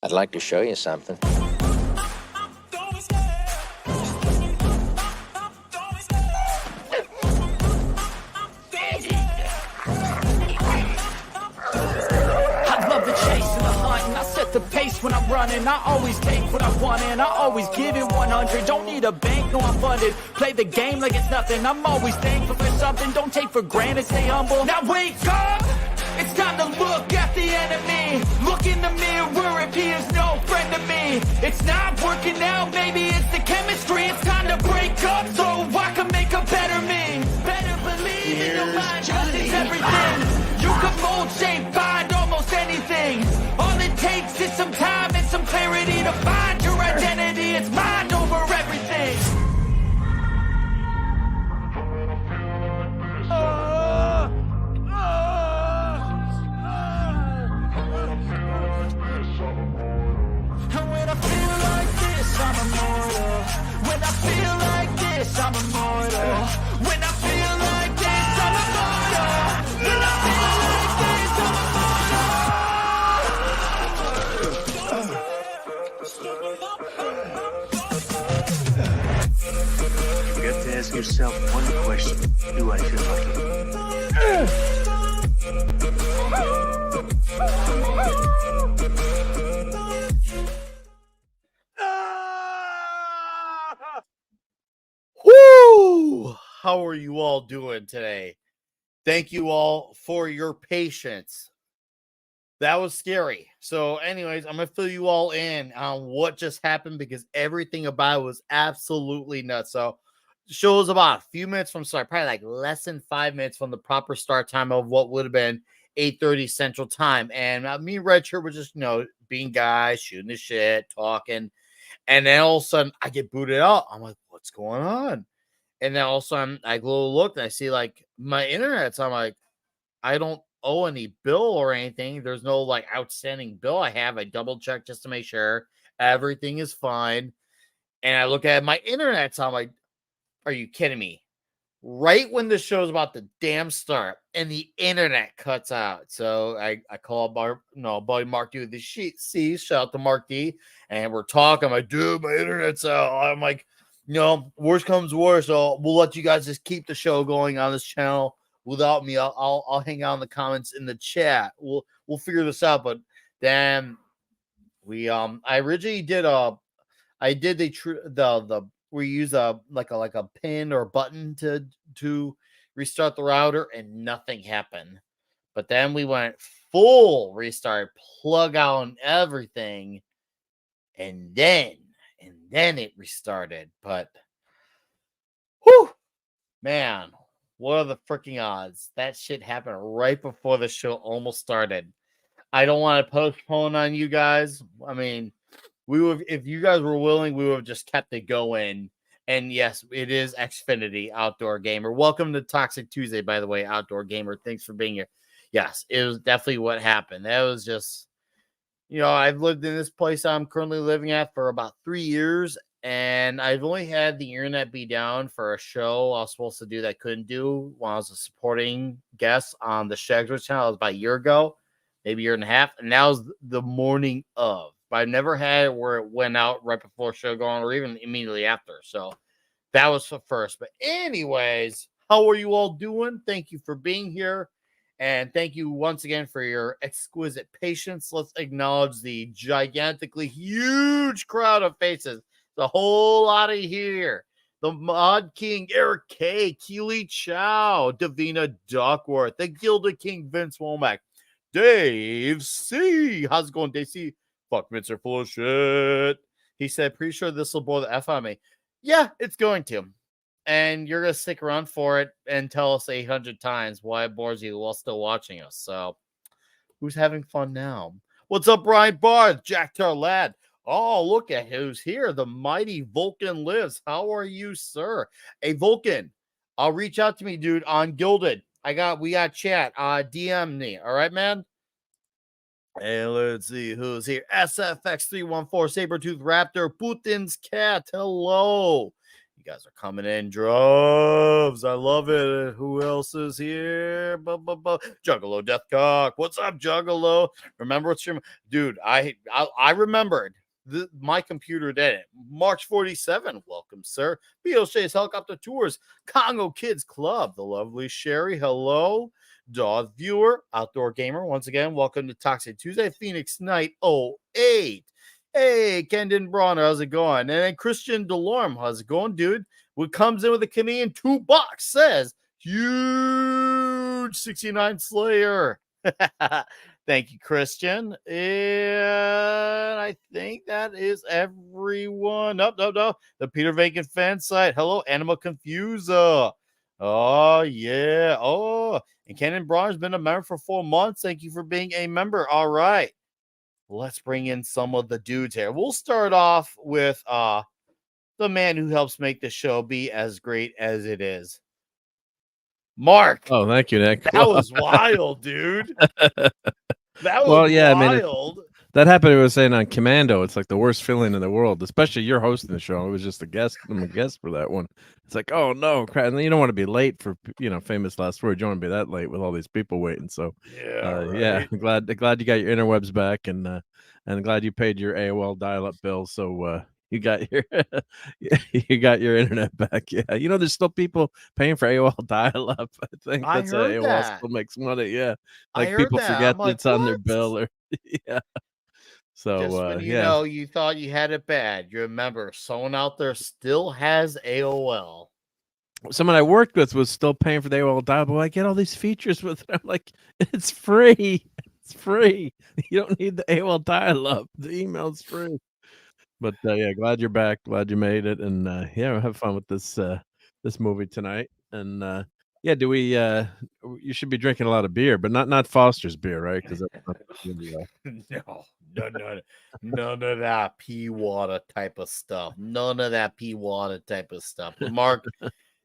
I'd like to show you something. I love the chase and the hunt, and I set the pace when I'm running. I always take what I want, and I always give it 100. Don't need a bank, no, I'm funded. Play the game like it's nothing. I'm always thankful for something. Don't take for granted, stay humble. Now wake up! It's time to look at the enemy. Look in the mirror if he is no friend to me. It's not working out, maybe it's the chemistry. It's time to break up so I can make a better me. Better believe in your mind, 'cause it's everything. You can mold, shape, find almost anything. All it takes is some time and some clarity to find your identity. It's mind over everything. And when I feel like this, I'm immortal. When I feel like this, I'm immortal. When I feel like this, I'm immortal. When I feel like this, I'm You have to ask yourself one question. Do I feel lucky? Woo! How are you all doing today? Thank you all for your patience. That was scary. So, anyways, I'm gonna fill you all in on what just happened because everything about it was absolutely nuts. So, the show was about a few minutes from start, probably like less than 5 minutes from the proper start time of what would have been 8:30 Central Time. And me and Red Shirt were just, being guys, shooting the shit, talking. And then all of a sudden, I get booted out. I'm like, what's going on? And then all of a sudden, I go look and I see like my internet. So I'm like, I don't owe any bill or anything. There's no like outstanding bill I have. I double check just to make sure everything is fine. And I look at my internet. So I'm like, are you kidding me? Right when the show's about to damn start and the internet cuts out. So I call buddy Mark D with the sheet. See, shout out to Mark D. And we're talking. I'm like, dude, my internet's out. I'm like, worst comes worst. So we'll let you guys just keep the show going on this channel without me. I'll hang out in the comments in the chat. We'll figure this out. But then I originally did we use a pin or button to restart the router and nothing happened. But then we went full restart, plug out everything, and then it restarted. But whew, man, what are the freaking odds? That shit happened right before the show almost started. I don't want to postpone on you guys. I mean, we would, if you guys were willing, we would have just kept it going. And yes, it is Xfinity Outdoor Gamer. Welcome to Toxic Tuesday, by the way, Outdoor Gamer. Thanks for being here. Yes, it was definitely what happened. That was just, I've lived in this place I'm currently living at for about 3 years, and I've only had the internet be down for a show I was supposed to do that I couldn't do when I was a supporting guest on the Shagsworth channel. It was about a year ago, maybe a year and a half, and that was the morning of. But I've never had it where it went out right before show going or even immediately after. So that was the first. But anyways, how are you all doing? Thank you for being here. And thank you once again for your exquisite patience. Let's acknowledge the gigantically huge crowd of faces. The whole lot of here. The Mod King, Eric K, Keely Chow, Davina Duckworth, the Gilded King, Vince Womack, Dave C. How's it going, Dave C? Fuck, Vince are full of shit. He said, pretty sure this will blow the F on me. Yeah, it's going to. And you're going to stick around for it and tell us 800 times why it bores you while still watching us. So, who's having fun now? What's up, Brian Barth? Jack Tarlad. Oh, look at who's here. The mighty Vulcan lives. How are you, sir? Hey, Vulcan, I'll reach out to me, dude, on Gilded. We got chat. DM me. All right, man? And let's see who's here. SFX314, Sabretooth Raptor, Putin's Cat. Hello. You guys are coming in droves. I love it. Who else is here? Juggalo Deathcock. What's up, Juggalo? Remember what's your dude? I remembered. My computer didn't. March 47. Welcome, sir. B.O.J.'s Helicopter Tours. Congo Kids Club. The lovely Sherry. Hello. Dog Viewer. Outdoor Gamer. Once again, welcome to Toxic Tuesday. Phoenix Night 08. Hey, Kendon Bronner, how's it going? And then Christian Delorme, how's it going, dude? What comes in with a Canadian $2 says, huge 69 Slayer. Thank you, Christian. And I think that is everyone. No. The Peter Vacant fan site. Hello, Animal Confuser. Oh, yeah. Oh, and Kendon Bronner's been a member for 4 months. Thank you for being a member. All right. Let's bring in some of the dudes here. We'll start off with the man who helps make the show be as great as it is. Mark. Oh, thank you, Nick. That was wild, dude. That was wild. I mean, that happened. I was saying on Commando. It's like the worst feeling in the world, especially you're hosting the show. I was just a guest. I'm a guest for that one. It's like, oh no, crap. And you don't want to be late for famous last word. You don't want to be that late with all these people waiting. So yeah, I'm glad you got your interwebs back, and glad you paid your AOL dial-up bill. So you got your internet back. Yeah, there's still people paying for AOL dial-up. I think that's AOL still makes money. Yeah, like people forget it's on their bill or yeah. So just when you thought you had it bad, you remember someone out there still has AOL. Someone I worked with was still paying for the AOL dial, but I get all these features with it. I'm like, it's free. It's free. You don't need the AOL dial-up. The email's free. But yeah, glad you're back. Glad you made it, and we'll have fun with this movie tonight. And yeah, do we? You should be drinking a lot of beer, but not Foster's beer, right? Because No, none of that pea water type of stuff. None of that pea water type of stuff. But Mark,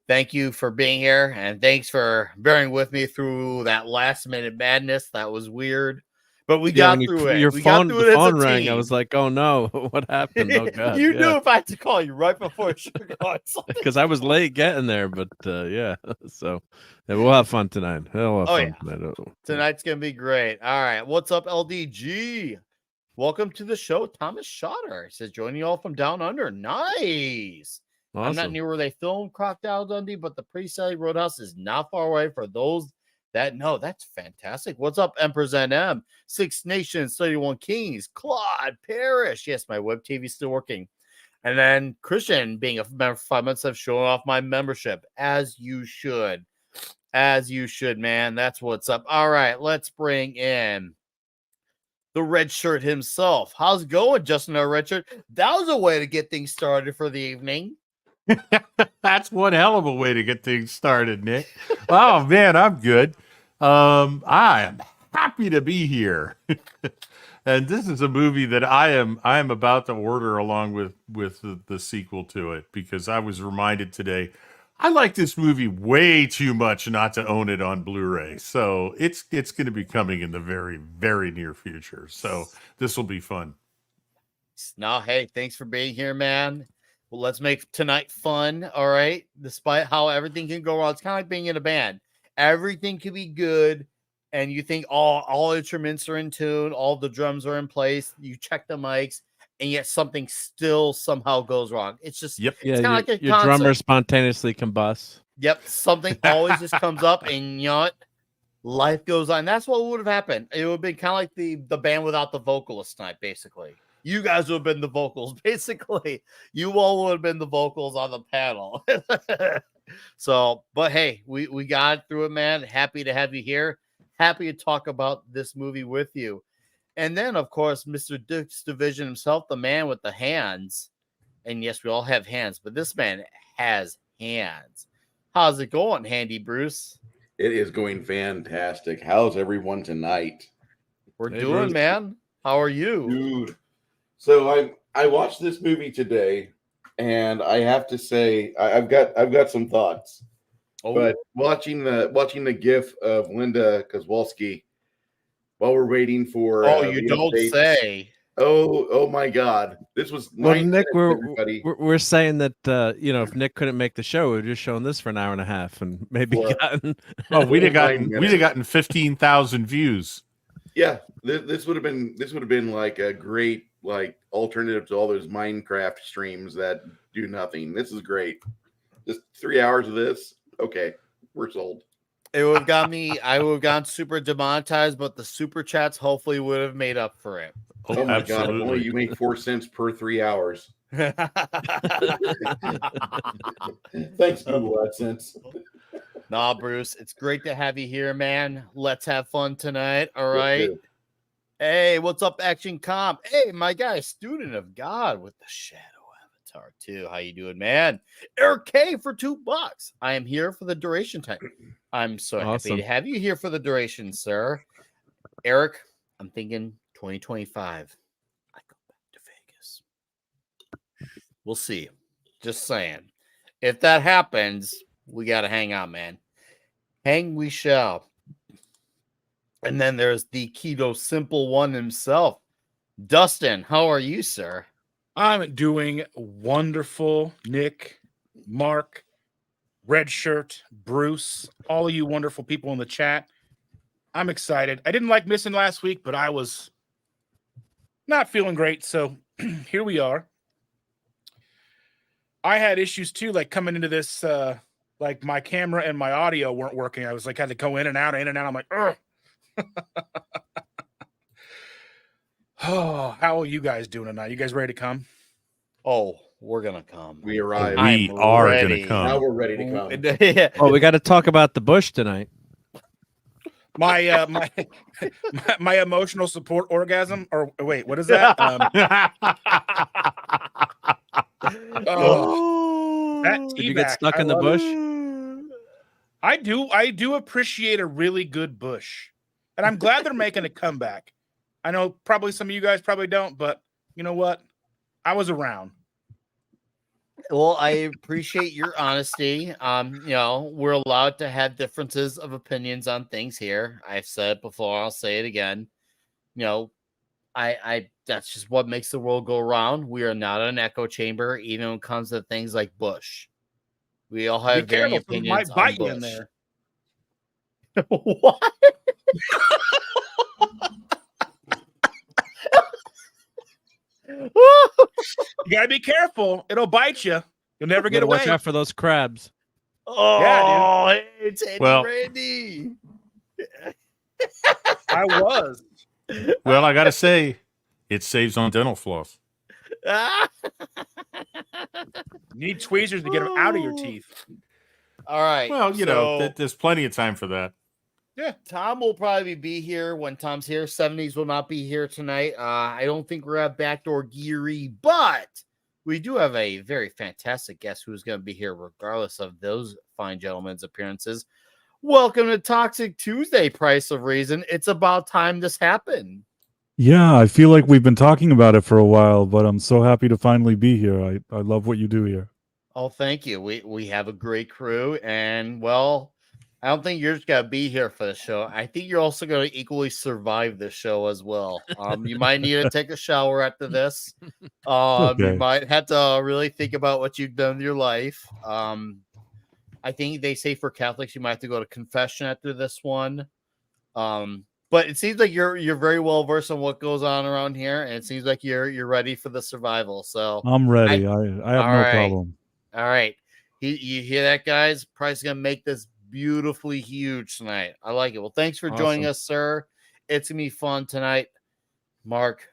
thank you for being here, and thanks for bearing with me through that last minute madness. That was weird, but we got through it. The phone rang. I was like, "Oh no, what happened?" Oh God! You knew if I had to call you right before it should go because I was late getting there. But yeah, so we'll have fun tonight. Tonight. Tonight's gonna be great. All right, what's up, LDG? Welcome to the show, Thomas Schotter. He says, joining you all from down under. Nice. Awesome. I'm not near where they filmed Crocodile Dundee, but the Pretty Sally Roadhouse is not far away for those that know. That's fantastic. What's up, Emperor's NM? 6 Nations, 31 Kings, Claude Parrish. Yes, my web TV is still working. And then Christian, being a member for 5 months, I've shown off my membership, as you should. As you should, man. That's what's up. All right, let's bring in the red shirt himself. How's it going, Justin, our red shirt? That was a way to get things started for the evening. That's one hell of a way to get things started, Nick. Oh man, I'm good. I am happy to be here. And this is a movie that I am about to order along with the sequel to it, because I was reminded today I like this movie way too much not to own it on Blu-ray. So it's going to be coming in the very, very near future. So this will be fun. No, hey, thanks for being here, man. Well, let's make tonight fun, all right? Despite how everything can go wrong. It's kind of like being in a band. Everything can be good, and you think all instruments are in tune, all the drums are in place, you check the mics, and yet something still somehow goes wrong. It's just Yep. It's kind of like your drummer spontaneously combusts. Yep, something always just comes up, and you know what? Life goes on. That's what would have happened. It would have been kind of like the band without the vocalist tonight, basically. You guys would have been the vocals, basically. You all would have been the vocals on the panel. So, but hey, we got through it, man. Happy to have you here. Happy to talk about this movie with you. And then, of course, Mr. Dick's Division himself, the man with the hands. And yes, we all have hands, but this man has hands. How's it going, Handy Bruce? It is going fantastic. How's everyone tonight? We're doing, Bruce, man. How are you? Dude. So I watched this movie today, and I have to say I've got some thoughts. Oh. But watching the GIF of Linda Kozłowski while we're waiting for you don't say. Oh my God! This was Well, 9 Nick, minutes, everybody. we're saying that if Nick couldn't make the show, we would just shown this for an hour and a half and maybe For- gotten. Oh, we'd have 9 minutes. gotten 15,000 views. Yeah, this would have been like a great like alternative to all those Minecraft streams that do nothing. This is great. Just 3 hours of this. Okay, we're sold. It would have got me. I would have gotten super demonetized, but the super chats hopefully would have made up for it. Oh my God! If only you make 4 cents per 3 hours. Thanks, Google AdSense. Nah, Bruce, it's great to have you here, man. Let's have fun tonight. All right. Hey, what's up, Action Comp? Hey, my guy, student of God with the shadow avatar too. How you doing, man? Eric K for $2. I am here for the duration time. I'm so happy to have you here for the duration, sir. Eric, I'm thinking 2025. I go back to Vegas. We'll see. Just saying. If that happens, we got to hang out, man. Hang we shall. And then there's the Keto Simple One himself. Dustin, how are you, sir? I'm doing wonderful. Nick, Mark, Red Shirt, Bruce, all of you wonderful people in the chat. I'm excited. I didn't like missing last week, but I was not feeling great. So here we are. I had issues too, like coming into this, like my camera and my audio weren't working. I was like, had to go in and out. I'm like, ugh. Oh, how are you guys doing tonight? You guys ready to come? Oh, we're gonna come. We arrived. We are going to come. Now we're ready to come. Oh, we got to talk about the bush tonight. My my emotional support orgasm, or wait, what is that? That Did you get teabag, stuck I in the love bush? it. I do appreciate a really good bush, and I'm glad they're making a comeback. I know probably some of you guys probably don't, but you know what? I was around. Well, I appreciate your honesty. We're allowed to have differences of opinions on things here. I've said it before, I'll say it again. I that's just what makes the world go around. We are not an echo chamber, even when it comes to things like Bush. We all have varying opinions might bite on you in Bush. there. What? You gotta be careful; it'll bite you. You'll never get away. Watch out for those crabs. Oh, it's Andy Well- Randy. I was. Well, I got to say, it saves on dental floss. You need tweezers to get them out of your teeth. All right. Well, you know, there's plenty of time for that. Yeah. Tom will probably be here when Tom's here. 70s will not be here tonight. I don't think we're at Backdoor Geary, but we do have a very fantastic guest who's going to be here regardless of those fine gentlemen's appearances. Welcome to Toxic Tuesday, Price of Reason. It's about time this happened. Yeah, I feel like we've been talking about it for a while, but I'm so happy to finally be here. I love what you do here. Oh, thank you. We have a great crew, and well, I don't think you're just gonna be here for the show. I think you're also gonna equally survive the show as well. You might need to take a shower after this. Okay. You might have to really think about what you've done in your life. I think they say for Catholics you might have to go to confession after this one. But it seems like you're very well versed on what goes on around here, and it seems like you're ready for the survival. So I'm ready. I have no problem. All right. You hear that, guys? Price is gonna make this beautifully huge tonight. I like it. Well, thanks for joining us, sir. It's gonna be fun tonight. Mark,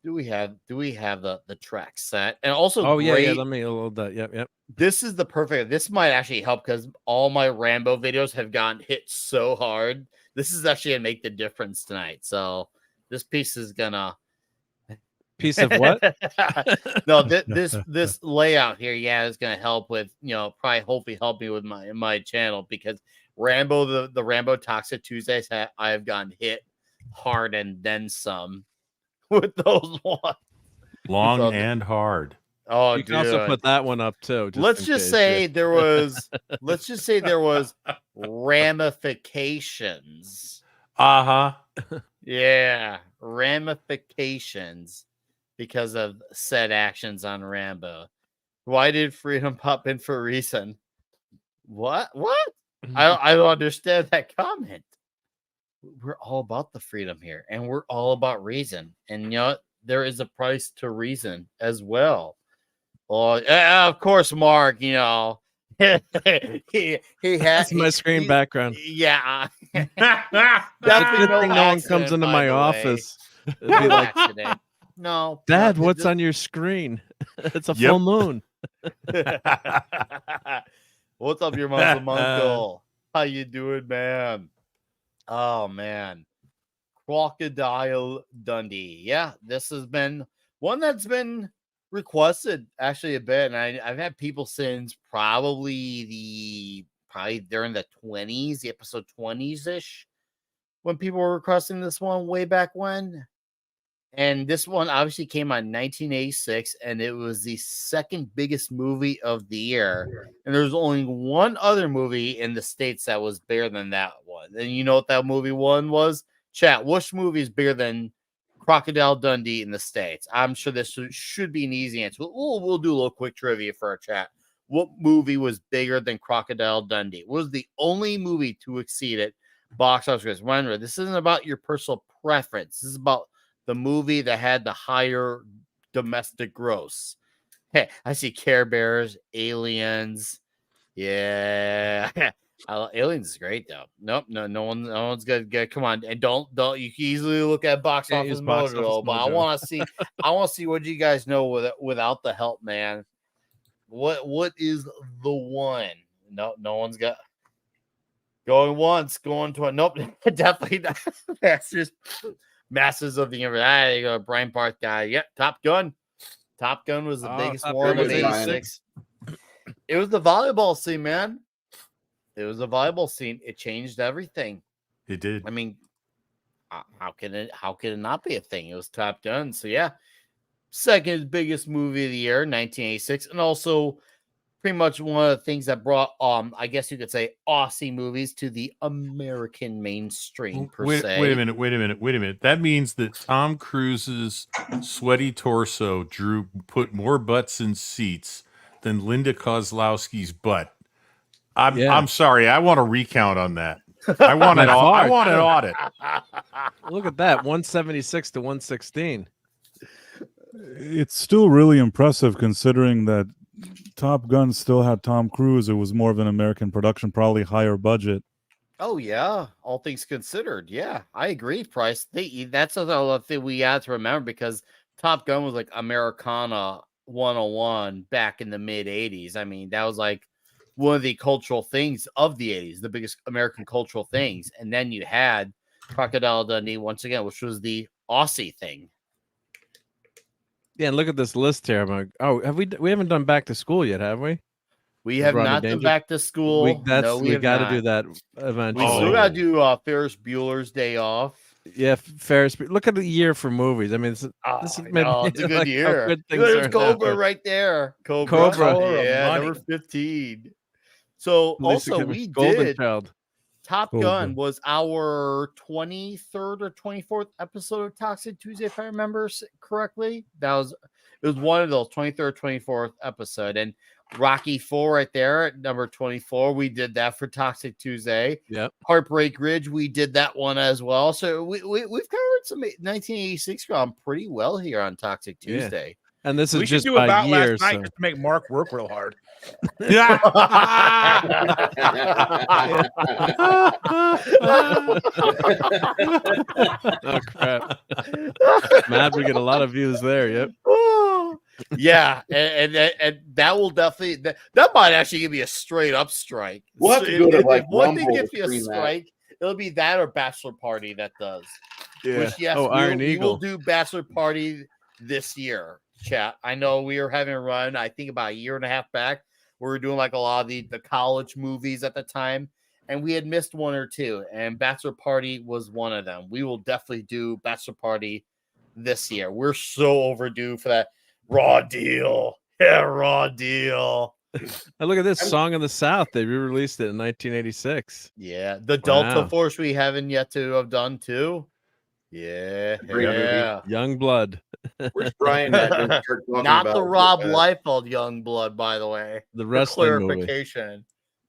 do we have the track set? And also, yeah. Let me a little bit. Yep. This is the perfect. This might actually help because all my Rambo videos have gotten hit so hard. This is actually gonna make the difference tonight. So this piece is gonna. Piece of what? No, this layout here, is gonna help with probably hopefully help me with my channel because Rambo the Rambo Toxic Tuesdays I have gotten hit hard and then some with those ones. Long and hard. Oh, you can also put that one up too. Let's just say there was ramifications. Uh-huh. Yeah, ramifications. because of said actions on Rambo. Why did freedom pop in for a reason? What? I don't understand that comment. We're all about the freedom here, and we're all about reason. And you know what? There is a price to reason as well. Well, of course, Mark, you know, he has That's my screen background. Yeah. Good Definitely thing no one comes into my office. It'd be like, accident. No, Dad, no, what's on your screen? It's a Yep. full moon. What's up, your Muslim uncle? How you doing, man? Oh man, Crocodile Dundee. Yeah, this has been one that's been requested actually a bit, and I've had people since probably during the 20s, the episode 20s ish, when people were requesting this one way back when. And this one obviously came out in 1986, and it was the second biggest movie of the year. And there's only one other movie in the States that was bigger than that one. And you know what that movie one was? Chat, which movie is bigger than Crocodile Dundee in the States? I'm sure this should be an easy answer. We'll do a little quick trivia for our chat. What movie was bigger than Crocodile Dundee? It was the only movie to exceed it box office. Remember, this isn't about your personal preference. This is about the movie that had the higher domestic gross. Hey, I see Care Bears, Aliens. Yeah. Aliens is great though. Nope, no one's good. Come on, and don't you can easily look at box office mojo, but I want to see what you guys know without the help, man. What is the one? No one's got going once, going twice. Nope, definitely not. That's just Masters of the Universe. There you go, Brian Barth guy. Yep, Top Gun. Top Gun was the biggest one of 86. It was the volleyball scene, man. It was a volleyball scene. It changed everything. It did. I mean, how can it not be a thing? It was Top Gun. So yeah, second biggest movie of the year, 1986, and also pretty much one of the things that brought I guess you could say Aussie movies to the American mainstream Wait a minute. That means that Tom Cruise's sweaty torso put more butts in seats than Linda Kozlowski's butt. I'm sorry. I want a recount on that. I want an audit. Look at that, 176 to 116. It's still really impressive considering that Top Gun still had Tom Cruise. It was more of an American production, probably higher budget. Oh yeah, all things considered. Yeah, I agree, Price. That's another thing we have to remember, because Top Gun was like Americana 101 back in the mid 80s. I mean, that was like one of the cultural things of the 80s, the biggest American cultural things. And then you had Crocodile Dundee once again, which was the Aussie thing. Yeah, and look at this list here. I'm like, we haven't done Back to School yet, have we? We have not done Back to School. We got to do that eventually. We still got to do Ferris Bueller's Day Off. Yeah, Ferris. Look at the year for movies. I mean, this is it's a good year. There's Cobra right there. Cobra. Yeah, number 15. So also we did Child. Top Gun was our 23rd or 24th episode of Toxic Tuesday, if I remember correctly. It was one of those 23rd, 24th episode. And Rocky 4 right there at number 24. We did that for Toxic Tuesday. Yep. Heartbreak Ridge, we did that one as well. So we've covered some 1986 ground pretty well here on Toxic Tuesday. Yeah. And this is we just should do by about years. last night just to make Mark work real hard. Yeah. Oh crap! Matt, we get a lot of views there. Yep. Yeah, and that will definitely that might actually give you a straight up strike. We'll have to go to like one thing Rumble gives you a to strike. It'll be that or Bachelor Party that does. Yeah. Which yes, Iron we Eagle. will do Bachelor Party this year. Chat. I know we were having a run. I think about a year and a half back. We were doing like a lot of the college movies at the time, and we had missed one or two, and Bachelor Party was one of them. We will definitely do Bachelor Party this year. We're so overdue for that raw deal. Yeah, raw deal. And look at this Song of the South. They re-released it in 1986. Yeah, the Delta Force we haven't yet to have done too. Yeah, Great movie. Young Blood. Where's Brian at? Don't start talking Not about the Rob uh, Liefeld Youngblood, by the way. The For wrestling movie. clarification,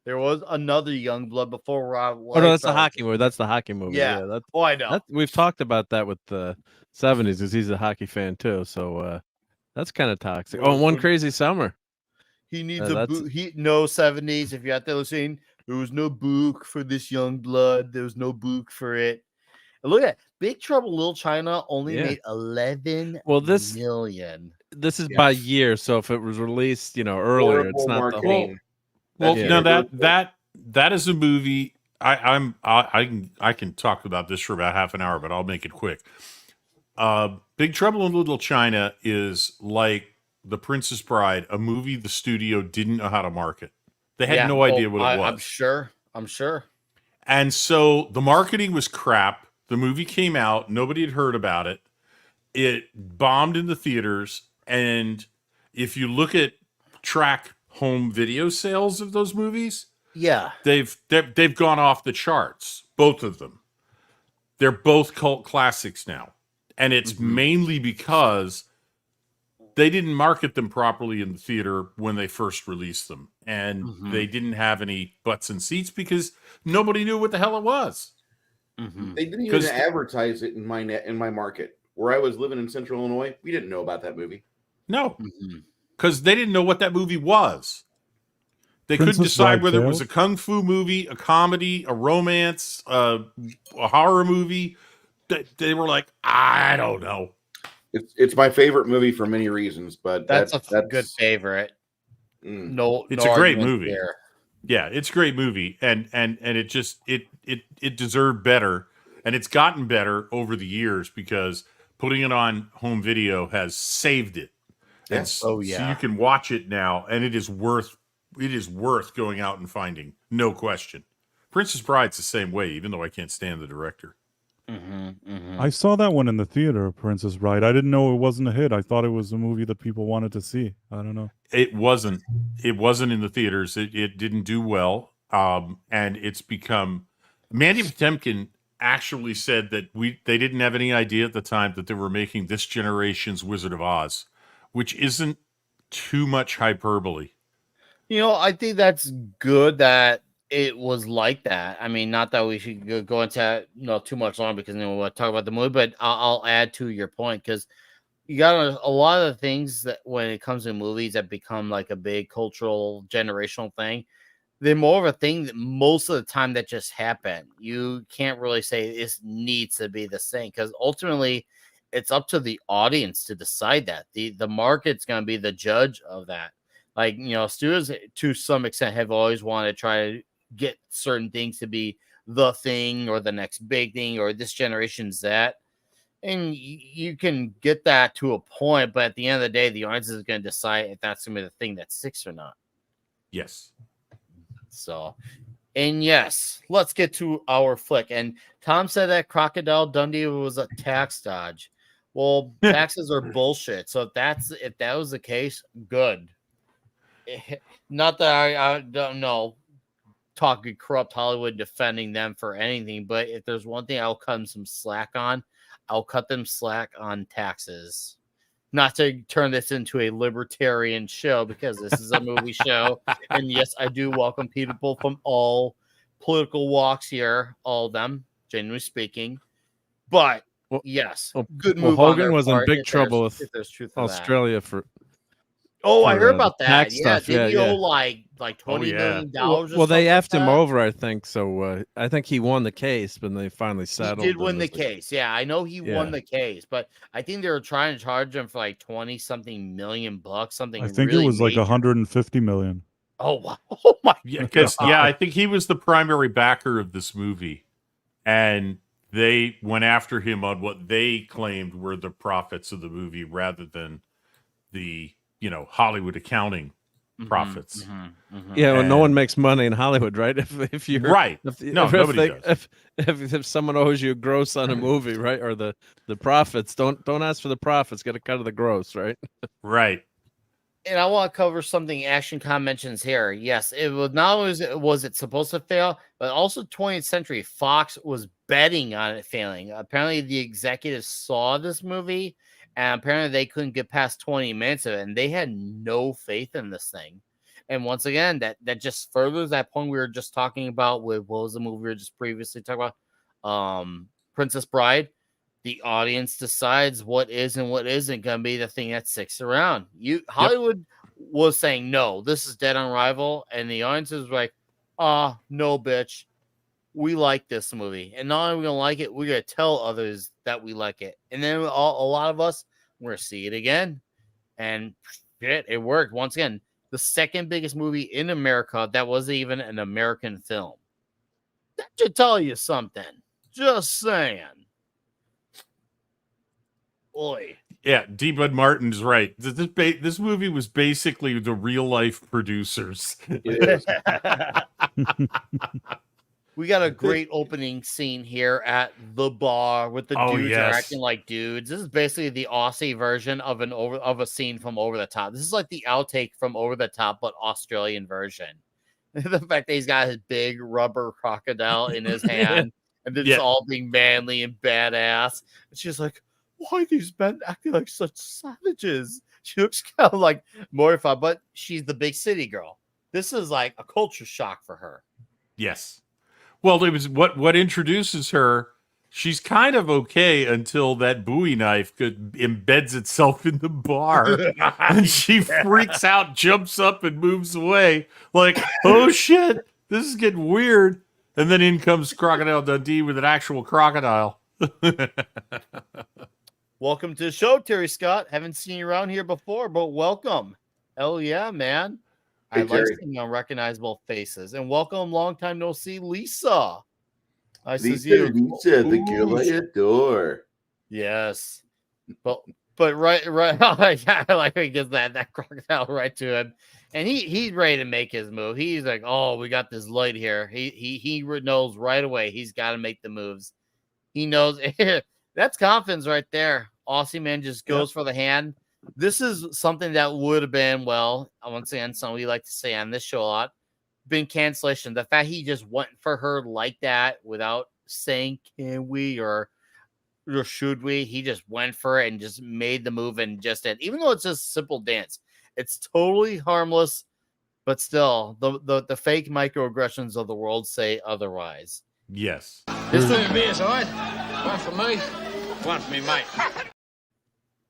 there was another Youngblood before Rob Liefeld. Oh no, that's the hockey movie. That's the hockey movie. Yeah. That's Oh, I know. we've talked about that with the 70s because he's a hockey fan too. So that's kind of toxic. Oh, One Crazy Summer. He needs a that's- book. No 70s. If you're out there listening, there was no book for this Youngblood. There was no book for it. And look at Big Trouble Little China only Yeah. made 11 Well, this- million. This is by year, so if it was released, earlier, it's horrible not the whole. marketing. Well, Yeah. no, that is a movie. I can talk about this for about half an hour, but I'll make it quick. Big Trouble in Little China is like The Princess Bride, a movie the studio didn't know how to market. They had no idea what it was. I'm sure. And so the marketing was crap. The movie came out. Nobody had heard about it. It bombed in the theaters. And if you look at track home video sales of those movies, Yeah. they've gone off the charts, both of them. They're both cult classics now. And it's mainly because they didn't market them properly in the theater when they first released them. And they didn't have any butts and seats because nobody knew what the hell it was. They didn't even advertise it in my market. Where I was living in Central Illinois, we didn't know about that movie. No, because they didn't know what that movie was. They couldn't Princess decide Bride whether it was failed? a kung fu movie, a comedy, a romance, a horror movie. They were like, I don't know. It's my favorite movie for many reasons, but That's a good favorite. No, It's no a great argument movie. there. Yeah, it's a great movie, and it just it deserved better, and it's gotten better over the years because putting it on home video has saved it. And so you can watch it now, and it is worth going out and finding, no question. Princess Bride's the same way, even though I can't stand the director. I saw that one in the theater, Princess Bride. I didn't know it wasn't a hit. I thought it was a movie that people wanted to see. I don't know. It wasn't in the theaters. It didn't do well, and it's become. Mandy Patinkin actually said that they didn't have any idea at the time that they were making this generation's Wizard of Oz, which isn't too much hyperbole. I think that's good that it was like that. I mean, not that we should go into too much longer because we'll talk about the movie, but I'll add to your point because you got a lot of the things that when it comes to movies that become like a big cultural generational thing, they're more of a thing that most of the time that just happen. You can't really say this needs to be the same because ultimately it's up to the audience to decide that. The market's going to be the judge of that. Like, studios to some extent have always wanted to try to get certain things to be the thing or the next big thing or this generation's that. And you can get that to a point, but at the end of the day, the audience is going to decide if that's going to be the thing that sticks or not. Yes. So, and yes, let's get to our flick. And Tom said that Crocodile Dundee was a tax dodge. Well, taxes are bullshit. So if that was the case, good. Not that I don't know, talking corrupt Hollywood defending them for anything, but if there's one thing I'll cut them some slack on, I'll cut them slack on taxes. Not to turn this into a libertarian show because this is a movie show. And yes, I do welcome people from all political walks here, all of them, genuinely speaking. But yes, good move. Hogan was in big trouble with there's truth Australia for. Oh, I for, heard about that. tax Yeah, stuff. did he Yeah. owe like $20 million? Well, they effed him over, I think. So I think he won the case, but they finally settled. He did win and the it was like- case. Yeah, I know he won Yeah. the case, but I think they were trying to charge him for like 20-something million bucks. Something I think really it was like major. 150 million. Oh wow! Oh my! Yeah, because I think he was the primary backer of this movie, and they went after him on what they claimed were the profits of the movie rather than the Hollywood accounting profits. Yeah, well, no And- one makes money in Hollywood, right? If you're Right. if, No, if nobody they- does. If someone owes you a gross on a movie, right, or the profits, don't ask for the profits. Got to cut of the gross, right? Right. And I want to cover something Action Con mentions here. Yes, it was not only was it supposed to fail, but also 20th Century Fox was betting on it failing. Apparently, the executives saw this movie and apparently they couldn't get past 20 minutes of it, and they had no faith in this thing. And once again, that just furthers that point we were just talking about with what was the movie we were just previously talking about, Princess Bride. The audience decides what is and what isn't going to be the thing that sticks around. Hollywood was saying no, this is dead on arrival, and the audience is like, no, bitch, we like this movie, and not only are we gonna like it, we're gonna tell others that we like it, and then a lot of us we're gonna see it again, and shit, it worked once again. The second biggest movie in America that wasn't even an American film. That should tell you something. Just saying. Oi. Yeah, D. Bud Martin's right. This movie was basically the real life producers. It is. We got a great opening scene here at the bar with the dudes are acting like dudes. This is basically the Aussie version of a scene from Over the Top. This is like the outtake from Over the Top, but Australian version. The fact that he's got his big rubber crocodile in his hand, and then it's all being manly and badass. And she's like, "Why are these men acting like such savages?" She looks kind of like mortified, but she's the big city girl. This is like a culture shock for her. Yes. Well, it was what introduces her. She's kind of okay until that Bowie knife embeds itself in the bar, and she freaks out, jumps up, and moves away. Like, oh shit, this is getting weird. And then in comes Crocodile Dundee with an actual crocodile. Welcome to the show, Terry Scott. Haven't seen you around here before, but welcome. Hell yeah, man. Hey, I like seeing unrecognizable faces. And welcome, long time no see, Lisa. Lisa, the girl I adore. Yes. But right. I like he gives that crocodile right to him. And he's ready to make his move. He's like, oh, we got this light here. He knows right away he's got to make the moves. He knows that's confidence right there. Aussie man just goes for the hand. This is something that would have been, well, once again, something we like to say on this show a lot, been cancellation. The fact he just went for her like that without saying, can we or should we? He just went for it and just made the move and just did. Even though it's just a simple dance, it's totally harmless, but still, the fake microaggressions of the world say otherwise. Yes. This for me is all right. One for me. One for me, mate.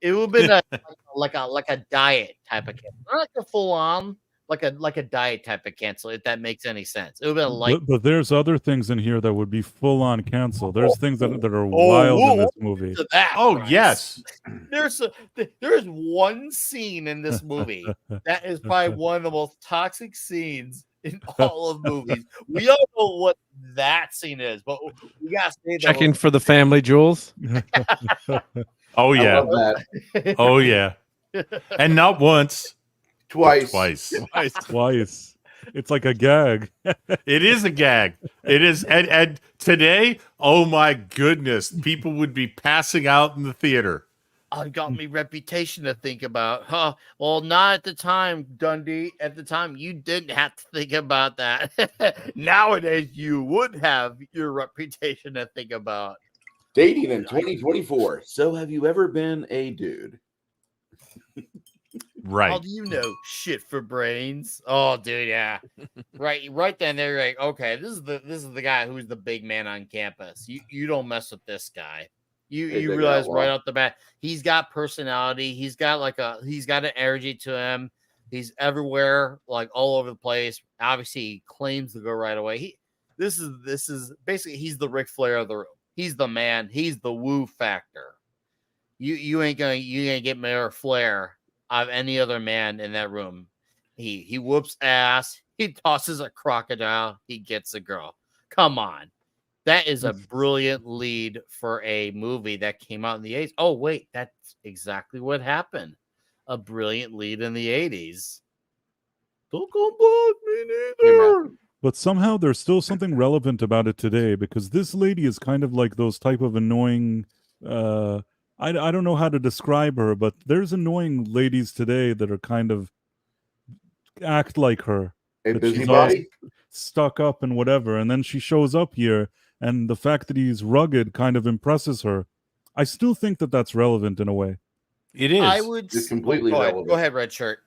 It would have been like a diet type of cancel, not like a full on, like a diet type of cancel. If that makes any sense, it would have been like. But there's other things in here that would be full on cancel. There's things that are wild in this movie. Yes. There's one scene in this movie that is probably one of the most toxic scenes in all of movies. We all know what that scene is, but we gotta say that checking for the family jewels. Oh yeah. Oh yeah. And not once. Twice. It's like a gag. It is a gag. It is. And today, oh my goodness, people would be passing out in the theater. Got me reputation to think about. Huh? Well, not at the time, Dundee. At the time, you didn't have to think about that. Nowadays, you would have your reputation to think about. Dating in 2024. So have you ever been a dude? Right. How do you know shit for brains? Oh, dude, yeah. right then they're like, okay, this is the guy who's the big man on campus. You don't mess with this guy. You realize right off the bat, he's got personality. He's got an energy to him. He's everywhere, like all over the place. Obviously, he claims to go right away. This is basically he's the Ric Flair of the room. He's the man. He's the woo factor. You ain't gonna get more Flair of any other man in that room. He whoops ass. He tosses a crocodile. He gets a girl. Come on. That is a brilliant lead for a movie that came out in the 80s. Oh, wait, that's exactly what happened. A brilliant lead in the 80s. Don't come back me neither. But somehow there's still something relevant about it today, because this lady is kind of like those type of annoying I don't know how to describe her, but there's annoying ladies today that are kind of act like her. A that she's busybody? all stuck up and whatever, and then she shows up here, and the fact that he's rugged kind of impresses her. I still think that that's relevant in a way. It is. I would It's completely go relevant. ahead, Red Shirt.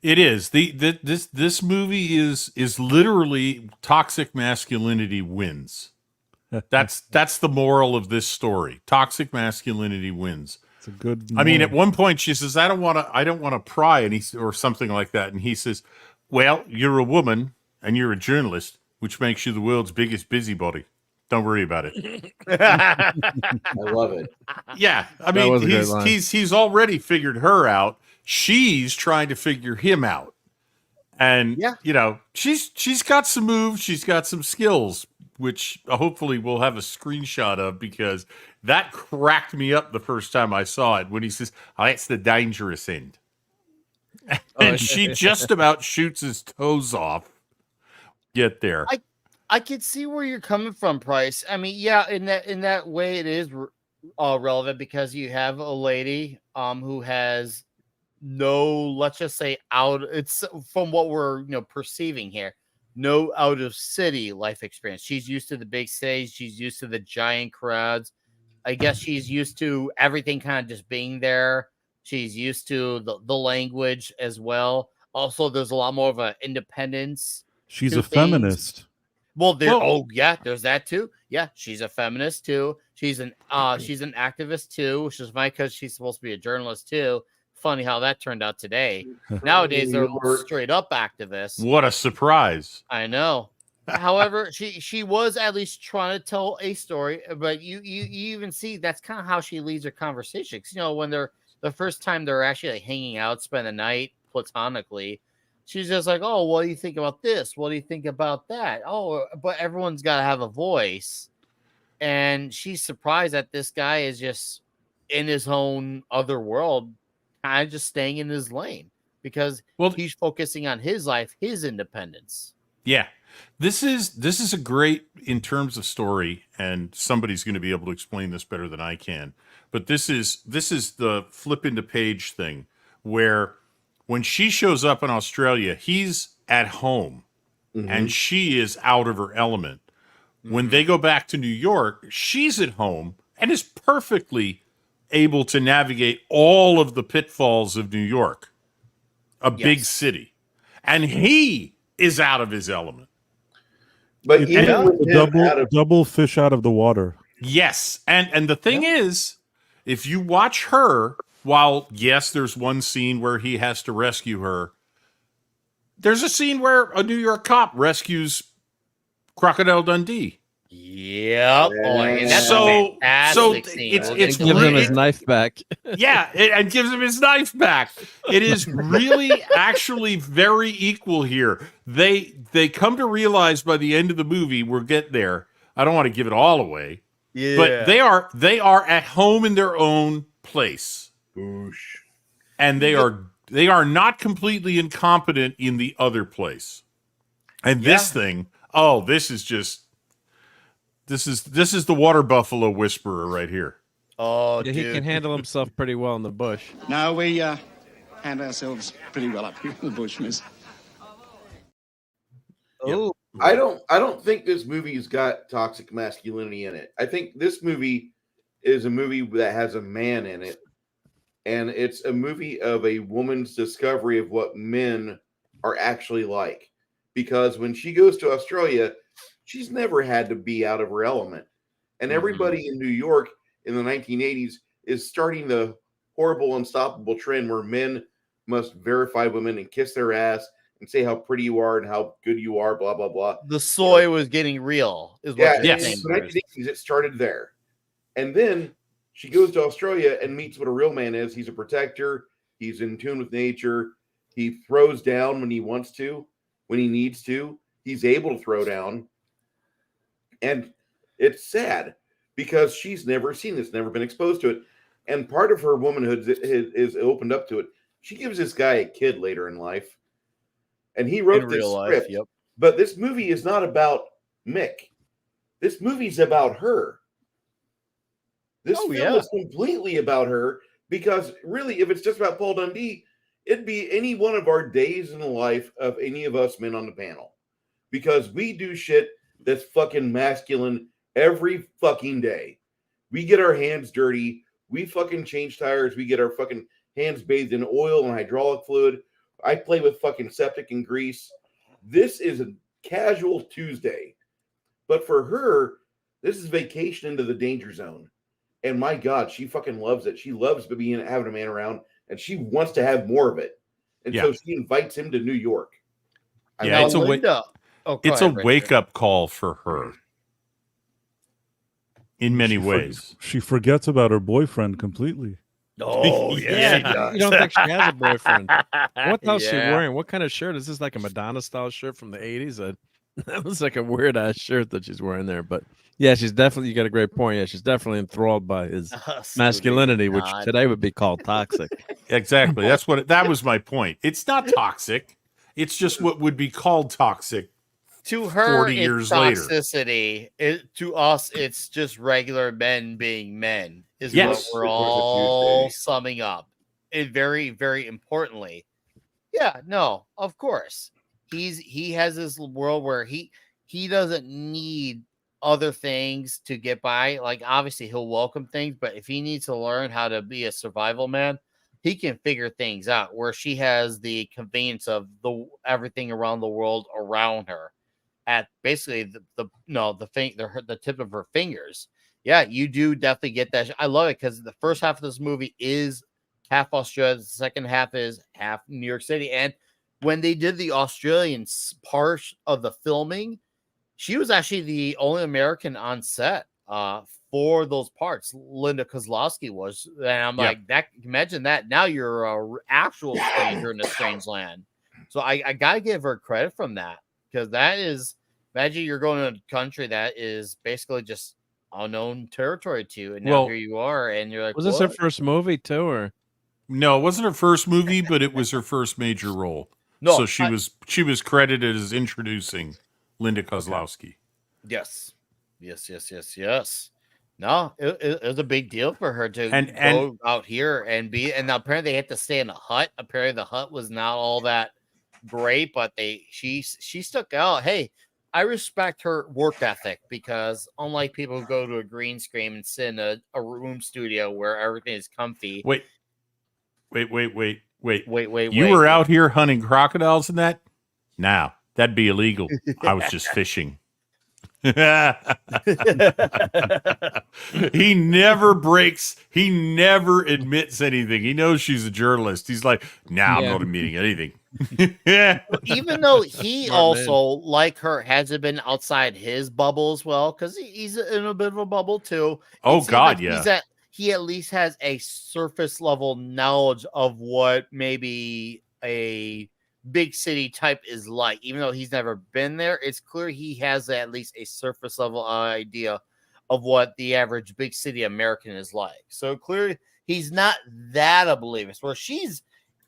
It is. This movie is literally toxic masculinity wins. That's the moral of this story. Toxic masculinity wins. It's a good. I mean, at moral. one point she says, I don't want to pry, and or something like that. And he says, well, you're a woman and you're a journalist, which makes you the world's biggest busybody. Don't worry about it. I love it. Yeah. I That was a mean, great line. he's already figured her out. She's trying to figure him out. And Yeah. you know, she's got some moves, she's got some skills, which hopefully we'll have a screenshot of, because that cracked me up the first time I saw it when he says, oh, that's the dangerous end. And she just about shoots his toes off. Get there. I could see where you're coming from, Price. I mean, yeah, in that way, it is relevant because you have a lady who has no, let's just say, it's from what we're perceiving here, no out of city life experience. She's used to the big stage. She's used to the giant crowds. I guess she's used to everything kind of just being there. She's used to the language as well. Also, there's a lot more of an independence. She's to a things. feminist. Well, there's that too. Yeah, she's a feminist too. She's an activist too, which is fine because she's supposed to be a journalist too. Funny how that turned out today. Nowadays, they're straight up activists. What a surprise. I know. However, she was at least trying to tell a story, but you even see that's kind of how she leads her conversations. When they're the first time they're actually like hanging out, spend the night platonically. She's just like, oh, what do you think about this? What do you think about that? Oh, but everyone's got to have a voice. And she's surprised that this guy is just in his own other world, kind of just staying in his lane because he's focusing on his life, his independence. Yeah. This is a great, in terms of story, and somebody's going to be able to explain this better than I can. But this is the flip into page thing where when she shows up in Australia, he's at home and she is out of her element. When they go back to New York, she's at home and is perfectly able to navigate all of the pitfalls of New York, a big city. And he is out of his element. But It's even with him double fish out of the water. Yes. And the thing is, if you watch her, while, yes, there's one scene where he has to rescue her, there's a scene where a New York cop rescues Crocodile Dundee. Yep. Oh, and that's a fantastic scene. It's gives him his knife back. Yeah, and gives him his knife back. It is really actually very equal here. They come to realize by the end of the movie, we'll get there. I don't want to give it all away. Yeah. But they are at home in their own place. Boosh. And they are not completely incompetent in the other place. And this thing, this is the water buffalo whisperer right here. Oh, yeah, he can handle himself pretty well in the bush. No, we handle ourselves pretty well up here in the bush, miss. Oh, I don't think this movie's got toxic masculinity in it. I think this movie is a movie that has a man in it. And it's a movie of a woman's discovery of what men are actually like. Because when she goes to Australia, she's never had to be out of her element. And everybody in New York in the 1980s is starting the horrible, unstoppable trend where men must verify women and kiss their ass and say how pretty you are and how good you are, blah, blah, blah. The soy was getting real. Is what in the 1980s, it started there. And then she goes to Australia and meets what a real man is. He's a protector. He's in tune with nature. He throws down when he wants to, when he needs to. He's able to throw down. And it's sad because she's never seen this, never been exposed to it. And part of her womanhood is opened up to it. She gives this guy a kid later in life. And he wrote this script. Yep. But this movie is not about Mick. This movie's about her. This film is completely about her because really, if it's just about Paul Dundee, it'd be any one of our days in the life of any of us men on the panel because we do shit that's fucking masculine every fucking day. We get our hands dirty. We fucking change tires. We get our fucking hands bathed in oil and hydraulic fluid. I play with fucking septic and grease. This is a casual Tuesday. But for her, this is vacation into the danger zone. And my God, she fucking loves it. She loves having a man around, and she wants to have more of it. And so she invites him to New York. Yeah, it's Linda. It's a wake-up call for her. In many ways. She forgets about her boyfriend completely. Oh, yeah. You don't think she has a boyfriend? What else is she wearing? What kind of shirt? Is this like a Madonna style shirt from the 80s? That was like a weird ass shirt that she's wearing there. But yeah, she's definitely, you got a great point. Yeah, she's definitely enthralled by his masculinity, which today would be called toxic. Exactly. That was my point. It's not toxic. It's just what would be called toxic. To her, 40 years later. Toxicity. To us, it's just regular men being men. Is what we're Of course, all summing up. And very, very importantly, yeah, no, of course, he has this world where he doesn't need other things to get by. Like, obviously, he'll welcome things, but if he needs to learn how to be a survival man, he can figure things out. Where she has the convenience of everything around the world around her. At basically the tip of her fingers. Yeah, you do definitely get that. I love it because the first half of this movie is half Australia, the second half is half New York City. And when they did the Australian part of the filming, she was actually the only American on set for those parts. Linda Kozlowski was, and I'm like, that. Imagine that. Now you're a actual stranger in a strange land. So I gotta give her credit from that. Because that is, imagine you're going to a country that is basically just unknown territory to you, and now here you are, and you're like, was this her first movie too, or no? It wasn't her first movie, but it was her first major role. No, so she was credited as introducing Linda Kozlowski. Yes. No, it was a big deal for her to go out here and apparently they had to stay in a hut. Apparently the hut was not all that great, but she stuck out. Hey, I respect her work ethic because unlike people who go to a green screen and sit in a room studio where everything is comfy. Wait. You were out here hunting crocodiles and that? Now, that'd be illegal. I was just fishing. He never admits anything. He knows she's a journalist. He's like, I'm not admitting anything. Even though he also, like her, hasn't been outside his bubble as well, because he's in a bit of a bubble too. Oh God, yeah. He at least has a surface level knowledge of what maybe a big city type is like. Even though he's never been there, it's clear he has at least a surface level idea of what the average big city American is like. So clearly he's not that oblivious, where she's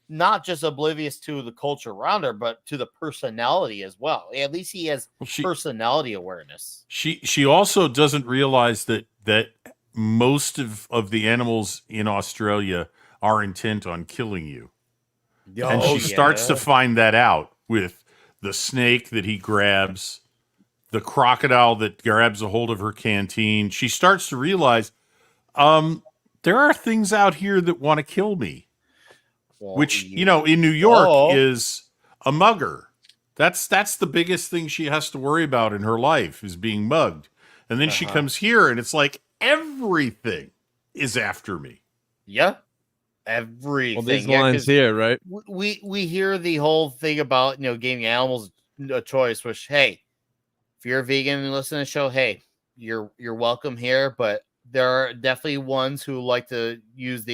not just oblivious to the culture around her, but to the personality as well. At least he has personality awareness. She also doesn't realize that most of the animals in Australia are intent on killing you. And she starts to find that out with the snake that he grabs, the crocodile that grabs a hold of her canteen. She starts to realize there are things out here that want to kill me. Well, which, in New York is a mugger. That's the biggest thing she has to worry about in her life is being mugged. And then she comes here and it's like everything is after me. Yeah. Everything. Well, these lines here, right? We hear the whole thing about, giving animals a choice, which, hey, if you're a vegan and listen to the show, hey, you're welcome here. But there are definitely ones who like to use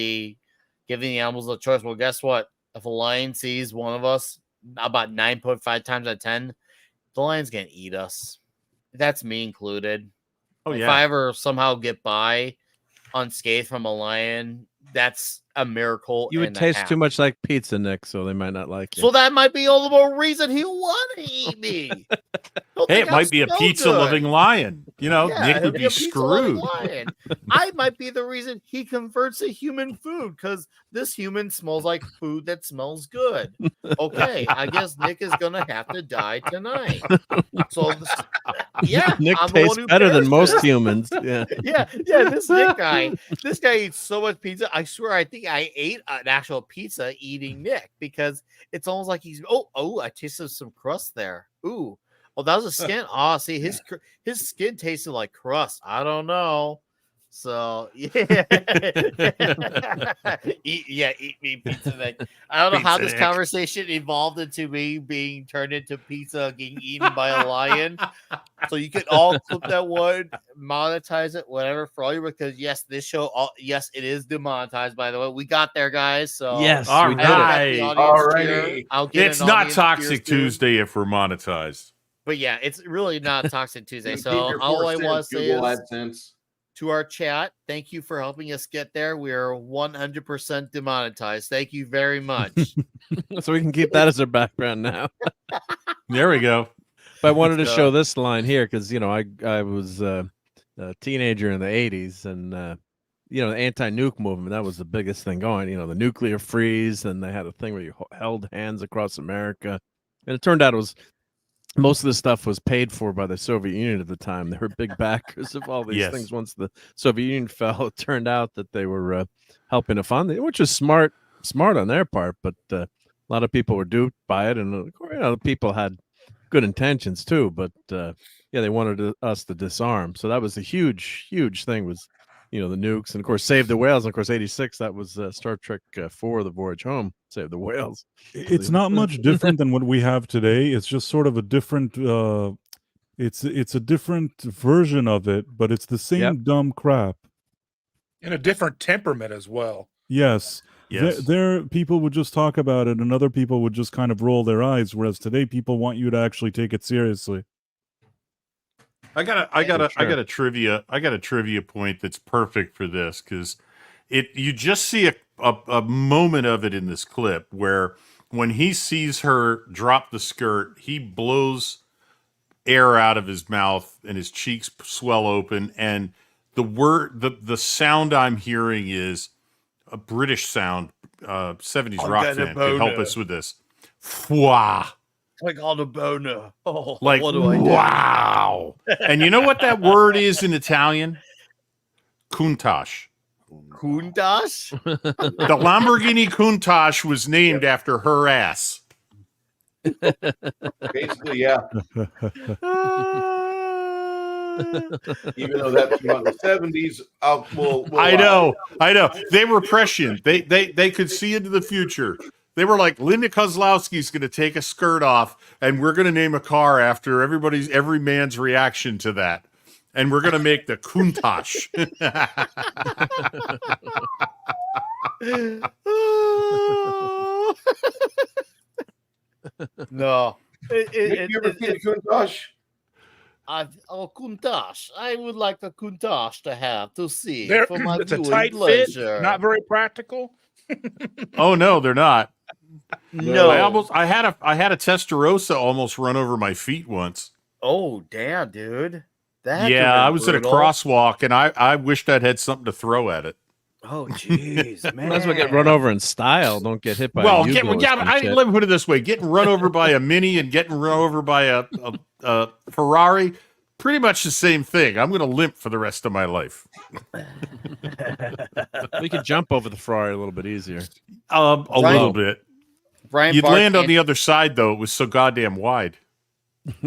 giving the animals a choice. Well, guess what? If a lion sees one of us about 9.5 times out of 10, the lion's going to eat us. That's me included. Oh, yeah. If I ever somehow get by unscathed from a lion, that's a miracle. You would taste too much like pizza, Nick, so they might not like you. So that might be all the more reason he want to eat me. Hey, it might be a pizza-loving lion. Nick would be screwed. I might be the reason he converts to human food because this human smells like food that smells good. Okay, I guess Nick is going to have to die tonight. So, Nick tastes better than most humans. Yeah. This Nick guy. This guy eats so much pizza. I swear, I think think I ate an actual pizza eating Nick because it's almost like he's I tasted some crust there. Ooh, oh, that was a skin. Oh, see his skin tasted like crust. I don't know. So yeah, eat me pizza Nick. I don't know how this conversation evolved into me being turned into pizza getting eaten by a lion. So you could all clip that one, monetize it, whatever for all you, because yes, this show, yes, it is demonetized. By the way, we got there, guys. So Yes, All we did it. right. Alrighty. I'll get It's an not audience Toxic cheer soon. Tuesday if we're monetized. But yeah, it's really not Toxic Tuesday. Keep So your all 4 I want cents, to say Google is AdSense. to our chat, thank you for helping us get there. We are 100% demonetized. Thank you very much. So we can keep that as our background now. There we go. But I wanted to So- show this line here because I was a teenager in the '80s, and the anti-nuke movement, that was the biggest thing going. The nuclear freeze, and they had a thing where you held hands across America, and it turned out most of this stuff was paid for by the Soviet Union at the time. They were big backers of all these Yes. things. Once the Soviet Union fell, it turned out that they were helping to fund it, which was smart on their part. But a lot of people were duped by it, and people had good intentions too. But they wanted us to disarm. So that was a huge thing. Was the nukes, and of course Save the Whales. And of course '86, that was Star Trek 4: The Voyage Home. Save the Whales. It's not much different than what we have today. It's just sort of a different. It's a different version of it, but it's the same dumb crap. And a different temperament as well. Yes. Yes. There, people would just talk about it, and other people would just kind of roll their eyes. Whereas today, people want you to actually take it seriously. I got a trivia point that's perfect for this, because you just see a moment of it in this clip where when he sees her drop the skirt, he blows air out of his mouth and his cheeks swell open, and the sound I'm hearing is a British sound. 70s rock fan could help us with this. Fwa. Like on a boner. Oh, Like, what do I do? wow. And you know what that word is in Italian? Countach. Kundash? The Lamborghini Countach was named after her ass. Basically, yeah. Even though that's from the 70s, I know. They were prescient. They could see into the future. They were like, Linda Kozlowski's going to take a skirt off, and we're going to name a car after every man's reaction to that. And we're going to make the Countach. No. Nick, you ever seen a Countach? Countach. I would like a Countach to see. For my It's a viewing tight pleasure. fit, not very practical. Oh no, they're not. No. I had a Testarossa almost run over my feet once. Oh, damn, dude. That Yeah, I was brutal. at a crosswalk, and I wished I'd had something to throw at it. Oh, jeez, man. Might as well get run over in style. Don't get hit by Well, a U-boat or some shit. let me put it this way: getting run over by a Mini and getting run over by a Ferrari, pretty much the same thing. I'm going to limp for the rest of my life. We could jump over the Ferrari a little bit easier. A little bit. Brian You'd Bark land on can't- the other side, though. It was so goddamn wide.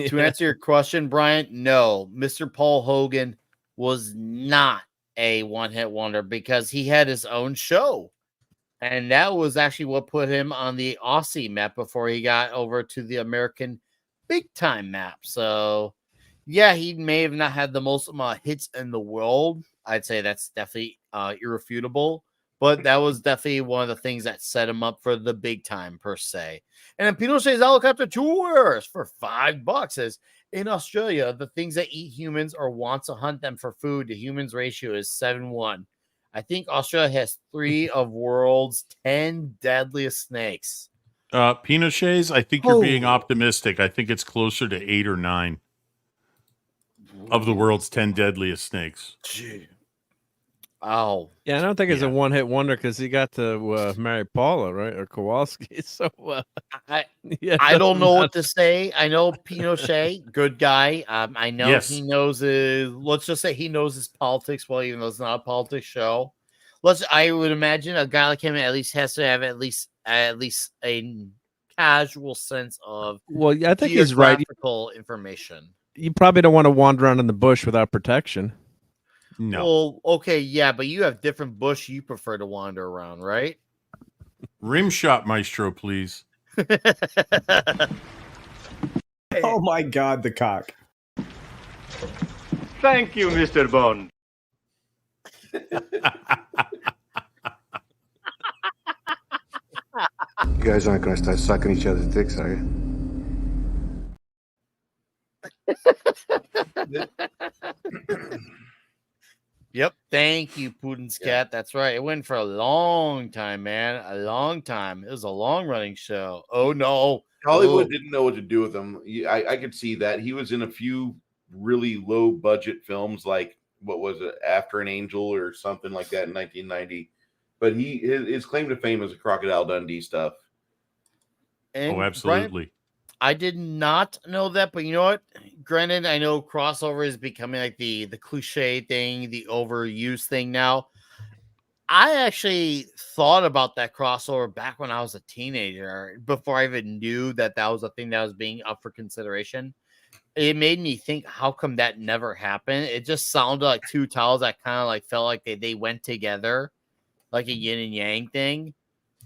To answer your question, Brian, no, Mr. Paul Hogan was not a one-hit wonder because he had his own show. And that was actually what put him on the Aussie map before he got over to the American big time map. So, yeah, he may have not had the most amount of hits in the world. I'd say that's definitely irrefutable. But that was definitely one of the things that set him up for the big time, per se. And then Pinochet's helicopter tours for $5 says, in Australia, the things that eat humans or want to hunt them for food, the humans ratio is 7-1. I think Australia has 3 of world's 10 deadliest snakes. Pinochet's, I think you're being optimistic. I think it's closer to 8 or 9 of the world's 10 deadliest snakes. Gee. Oh. Yeah, I don't think it's a one-hit wonder because he got to marry Paula, right? Or Kowalski. So I don't know what to say. I know Pinochet, good guy. I know he knows his. Let's just say he knows his politics well, even though it's not a politics show. I would imagine a guy like him at least has to have at least a casual sense of Well, I think he's right. geographical information. You probably don't want to wander around in the bush without protection. No. Well, okay, yeah, but you have different bush you prefer to wander around, right? Rim shot, maestro, please. Oh my God, the cock. Thank you, Mr. Bond. You guys aren't going to start sucking each other's dicks, are you? Yep. Thank you, Putin's cat. That's right. It went for a long time, man. A long time. It was a long running show. Oh no. Hollywood didn't know what to do with him. I could see that. He was in a few really low budget films, like what was it, After an Angel or something like that in 1990. But his claim to fame is a Crocodile Dundee stuff. And absolutely. Brian, I did not know that, but you know what? Granted, I know crossover is becoming like the cliche thing, the overused thing now. I actually thought about that crossover back when I was a teenager, before I even knew that was a thing that was being up for consideration. It made me think, how come that never happened? It just sounded like two towels that kind of like felt like they went together, like a yin and yang thing.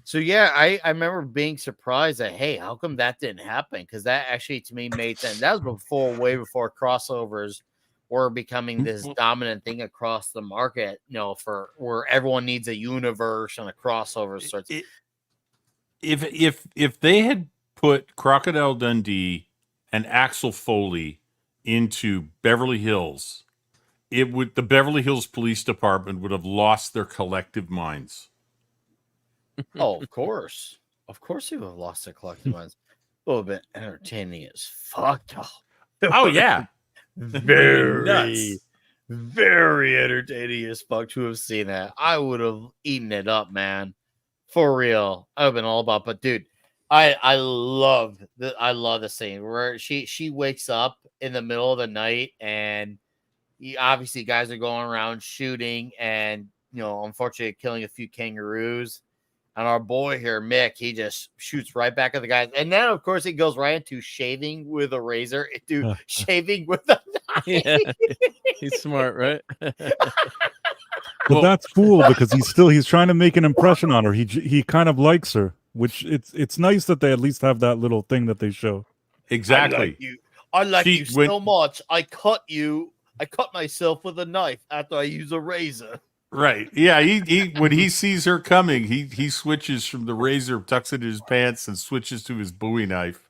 So yeah, I remember being surprised that, hey, how come that didn't happen? Because that actually to me made sense. That was way before crossovers were becoming this dominant thing across the market, for where everyone needs a universe and a crossover sorts. If they had put Crocodile Dundee and Axel Foley into Beverly Hills, the Beverly Hills Police Department would have lost their collective minds. Oh, of course he would have lost their collective minds. A little bit entertaining as fuck. Oh yeah. Very nuts. Very entertaining as fuck to have seen that. I would have eaten it up, man. For real. I've been all about, but dude, I love the scene where she wakes up in the middle of the night, and obviously guys are going around shooting and unfortunately killing a few kangaroos. And our boy here, Mick, he just shoots right back at the guys. And then, of course, he goes right into shaving with a razor, shaving with a knife. Yeah, he's smart, right? But that's cool because he's trying to make an impression on her. He kind of likes her, which it's nice that they at least have that little thing that they show. Exactly. I like you so much. I cut myself with a knife after I use a razor. Right. Yeah. He when he sees her coming, he switches from the razor, tucks it in his pants, and switches to his Bowie knife.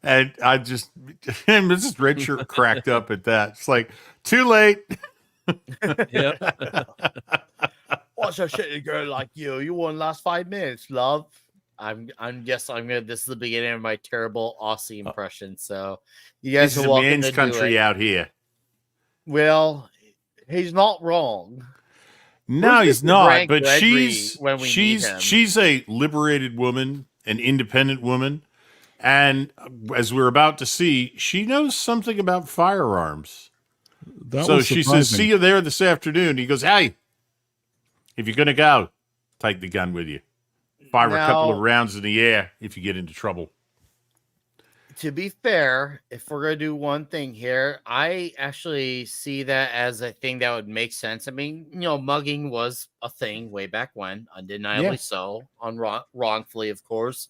And I just, Mrs. Redshirt cracked up at that. It's like, too late. Yep. What's a shitty girl like you? You won last 5 minutes, love. This is the beginning of my terrible Aussie impression. So you guys This are is a welcome man's to country do it. out here. Well, he's not wrong. No, Who's he's Mr. not. Grant But Gregory when we meet him? she's a liberated woman, an independent woman, and as we're about to see, she knows something about firearms. So she says, "See you there this afternoon." He goes, "Hey, if you're gonna go, take the gun with you. Fire a couple of rounds in the air if you get into trouble." To be fair, if we're going to do one thing here, I actually see that as a thing that would make sense. I mean, mugging was a thing way back when, undeniably so, wrongfully, of course.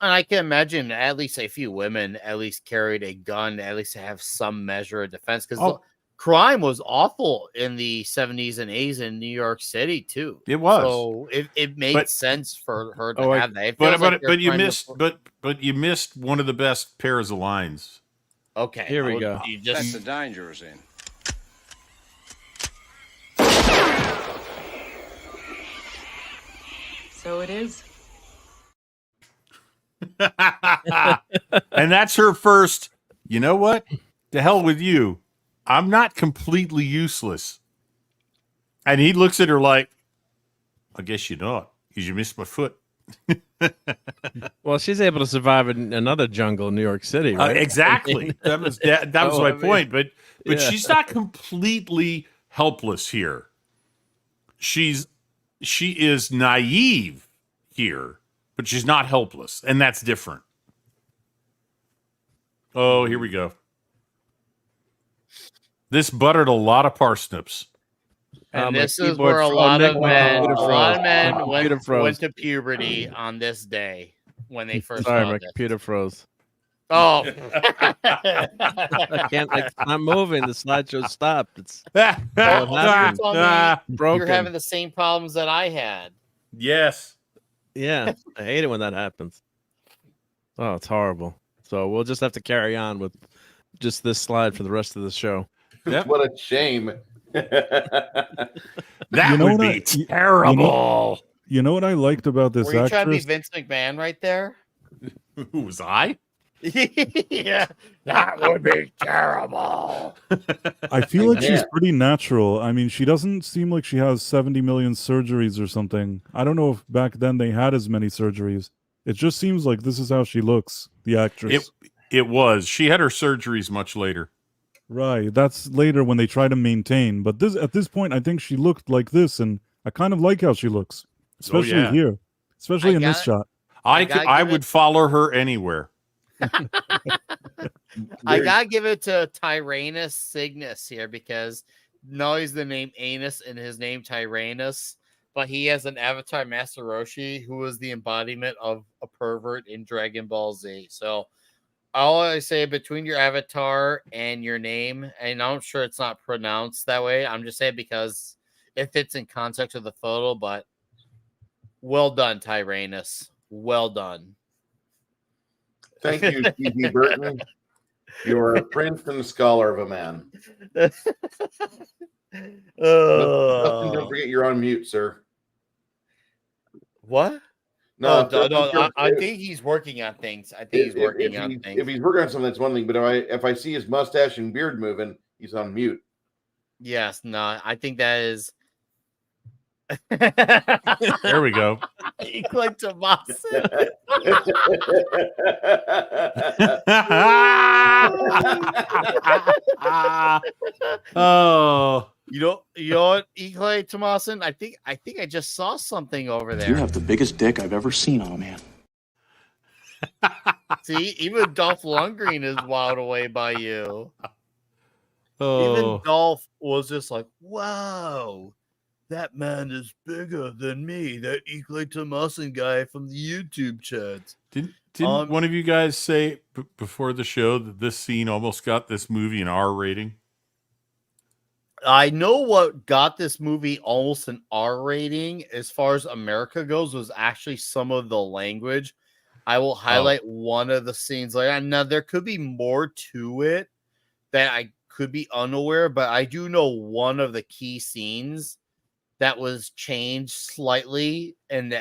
And I can imagine at least a few women at least carried a gun, at least to have some measure of defense, because crime was awful in the 70s and 80s in New York City too. It was. So it made sense for her to have that. But you missed one of the best pairs of lines. Okay, here we go. That's the danger is in. So it is. And that's her first. You know what? To hell with you. I'm not completely useless. And he looks at her like, I guess you're not, because you missed my foot. Well, she's able to survive in another jungle in New York City, right? Exactly. That was my point. But she's not completely helpless here. She's she is naive here, but she's not helpless, and that's different. Oh, here we go. This buttered a lot of parsnips. And my this is keyboard where a fro- lot Nick, of my men, computer froze. My computer froze. went to puberty on this day when they first Sorry, saw my this. computer froze. Oh, I can't. It's not moving. The slideshow stopped. It's oh, what you're happened. telling me Broken. you're having the same problems that I had. Yes. Yeah, I hate it when that happens. Oh, it's horrible. So we'll just have to carry on with just this slide for the rest of the show. Yep. What a shame. That You know would what be terrible. You know what I liked about this Were you trying to be actress? Vince McMahon right there? Who was I? Yeah, that would be terrible. I feel like she's Yeah. pretty natural. I mean, she doesn't seem like she has 70 million surgeries or something. I don't know if back then they had as many surgeries. It just seems like this is how she looks, the actress. It was. She had her surgeries much later. Right. That's later when they try to maintain. But this at this point, I think she looked like this, and I kind of like how she looks, especially yeah. here, especially I in this got- shot. I gotta I give would follow her anywhere. I gotta give it to Tyrannus Cygnus here because no, he's the name Anus and his name Tyrannus, but he has an avatar Master Roshi who is the embodiment of a pervert in Dragon Ball Z. So all I say between your avatar and your name, and I'm sure it's not pronounced that way. I'm just saying because it fits in context of the photo, but well done, Tyrannus. Well done. Thank you, T.B. Burton. You're a Princeton scholar of a man. Dustin, don't forget you're on mute, sir. What? No, I think he's working on things. I think he's working on things. If he's working on something, that's one thing. But if I see his mustache and beard moving, he's on mute. Yes, no, I think that is. There we go. Like Tomasin. Oh, You know what, Clay Tomasin? I think I just saw something over there. You have the biggest dick I've ever seen on a man. See, even Dolph Lundgren is wowed away by you. oh. Even Dolph was just like, wow, that man is bigger than me. That Clay Tomasin guy from the YouTube chat. Didn't one of you guys say before the show that this scene almost got this movie an R rating? I know what got this movie almost an R rating as far as America goes was actually some of the language. I will highlight one of the scenes later. Now, there could be more to it that I could be unaware, but I do know one of the key scenes that was changed slightly and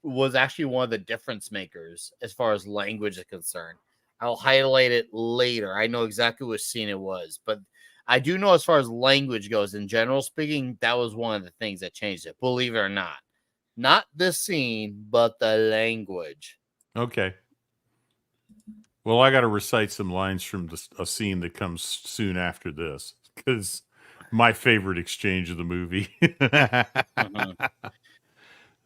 was actually one of the difference makers as far as language is concerned. I'll highlight it later. I know exactly which scene it was, but I do know as far as language goes, in general speaking, that was one of the things that changed it. Believe it or not. Not the scene, but the language. Okay. Well, I got to recite some lines from a scene that comes soon after this because my favorite exchange of the movie.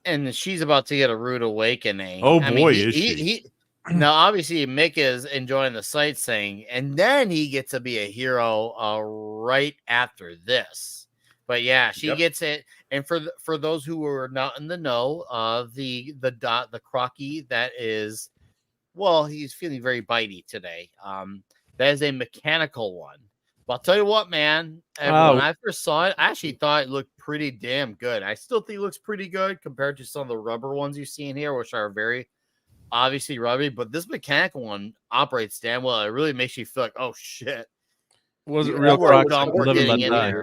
And she's about to get a rude awakening. Oh, boy, is she. Now, obviously, Mick is enjoying the sightseeing, and then he gets to be a hero right after this. But yeah, she gets it. And for those who are not in the know, the Crocky that is, well, he's feeling very bitey today. That is a mechanical one. But I'll tell you what, man. When I first saw it, I actually thought it looked pretty damn good. I still think it looks pretty good compared to some of the rubber ones you see in here, which are very obviously rubbery. But this mechanical one operates damn well. It really makes you feel like, oh shit. Was it real Crocs? Live and let die.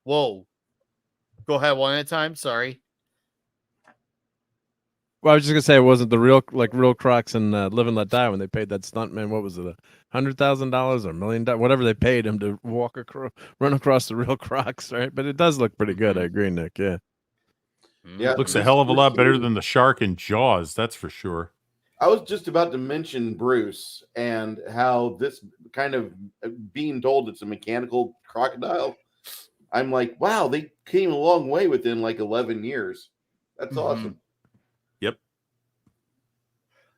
Whoa. Go ahead one at a time. Sorry. Well, I was just gonna say it wasn't the real Crocs and Live and Let Die when they paid that stuntman. What was it, $100,000 or $1 million, whatever they paid him to run across the real Crocs, right? But it does look pretty good. I agree, Nick. Yeah. Yeah, Looks a hell of a lot better than the shark in Jaws. That's for sure. I was just about to mention Bruce and how this kind of being told it's a mechanical crocodile. I'm like, wow, they came a long way within like 11 years. That's awesome. Yep.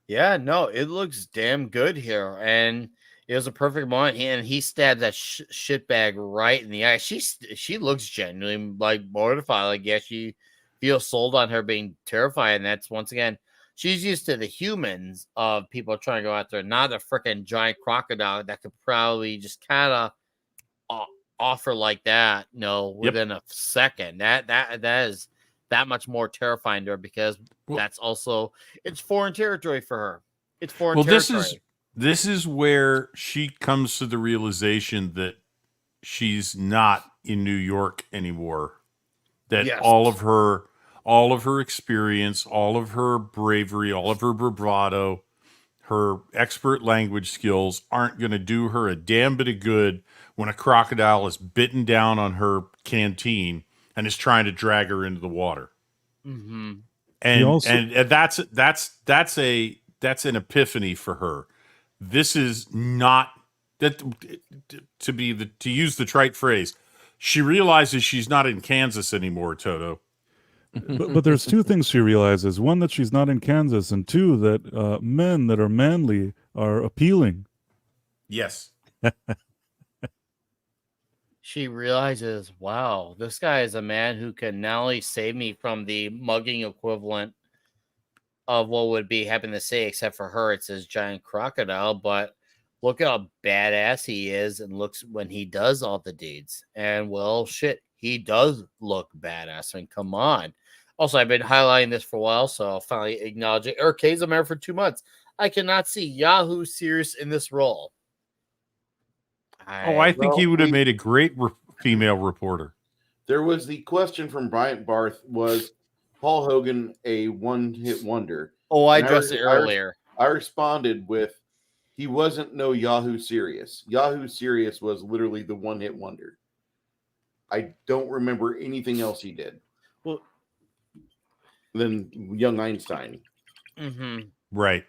Yeah, no, it looks damn good here, and it was a perfect moment. And he stabbed that shitbag right in the eye. She looks genuinely like mortified. Like, yeah, she feels sold on her being terrified, and that's once again, she's used to the humans of people trying to go after her, not a freaking giant crocodile that could probably just kind of offer like that. No, within a second. That is that much more terrifying to her because that's also it's foreign territory for her. It's foreign territory. This is where she comes to the realization that she's not in New York anymore. That all of her experience, all of her bravery, all of her bravado, her expert language skills aren't going to do her a damn bit of good when a crocodile is bitten down on her canteen and is trying to drag her into the water. Mm-hmm. And that's an epiphany for her. This is not that to use the trite phrase. She realizes she's not in Kansas anymore, Toto. But there's two things she realizes. One, that she's not in Kansas, and two, that men that are manly are appealing. Yes. She realizes, wow, this guy is a man who can not only save me from the mugging equivalent of what would be happening to say, except for her, it's his giant crocodile, but look how badass he is and looks when he does all the deeds. And well, shit, he does look badass. And come on. Also, I've been highlighting this for a while, so I'll finally acknowledge it. Eric K's America for 2 months. I cannot see Yahoo Serious in this role. I think he would have made a great female reporter. There was the question from Bryant Barth, was Paul Hogan a one-hit wonder? Oh, I addressed it earlier. I responded with, he wasn't no Yahoo Serious. Yahoo Serious was literally the one-hit wonder. I don't remember anything else he did. Well, than Young Einstein. Mm-hmm. Right.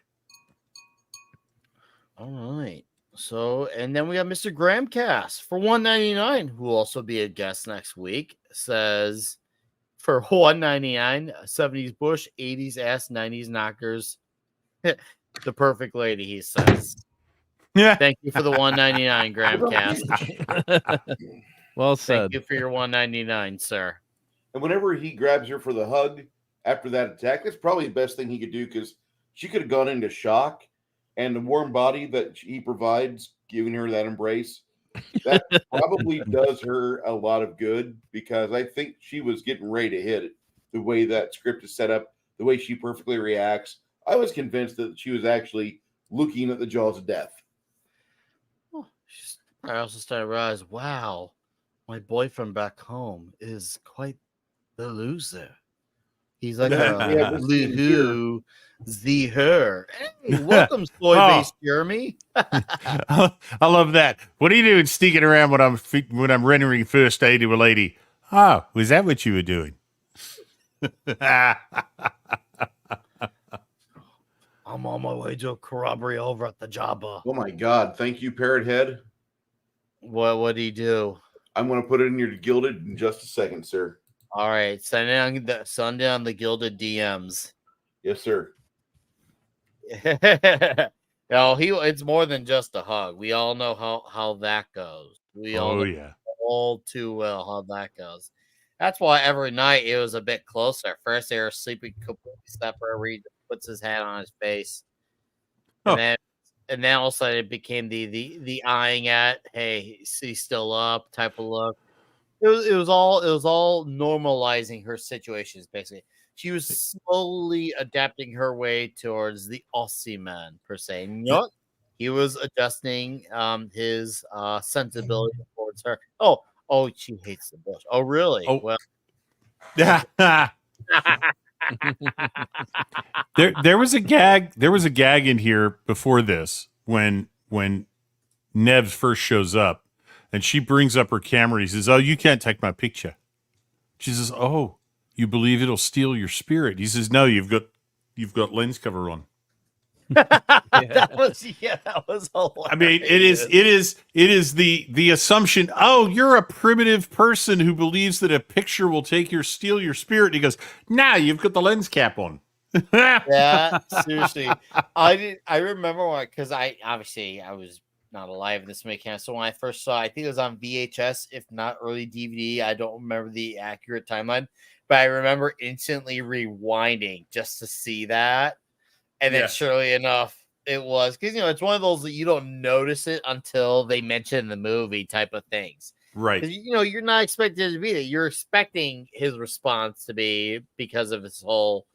All right. So, and then we got Mr. Gramcast for $1.99, who will also be a guest next week. Says for $1.99, 70s Bush, 80s ass, 90s knockers. The perfect lady, he says. Yeah. Thank you for the $1.99, Gramcast. Well said. Thank you for your $1.99, sir. And whenever he grabs her for the hug after that attack, that's probably the best thing he could do, because she could have gone into shock, and the warm body that he provides, giving her that embrace, that probably does her a lot of good, because I think she was getting ready to hit it. The way that script is set up, the way she perfectly reacts, I was convinced that she was actually looking at the jaws of death. I also started to realize, wow, my boyfriend back home is quite the loser. He's like a who the her. Hey, welcome, Soy-based Jeremy. I love that. What are you doing sneaking around when I'm rendering first aid to a lady? Oh, was that what you were doing? I'm on my way to a corroboree over at the Jabba. Oh my God! Thank you, Parrot Head. What do you do? I'm going to put it in your Gilded in just a second, sir. All right, send down the Gilded DMs. Yes, sir. No, it's more than just a hug. We all know how that goes. We all know all too well how that goes. That's why every night it was a bit closer. First they were sleeping completely separate. Reed puts his hand on his face, and then all of a sudden it became the eyeing at, hey, he's still up type of look. It was all normalizing her situations. Basically, she was slowly adapting her way towards the Aussie man per se. And you know what? He was adjusting his sensibility towards her. Oh, she hates the bush. Oh, really? Oh. Well, yeah. There was a gag. There was a gag in here before this when Nev first shows up. And she brings up her camera. He says, "Oh, you can't take my picture." She says, "Oh, you believe it'll steal your spirit?" He says, "No, you've got lens cover on." That was hilarious. I mean, it is the assumption, oh, you're a primitive person who believes that a picture will steal your spirit. And he goes, nah, you've got the lens cap on. Yeah, seriously. I remember when, because I was not alive in this make so when I first saw it, I think it was on VHS, if not early DVD. I don't remember the accurate timeline, but I remember instantly rewinding just to see that. And then surely enough, it was, because it's one of those that you don't notice it until they mention the movie type of things. Right. You're not expecting it to be there. You're expecting his response to be because of his whole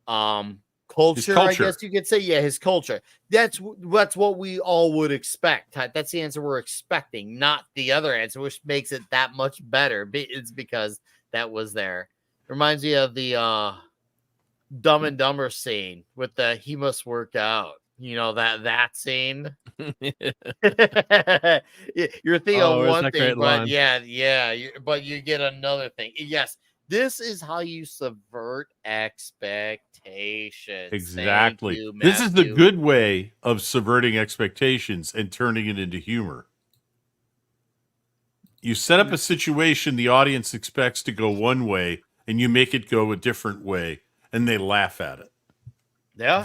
culture, I guess you could say. Yeah, his culture. That's what we all would expect. That's the answer we're expecting, not the other answer, which makes it that much better. It's because that was there. Reminds me of the Dumb and Dumber scene with the he must work out. That scene. You're thinking of one thing, but but you get another thing. Yes, this is how you subvert expectations. Exactly. You, this is the good way of subverting expectations and turning it into humor. You set up a situation the audience expects to go one way, and you make it go a different way, and they laugh at it. Yeah.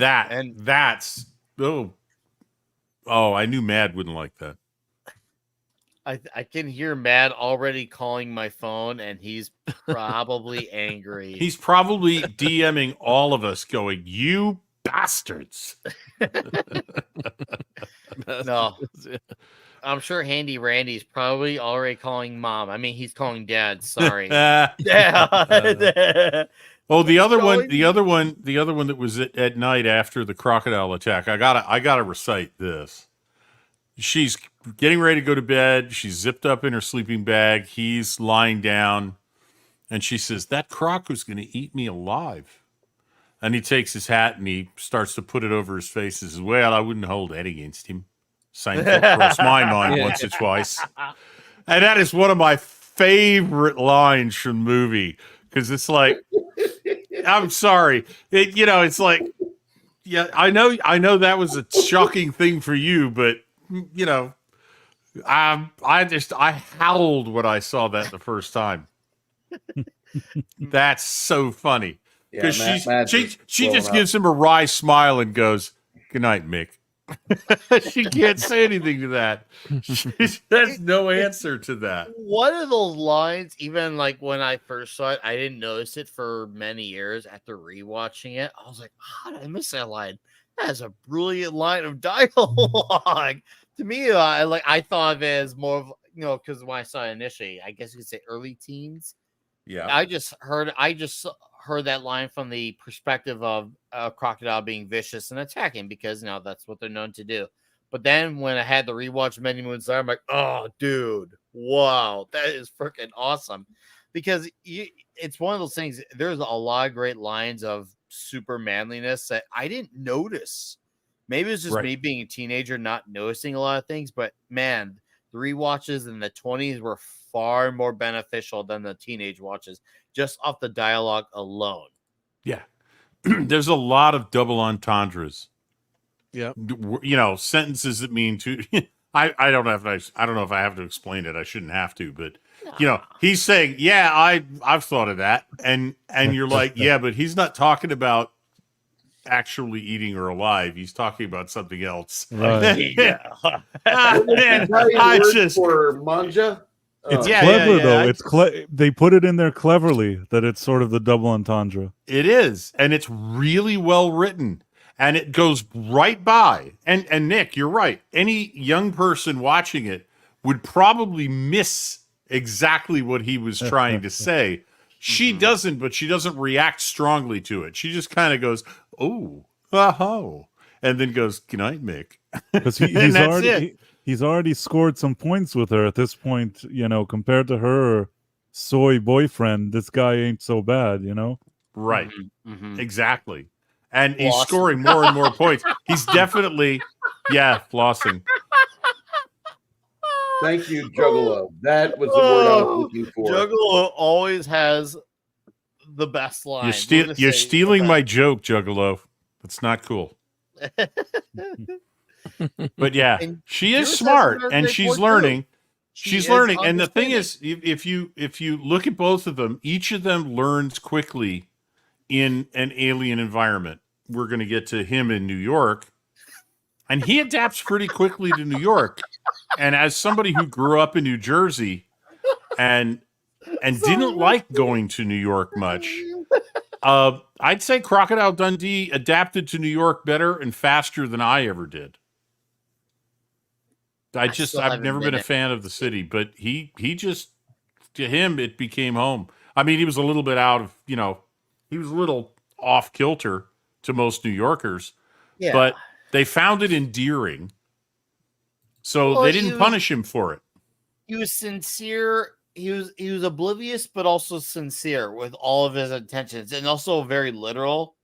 That's I knew Mad wouldn't like that. I can hear Mad already calling my phone, and he's probably angry. He's probably DMing all of us going, you bastards. No. I'm sure Handy Randy's probably already calling mom. I mean, he's calling dad. Sorry. Yeah. Oh, the other one that was at night after the crocodile attack. I gotta recite this. She's getting ready to go to bed. She's zipped up in her sleeping bag. He's lying down, and she says, "That croc was going to eat me alive." And he takes his hat and he starts to put it over his face. He says, "Well, I wouldn't hold that against him." Same thought crossed my mind once or twice. And that is one of my favorite lines from the movie, because it's like, I'm sorry. It's like, yeah, I know that was a shocking thing for you, but I howled when I saw that the first time. That's so funny, because she just gives him a wry smile and goes, "Good night, Mick." She can't say anything to that. There's no answer to that. One of those lines, even like when I first saw it, I didn't notice it for many years. After rewatching it, I was like, how did I miss that line? That is a brilliant line of dialogue. To me, I thought of it as more of, because when I saw it initially, I guess you could say early teens. Yeah. I just heard that line from the perspective of a crocodile being vicious and attacking, because that's what they're known to do. But then when I had the rewatch many moons later, I'm like, oh, dude, wow, that is freaking awesome. Because it's one of those things. There's a lot of great lines of super manliness that I didn't notice. Maybe it's just me being a teenager, not noticing a lot of things. But man, the rewatches in the 20s were far more beneficial than the teenage watches, just off the dialogue alone. Yeah. There's a lot of double entendres. Yeah. Sentences that mean to I don't know if I have to explain it. I shouldn't have to, but he's saying, "Yeah, I've thought of that." And you're like, "Yeah, but he's not talking about actually eating her alive. He's talking about something else." Right. I just for manja. It's clever though. They put it in there cleverly that it's sort of the double entendre. It is, and it's really well written, and it goes right by. And Nick, you're right. Any young person watching it would probably miss exactly what he was trying to say. She doesn't, but she doesn't react strongly to it. She just kind of goes, "Oh, and then goes, 'Good night, Mick.'" Because he's already scored some points with her at this point, compared to her soy boyfriend. This guy ain't so bad, Right. Exactly. And he's scoring more and more points. He's definitely, flossing. Thank you, Juggalo. That was the word I was looking for. Juggalo always has the best line. You're stealing my joke, Juggalo. That's not cool. But yeah, And she Juice is has smart another and great she's point, too. learning. She She's is learning. And the thing understanding. is, if you look at both of them, each of them learns quickly in an alien environment. We're going to get to him in New York, and he adapts pretty quickly to New York. And as somebody who grew up in New Jersey and didn't like going to New York much, I'd say Crocodile Dundee adapted to New York better and faster than I ever did. I've never been a fan of the city, but he just, to him, it became home. I mean, he was a little bit out of, he was a little off kilter to most New Yorkers, Yeah. but they found it endearing. So Well, they didn't punish him for it. He was sincere. He was oblivious, but also sincere with all of his intentions, and also very literal.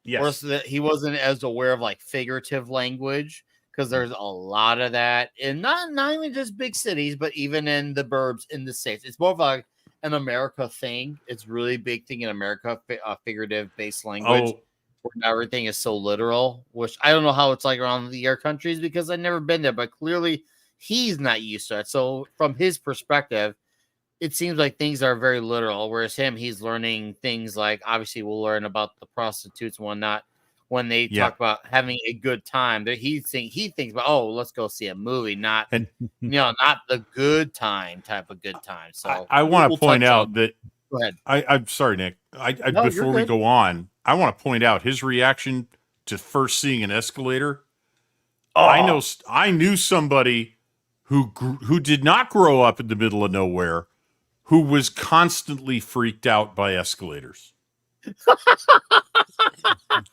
Yes. Whereas that he wasn't as aware of like figurative language, because there's a lot of that, and not even just big cities, but even in the burbs in the States. It's more of like an America thing. It's really big thing in America, figurative based language. Oh, Where everything is so literal, which I don't know how it's like around the other countries because I've never been there, but clearly he's not used to it. So from his perspective, it seems like things are very literal. Whereas he's learning things like, obviously we'll learn about the prostitutes and whatnot when they talk about having a good time. That he thinks about, oh, let's go see a movie, not not the good time type of good time. So I want to point out that. Go ahead. I'm sorry, Nick. No, before we go on, I want to point out his reaction to first seeing an escalator. Oh. I knew somebody who did not grow up in the middle of nowhere, who was constantly freaked out by escalators.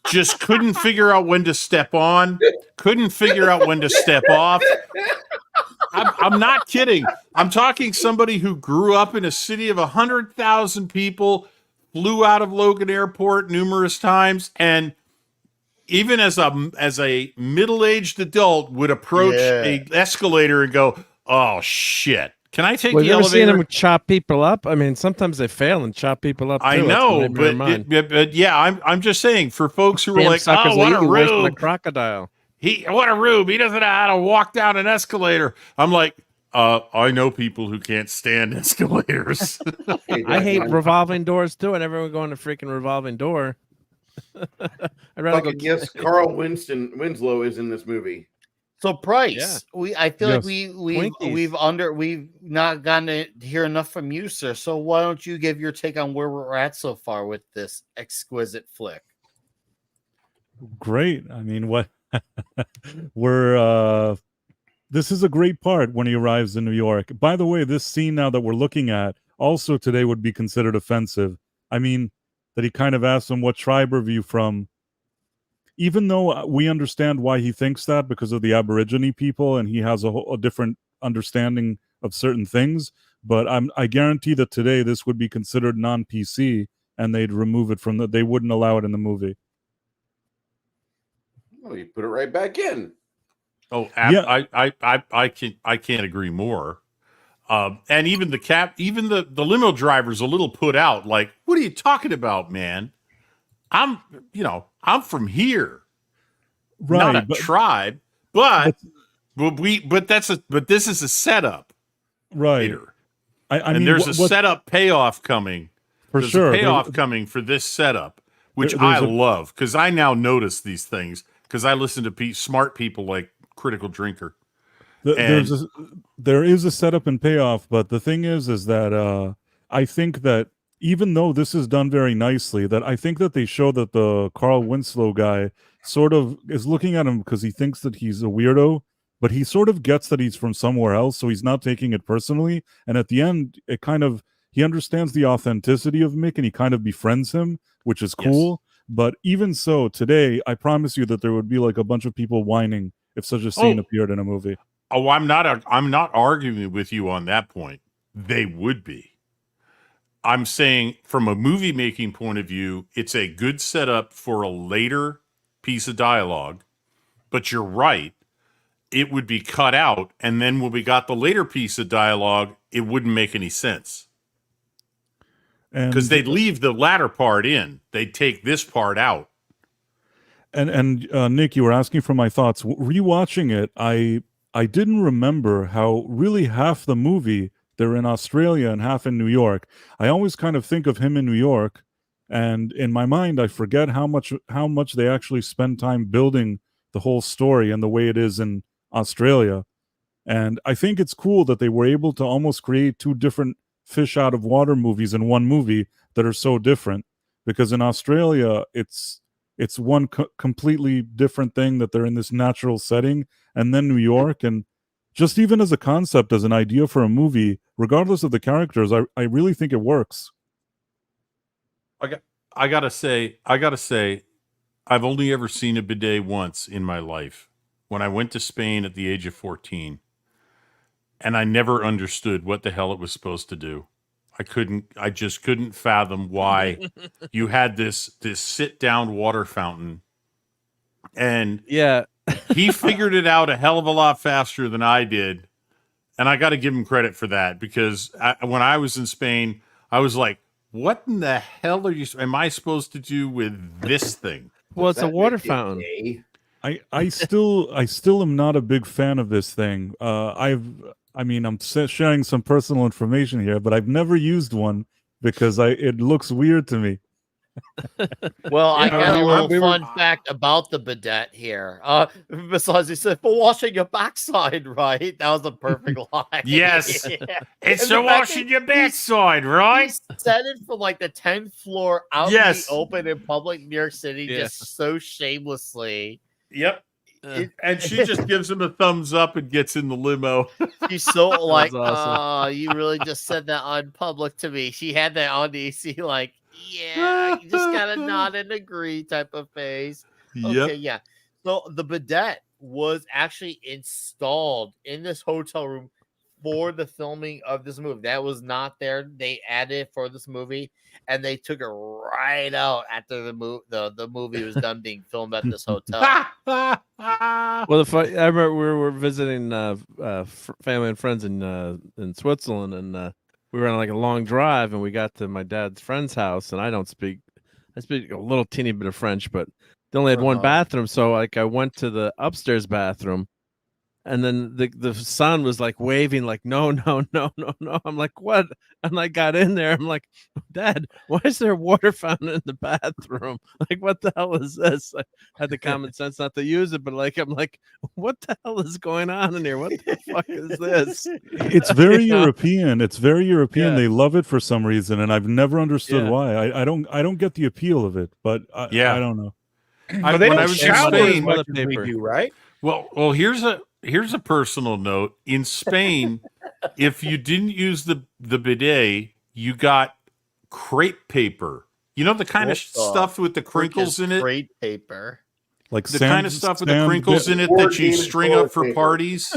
Just couldn't figure out when to step on, couldn't figure out when to step off. I'm not kidding. I'm talking somebody who grew up in a city of 100,000 people, flew out of Logan Airport numerous times, and even as a middle-aged adult would approach a escalator and go, "Oh shit. Can I take the elevator? Have you ever seen him chop people up? I mean, sometimes they fail and chop people up. Too. I know, but yeah, I'm just saying for folks who are like, "Oh, what a rube, a crocodile." What a rube. He doesn't know how to walk down an escalator. I'm like, I know people who can't stand escalators. I hate revolving doors too. I never would go in a freaking revolving door. I'd rather go. Yes, Carl Winslow is in this movie. So Price, I feel like we've not gotten to hear enough from you, sir. So why don't you give your take on where we're at so far with this exquisite flick? Great. I mean, what this is a great part when he arrives in New York. By the way, this scene now that we're looking at also today would be considered offensive. I mean, that he kind of asks him, what tribe are you from? Even though we understand why he thinks that because of the Aborigine people and he has a different understanding of certain things, but I guarantee that today this would be considered non-PC and they'd remove it from they wouldn't allow it in the movie. Oh, you put it right back in. Oh, yeah. I can't agree more. And even the limo driver's a little put out. Like, what are you talking about, man? I'm from here, right? Not a tribe, but this is a setup, right? Later. I mean, there's a setup payoff coming. There's sure, a payoff coming for this setup, which I love because I now notice these things because I listen to smart people like Critical Drinker. There is a setup and payoff, but the thing is that I think that even though this is done very nicely, that I think that they show that the Carl Winslow guy sort of is looking at him because he thinks that he's a weirdo, but he sort of gets that he's from somewhere else, so he's not taking it personally. And at the end, he understands the authenticity of Mick and he kind of befriends him, which is cool. Yes. But even so, today, I promise you that there would be like a bunch of people whining if such a scene appeared in a movie. Oh, I'm not arguing with you on that point. They would be. I'm saying from a movie making point of view, it's a good setup for a later piece of dialogue, but you're right. It would be cut out. And then when we got the later piece of dialogue, it wouldn't make any sense. Because they'd leave the latter part in. They'd take this part out. And Nick, you were asking for my thoughts. Rewatching it, I didn't remember how really half the movie they're in Australia and half in New York. I always kind of think of him in New York, and in my mind, I forget how much they actually spend time building the whole story and the way it is in Australia. And I think it's cool that they were able to almost create two different fish out of water movies in one movie that are so different. Because in Australia, it's one completely different thing that they're in this natural setting, and then New York, and just even as a concept, as an idea for a movie, regardless of the characters, I really think it works. I gotta say, I've only ever seen a bidet once in my life, when I went to Spain at the age of 14, and I never understood what the hell it was supposed to do. I just couldn't fathom why you had this sit down water fountain, and Yeah. he figured it out a hell of a lot faster than I did. And I got to give him credit for that, because when I was in Spain, I was like, what in the hell am I supposed to do with this thing? Well, it's a water fountain. I still am not a big fan of this thing. I'm sharing some personal information here, but I've never used one because it looks weird to me. Well, I got a little fun fact about the bidet here. Besides, he said, for washing your backside, right? That was a perfect line. Yes. Yeah. It's for washing your backside, right? He said it from like the 10th floor out in the open in public New York City, just so shamelessly. Yep. And she just gives him a thumbs up and gets in the limo. She's so like, awesome. oh, you really just said that on public to me. She had that on DC, like, yeah, you just gotta nod and agree type of face. Okay, yeah. So the bidet was actually installed in this hotel room for the filming of this movie. That was not there. They added it for this movie, and they took it right out after the movie was done being filmed at this hotel. Well, I remember we were visiting family and friends in Switzerland, and we were on like a long drive, and we got to my dad's friend's house, and I speak a little teeny bit of French, but they only had one bathroom, so like I went to the upstairs bathroom, and then the son was like waving, like no. I'm like, what? And I got in there. I'm like, Dad, why is there a water fountain in the bathroom? Like, what the hell is this? I had the common sense not to use it, but like, I'm like, what the hell is going on in here? What the fuck is this? It's very European. It's very European. Yeah. They love it for some reason, and I've never understood why. I don't get the appeal of it, but I don't know. But they don't shower as much as we do, right? Well, here's a personal note. In Spain, if you didn't use the bidet, you got crepe paper. You know the kind of stuff with the crinkles in it? Crepe paper. Like the kind of stuff with the crinkles in it that you string up for parties.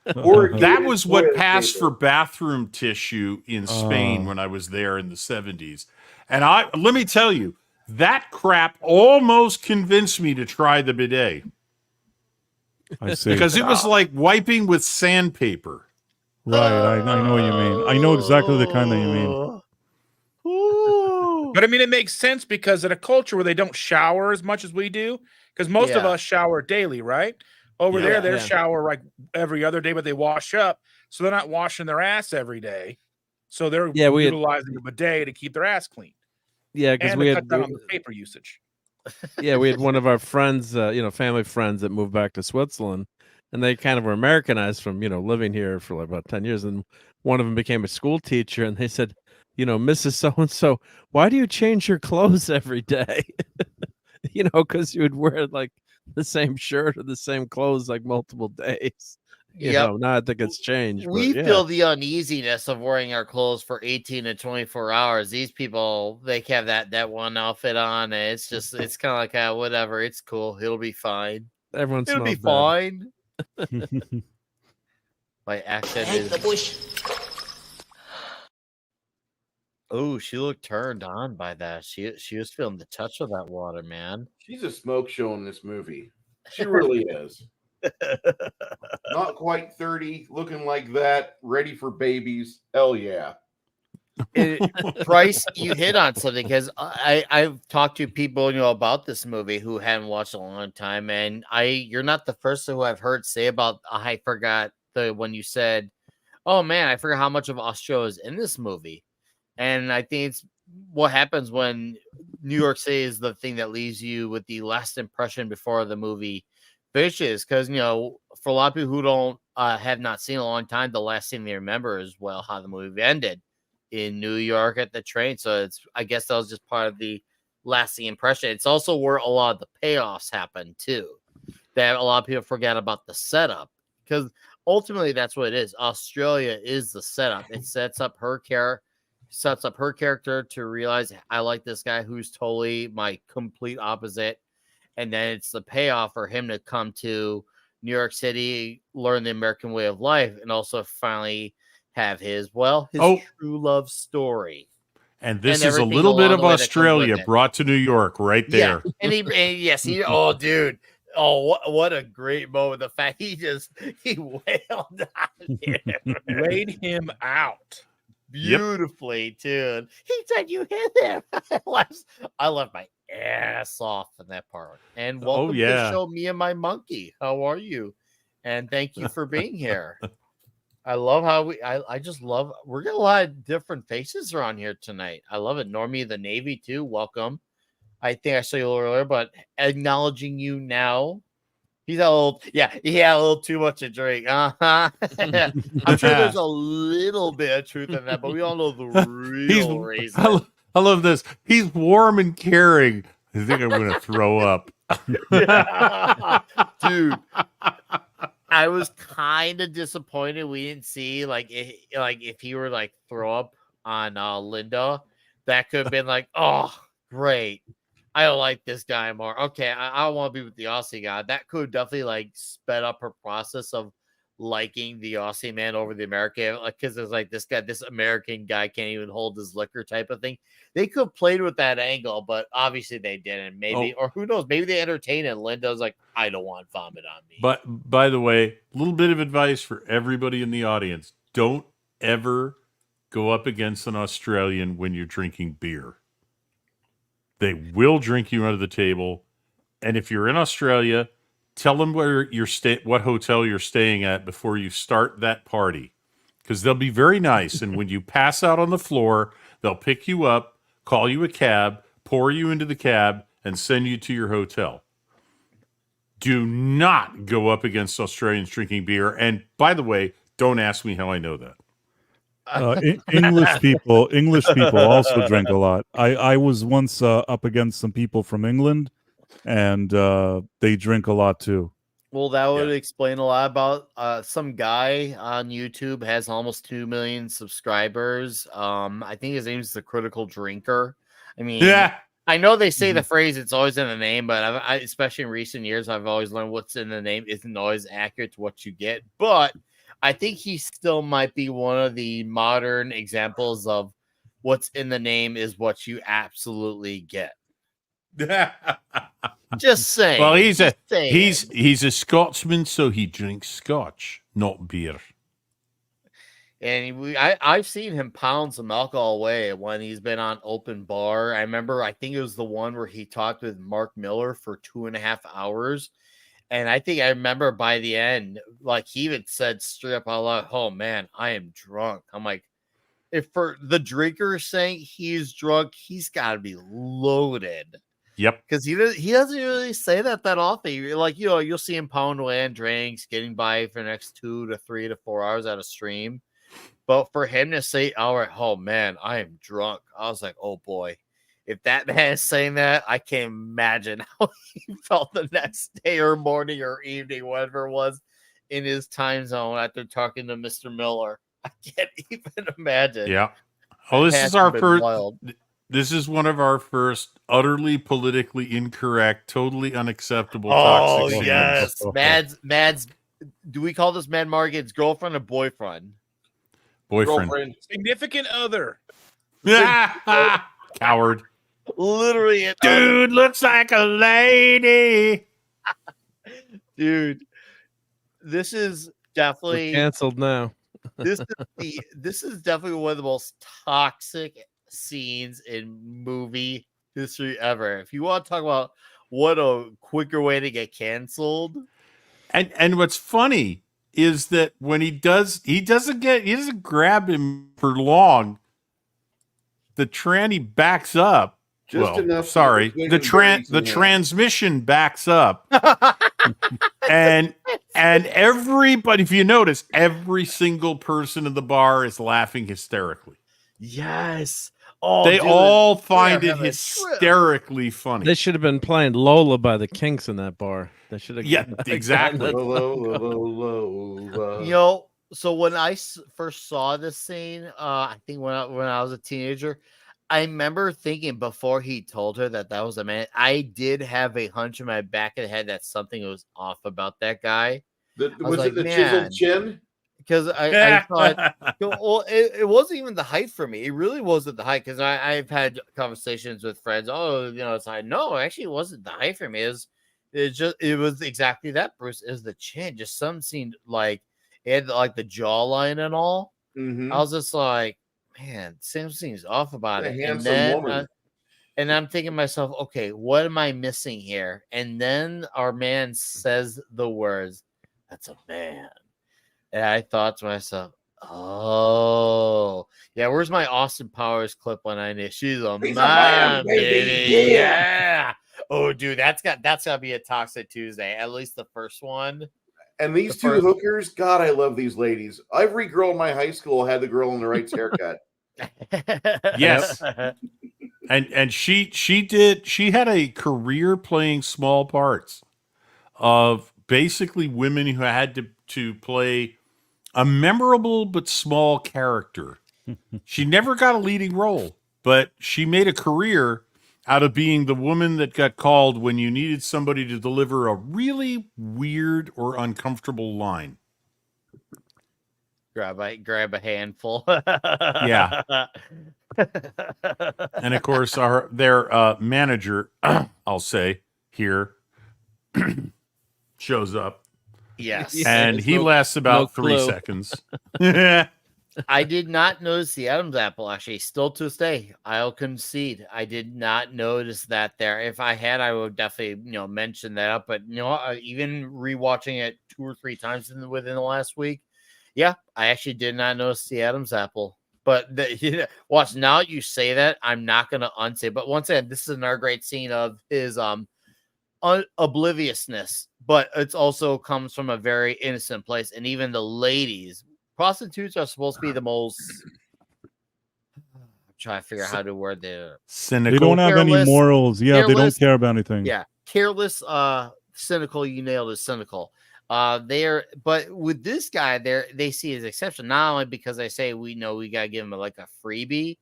That was what passed for bathroom tissue in Spain when I was there in the 70s. And let me tell you, that crap almost convinced me to try the bidet. I see. Because it was like wiping with sandpaper. Right, I know what you mean. I know exactly the kind that you mean. But I mean, it makes sense because in a culture where they don't shower as much as we do, because most of us shower daily, right? Over there, they shower like every other day, but they wash up. So they're not washing their ass every day. So they're utilizing a bidet to keep their ass clean. Yeah, because we cut down on the paper usage. Yeah, we had one of our friends, family friends that moved back to Switzerland, and they kind of were Americanized from, living here for like about 10 years. And one of them became a school teacher, and they said, Mrs. So-and-so, why do you change your clothes every day? Because you would wear like the same shirt or the same clothes like multiple days. Now I think it's changed. We feel the uneasiness of wearing our clothes for 18 to 24 hours. These people, they have that one outfit on. And it's kind of like, whatever. It's cool. It'll be fine. It'll be fine. My accent is... the bush. Oh, she looked turned on by that. She was feeling the touch of that water, man. She's a smoke show in this movie. She really is. Not quite 30, looking like that, ready for babies. Hell yeah. Bryce, you hit on something because I've talked to people about this movie who hadn't watched it in a long time, and you're not the first who I've heard say about. I forgot when you said, "Oh man, I forgot how much of Australia is in this movie," and I think it's what happens when New York City is the thing that leaves you with the last impression before the movie finishes. Because for a lot of people who don't have not seen it in a long time, the last thing they remember is how the movie ended in New York at the train. So I guess that was just part of the lasting impression. It's also where a lot of the payoffs happen too, that a lot of people forget about the setup, because ultimately that's what it is. Australia is the setup. It sets up her character to realize, I like this guy who's totally my complete opposite. And then it's the payoff for him to come to New York City, learn the American way of life, and also finally have his true love story. And this is a little bit of Australia brought to New York right there. Yeah. Oh, dude. Oh, what a great moment. The fact he wailed on him. Laid him out. Beautifully, too. He said you hit him. I left my ass off in that part. And welcome to the show, me and my monkey. How are you? And thank you for being here. I love how I just love, we're getting a lot of different faces around here tonight. I love it. Normie the Navy too. Welcome. I think I saw you a little earlier, but acknowledging you now. He had a little too much to drink. I'm sure there's a little bit of truth in that, but we all know the real reason. I love this. He's warm and caring. I think I'm going to throw up. Dude. I was kind of disappointed we didn't see if he were throw up on Linda. That could have been oh great, I don't like this guy more. Okay, I want to be with the Aussie guy. That could definitely sped up her process of liking the Aussie man over the American, because it's this American guy can't even hold his liquor type of thing. They could have played with that angle, but obviously they didn't. Maybe, or who knows? Maybe they entertained it. And Linda's I don't want vomit on me. But by the way, a little bit of advice for everybody in the audience: don't ever go up against an Australian when you're drinking beer. They will drink you under the table, and if you're in Australia, tell them where what hotel you're staying at before you start that party, because they'll be very nice. And when you pass out on the floor, they'll pick you up, call you a cab, pour you into the cab, and send you to your hotel. Do not go up against Australians drinking beer. And by the way, don't ask me how I know that. English people also drink a lot. I was once up against some people from England, and they drink a lot too. Well, that would explain a lot about some guy on YouTube has almost 2 million subscribers. I think his name is the Critical Drinker. I mean, I know they say the phrase "it's always in the name," but I especially in recent years, I've always learned what's in the name isn't always accurate to what you get. But I think he still might be one of the modern examples of what's in the name is what you absolutely get. Just saying. Well, he's a Scotsman, so he drinks Scotch, not beer. And I've seen him pound some alcohol away when he's been on open bar. I think it was the one where he talked with Mark Miller for 2.5 hours. And I think I remember by the end, he even said straight up out loud, "Oh man, I am drunk." I'm like, if for the drinker saying he's drunk, he's got to be loaded. Yep. Because he doesn't really say that often. You'll see him pound away on drinks, getting by for the next 2 to 3 to 4 hours at a stream. But for him to say, "Oh man, I am drunk," I was like, oh boy. If that man is saying that, I can't imagine how he felt the next day or morning or evening, whatever it was, in his time zone after talking to Mr. Miller. I can't even imagine. Yeah. Oh, this is our first. Wild. This is one of our first utterly politically incorrect, totally unacceptable toxic scenes. Oh, yes. Mads, do we call this Mad Morgan's girlfriend or boyfriend? Boyfriend. Significant other. Coward. Literally. Dude looks like a lady. Dude, this is definitely canceled now. This is definitely one of the most toxic scenes in movie history ever. If you want to talk about what a quicker way to get canceled, And what's funny is that when he doesn't grab him for long. The tranny backs up. Just enough. Sorry, the transmission backs up, and everybody, if you notice, every single person in the bar is laughing hysterically. yes. They all find it hysterically funny. They should have been playing Lola by the Kinks in that bar. They should have. Yeah, exactly. You know, so when I first saw this scene, I think when I was a teenager, I remember thinking before he told her that was a man, I did have a hunch in my back of the head that something was off about that guy. Was it the chiseled chin? Because I thought, well, it wasn't even the height for me. It really wasn't the height, because I've had conversations with friends. Oh, you know, it's like, no, actually, it wasn't the height for me. It was exactly that, Bruce. Is the chin. Just some seemed like it had like the jawline and all. Mm-hmm. I was just like, man, something's off about it. And woman. And I'm thinking to myself, okay, what am I missing here? And then our man says the words, "That's a man." And I thought to myself, oh, yeah, where's my Austin Powers clip when I knew she's a man, baby? Yeah. Oh, dude, that's gotta be a Toxic Tuesday, at least the first one. And these two hookers, God, I love these ladies. Every girl in my high school had the girl in the right haircut. Yes. And she had a career playing small parts of basically women who had to play a memorable but small character. She never got a leading role, but she made a career out of being the woman that got called when you needed somebody to deliver a really weird or uncomfortable line. Grab a handful. Yeah. And of course, their manager, I'll say here, shows up. Yes. And he lasts about 3 seconds. I did not notice the Adam's apple, actually. Still to this day, I'll concede. I did not notice that there. If I had, I would definitely, mention that up. But, even rewatching it 2 or 3 times within the last week, yeah, I actually did not notice the Adam's apple. But watch, now you say that, I'm not going to unsay. But once again, this is another great scene of his obliviousness, but it also comes from a very innocent place. And even the ladies, prostitutes are supposed to be the most. I'm trying to figure out how to word the cynical. They don't have any morals. Yeah, careless, they don't care about anything. Yeah, careless, cynical. You nailed it, cynical. But with this guy, they see his exception, not only because they say we gotta give him a freebie,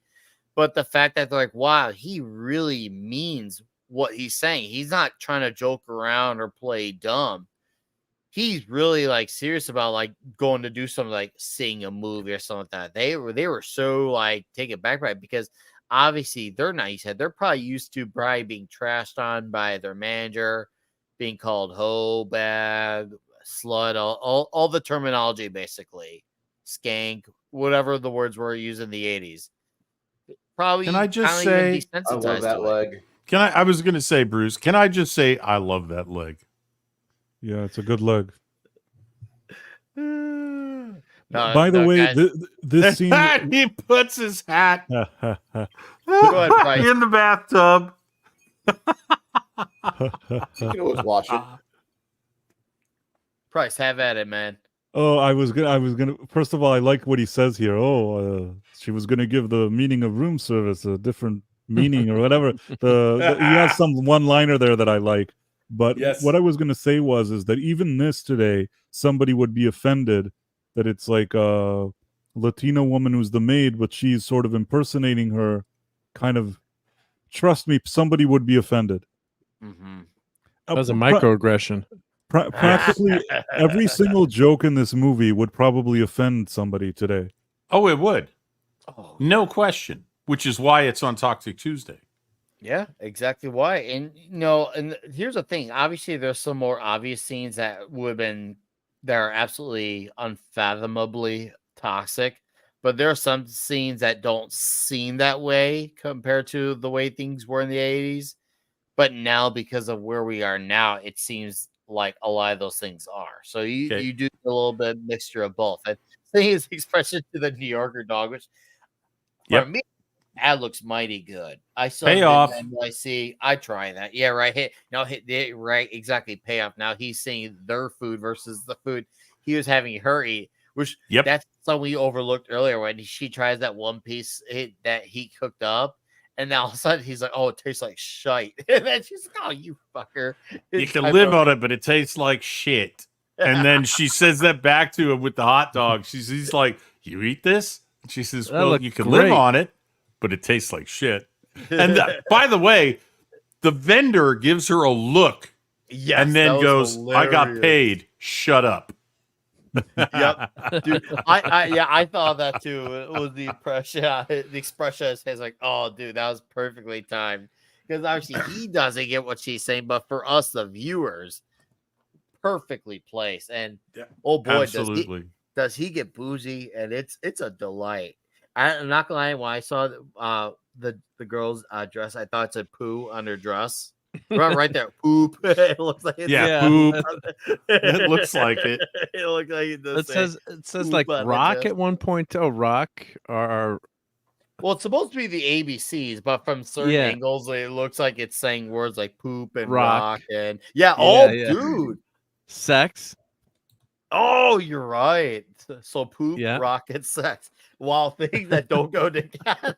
but the fact that they're like, wow, he really means what he's saying. He's not trying to joke around or play dumb. He's really serious about going to do something like sing a movie or something like that. They were so taken back by it, because obviously they're not used to it. They're probably used to probably being trashed on by their manager, being called hoe bag, slut, all the terminology, basically skank, whatever the words were used in the 80s. Probably. Can I just say I love that leg? I was going to say, Bruce, can I just say I love that leg? Yeah, it's a good leg. By the way, this scene... he puts his hat Go ahead, Bryce. in the bathtub. You can always watch it. Price, have at it, man. Oh, I was gonna. First of all, I like what he says here. She was gonna give the meaning of room service a different meaning or whatever. He has some one-liner there that I like. But what I was gonna say is that even this today, somebody would be offended that it's like a Latino woman who's the maid, but she's sort of impersonating her. Kind of, trust me, somebody would be offended. Mm-hmm. That was a microaggression. Practically every single joke in this movie would probably offend somebody today. Oh, it would. Oh, no question. Which is why it's on Toxic Tuesday. Yeah, exactly why. And and here's the thing. Obviously, there's some more obvious scenes that are absolutely unfathomably toxic, but there are some scenes that don't seem that way compared to the way things were in the 80s. But now, because of where we are now, it seems like a lot of those things are. So you do a little bit mixture of both. I think his expression to the New Yorker dog, which for me, that looks mighty good. I saw Payoff. NYC. I try that. Yeah, right. Right, exactly. Payoff. Now he's seeing their food versus the food he was having her eat, which that's something we overlooked earlier when she tries that one piece that he cooked up. And now all of a sudden he's like, "Oh, it tastes like shite." And then she's like, "Oh, you fucker! You can live on it, but it tastes like shit." And then she says that back to him with the hot dog. He's like, "You eat this?" And she says, "Well, you can live on it, but it tastes like shit." And by the way, the vendor gives her a look, and then goes, "I got paid. Shut up." Yep, dude. I thought that too. It was the impression, the expression is like, "Oh, dude, that was perfectly timed." Because obviously he doesn't get what she's saying, but for us, the viewers, perfectly placed. And oh boy, does he get bougie? And it's a delight. I'm not gonna lie. When I saw the girl's dress, I thought it said "poo" on her dress. Right there, poop. It looks like poop. It looks like it. It looks like it says like rock at one point. Oh, rock or well, it's supposed to be the ABCs, but from certain angles, it looks like it's saying words like poop and rock and dude, sex. Oh, you're right. So poop, rock, and sex. Wow, things that don't go together.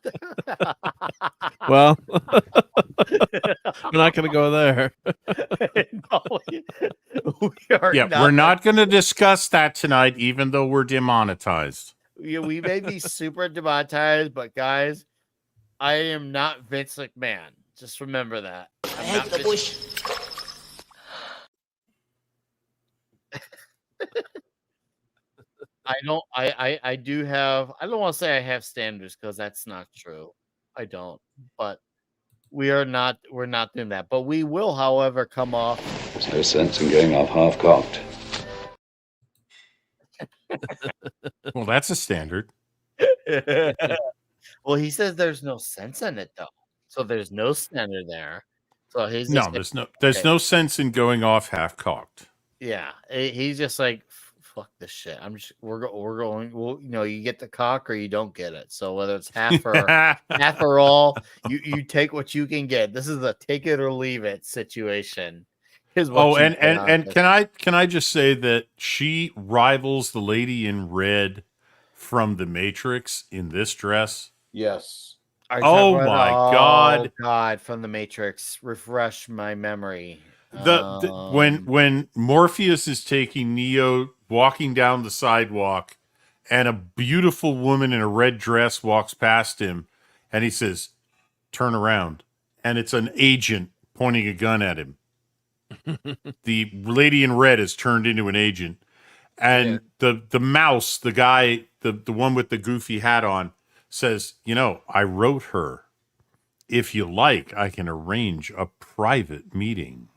Well, we're not going to go there. No, we're not going to discuss that tonight, even though we're demonetized. Yeah, we may be super demonetized, but guys, I am not Vince McMahon. Just remember that. Head to the bush. I do have, I don't want to say I have standards because that's not true. I don't, but we're not doing that. But we will, however, come off. There's no sense in going off half cocked. Well, that's a standard. Well, he says there's no sense in it though. So there's no standard there. So he's there's no sense in going off half cocked. Yeah, he's just like, fuck this shit. We're going. Well, you get the cock or you don't get it. So whether it's half or all, you take what you can get. This is a take it or leave it situation. And can I just say that she rivals the lady in red from The Matrix in this dress? Yes. Oh my God! God, from The Matrix, refresh my memory. When Morpheus is taking Neo walking down the sidewalk, and a beautiful woman in a red dress walks past him, and he says, "Turn around," and it's an agent pointing a gun at him. The lady in red is turned into an agent, and the mouse, the guy, the one with the goofy hat on, says, "I wrote her. If you like, I can arrange a private meeting."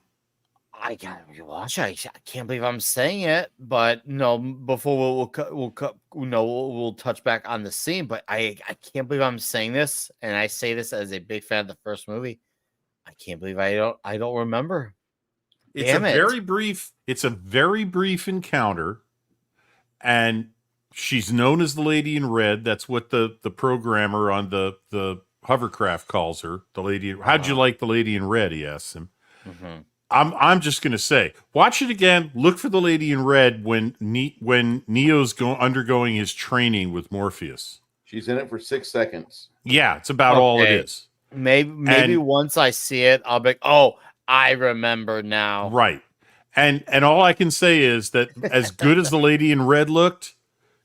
I gotta rewatch it. I can't believe I'm saying it, but no. Before we'll touch back on the scene, but I can't believe I'm saying this, and I say this as a big fan of the first movie. I can't believe I don't remember. It's a very brief encounter, and she's known as the Lady in Red. That's what the programmer on the hovercraft calls her. The lady. How'd you like the Lady in Red? He asks him. Mm-hmm. I'm just gonna say, watch it again. Look for the Lady in Red when Neo's undergoing his training with Morpheus. She's in it for 6 seconds. Yeah, it's about all it is. Maybe once I see it, I'll be like, oh, I remember now. Right. And all I can say is that as good as the Lady in Red looked,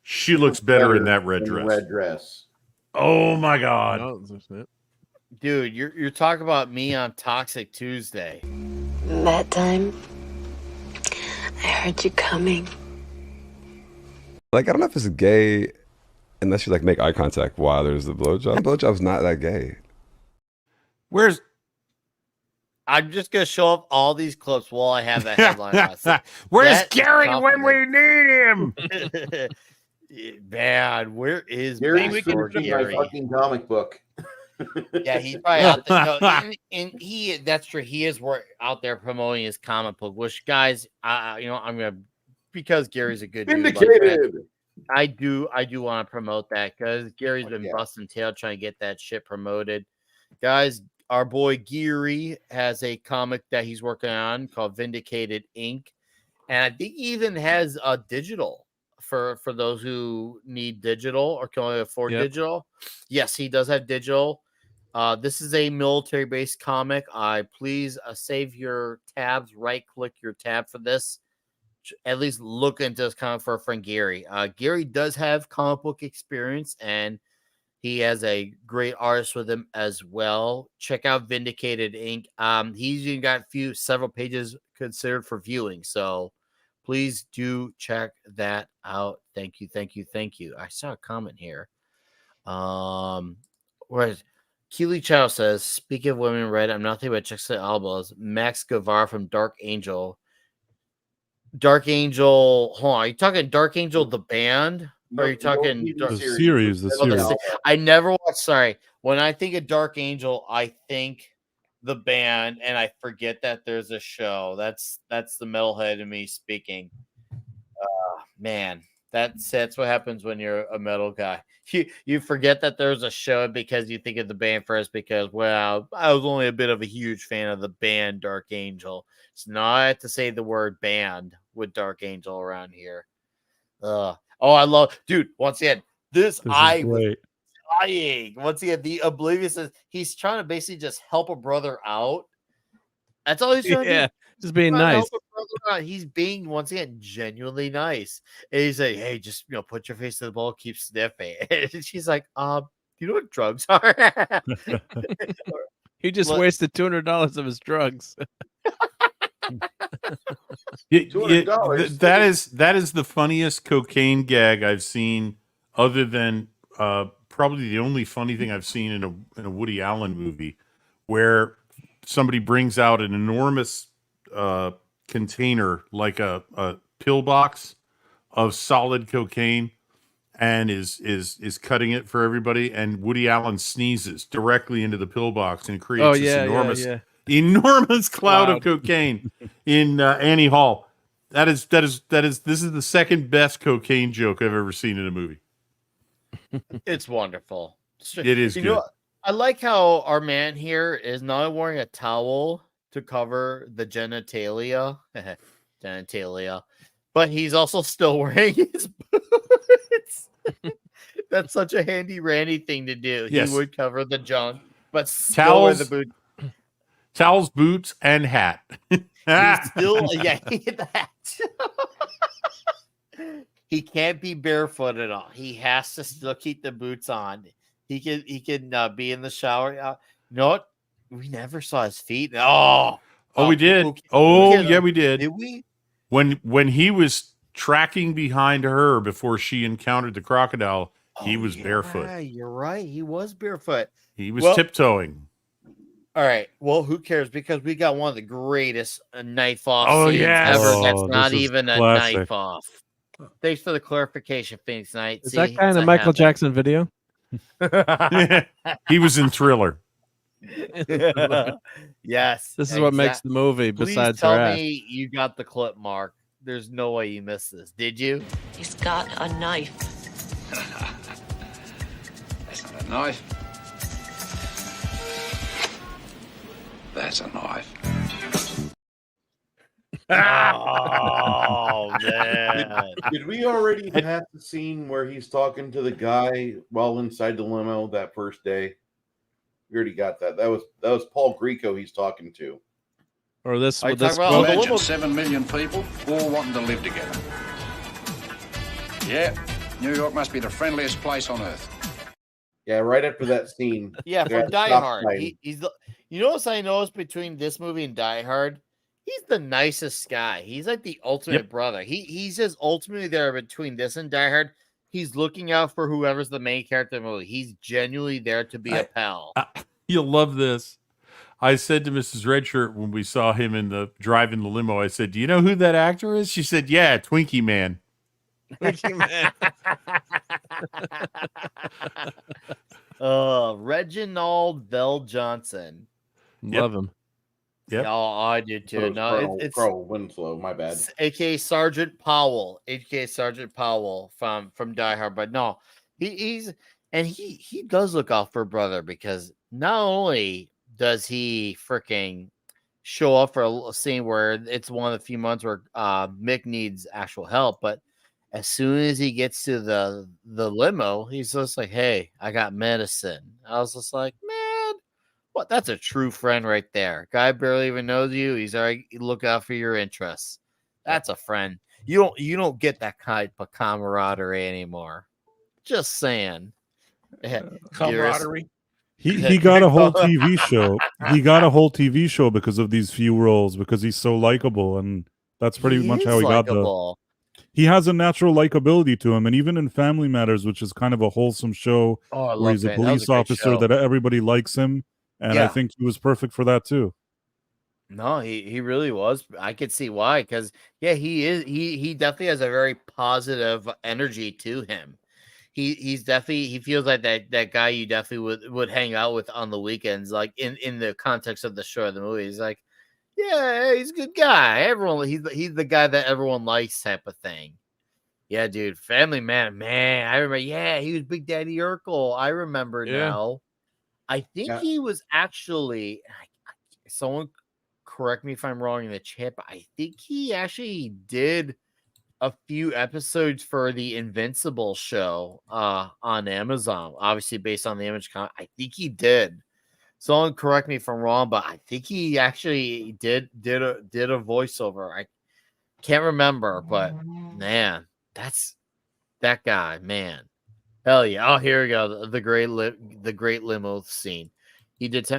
she looks better in that red dress. Oh my God. Dude, you're talking about me on Toxic Tuesday. That time, I heard you coming. Like, I don't know if it's gay unless you make eye contact while there's the blowjob. Blowjob's not that gay. I'm just gonna show up all these clips while I have that headline. Where's Gerry when we need him? Man, where is Gary's Backdoor finishing my Gary? fucking comic book. Yeah, he's probably out there. No, and that's true. He is out there promoting his comic book, which guys, I'm gonna, because Gary's a good dude like that, Vindicated. I do want to promote that because Gary's been Yeah. busting tail trying to get that shit promoted. Guys, our boy Gerry has a comic that he's working on called Vindicated Inc. And I think he even has a digital for those who need digital or can only afford digital. Yes, he does have digital. This is a military-based comic. Please save your tabs. Right-click your tab for this. At least look into this comic for a friend Gerry. Gerry does have comic book experience, and he has a great artist with him as well. Check out Vindicated Inc. He's even got several pages considered for viewing, so please do check that out. Thank you. I saw a comment here. Where is Keely Chow says, speaking of women in red, I'm not thinking about chicks at elbows. Max Guevara from Dark Angel. Hold on, are you talking Dark Angel the band? Or are you talking the series? I never watched. Sorry, when I think of Dark Angel, I think the band, and I forget that there's a show. That's the metalhead in me speaking. Man, that's what happens when you're a metal guy. You forget that there's a show because you think of the band first. Because I was only a bit of a huge fan of the band Dark Angel. So now I have to say the word band with Dark Angel around here. I love, dude. Once again, this I was dying. Once again, the Oblivious is he's trying to basically just help a brother out. That's all he's trying to do. Just being nice. He's being once again genuinely nice. And he's like, hey, just put your face to the ball, keep sniffing. And she's like, you know what drugs are? He just wasted $200 of his drugs. That is the funniest cocaine gag I've seen, other than probably the only funny thing I've seen in a Woody Allen movie, where somebody brings out an enormous container like a pill box of solid cocaine and is cutting it for everybody, and Woody Allen sneezes directly into the pill box and creates this enormous cloud of cocaine in Annie Hall. This is the second best cocaine joke I've ever seen in a movie. It's wonderful. It is good. I like how our man here is not wearing a towel to cover the genitalia, but he's also still wearing his boots. That's such a handy randy thing to do. Yes. He would cover the junk, but still wear the boots. Towels, boots, and hat. He's still, that. He can't be barefoot at all. He has to still keep the boots on. He can be in the shower. You know what? We never saw his feet. We did. We did. Did we? When he was tracking behind her before she encountered the crocodile, he was barefoot. Yeah, you're right. He was barefoot. He was tiptoeing. All right. Well, who cares? Because we got one of the greatest knife off scenes ever. That's not even a knife off. Thanks for the clarification, Phoenix Knight. Is that kind of Michael Jackson video? He was in Thriller. Yes. This is what makes the movie. Besides, tell me you got the clip, Mark. There's no way you missed this. Did you? He's got a knife. That's not a knife. That's a knife. Oh man! Did we already have the scene where he's talking to the guy while inside the limo that first day? We already got that. That was Paul Grieco he's talking to. Or this? Imagine 7 million people all wanting to live together. Yeah, New York must be the friendliest place on earth. Yeah, right after that scene. Yeah, from Die Hard. He's the. You notice I noticed between this movie and Die Hard, he's the nicest guy. He's like the ultimate brother. He's just ultimately there between this and Die Hard. He's looking out for whoever's the main character of the movie. He's genuinely there to be a pal. You'll love this. I said to Mrs. Redshirt when we saw him driving the limo, I said, "Do you know who that actor is?" She said, "Yeah, Twinkie Man." Twinkie Man. Reginald Bell Johnson. Love him. Yep. Yeah, I did too. No, it's Carl Winslow. My bad. aka Sergeant Powell, from Die Hard. But no, he does look out for a brother, because not only does he freaking show up for a scene where it's one of the few months where Mick needs actual help, but as soon as he gets to the limo, he's just like, "Hey, I got medicine." I was just like, "Man, what? That's a true friend right there. Guy barely even knows you. He's already look out for your interests. That's a friend. You don't get that type of camaraderie anymore. Just saying." Camaraderie. He got a whole TV show. He got a whole TV show because of these few roles, because he's so likable, and that's pretty much how he got the. He has a natural likability to him, and even in Family Matters, which is kind of a wholesome show where he's a police officer that everybody likes him, and I think he was perfect for that too. No, he really was. I could see why, because he definitely has a very positive energy to him. He feels like that guy you definitely would hang out with on the weekends, like in the context of the show or the movie. He's like, yeah, he's a good guy. He's the guy that everyone likes, type of thing. Yeah, dude. Family Man, man. I remember. Yeah, he was Big Daddy Urkel. I remember now. I think he was actually. Someone correct me if I'm wrong in the chat, but I think he actually did a few episodes for the Invincible show on Amazon, obviously based on the Image comic. I think he did. Someone correct me if I'm wrong, but I think he actually did a voiceover. I can't remember, but man, that's that guy, man. Hell yeah! Oh, here we go. The great limo scene. He did.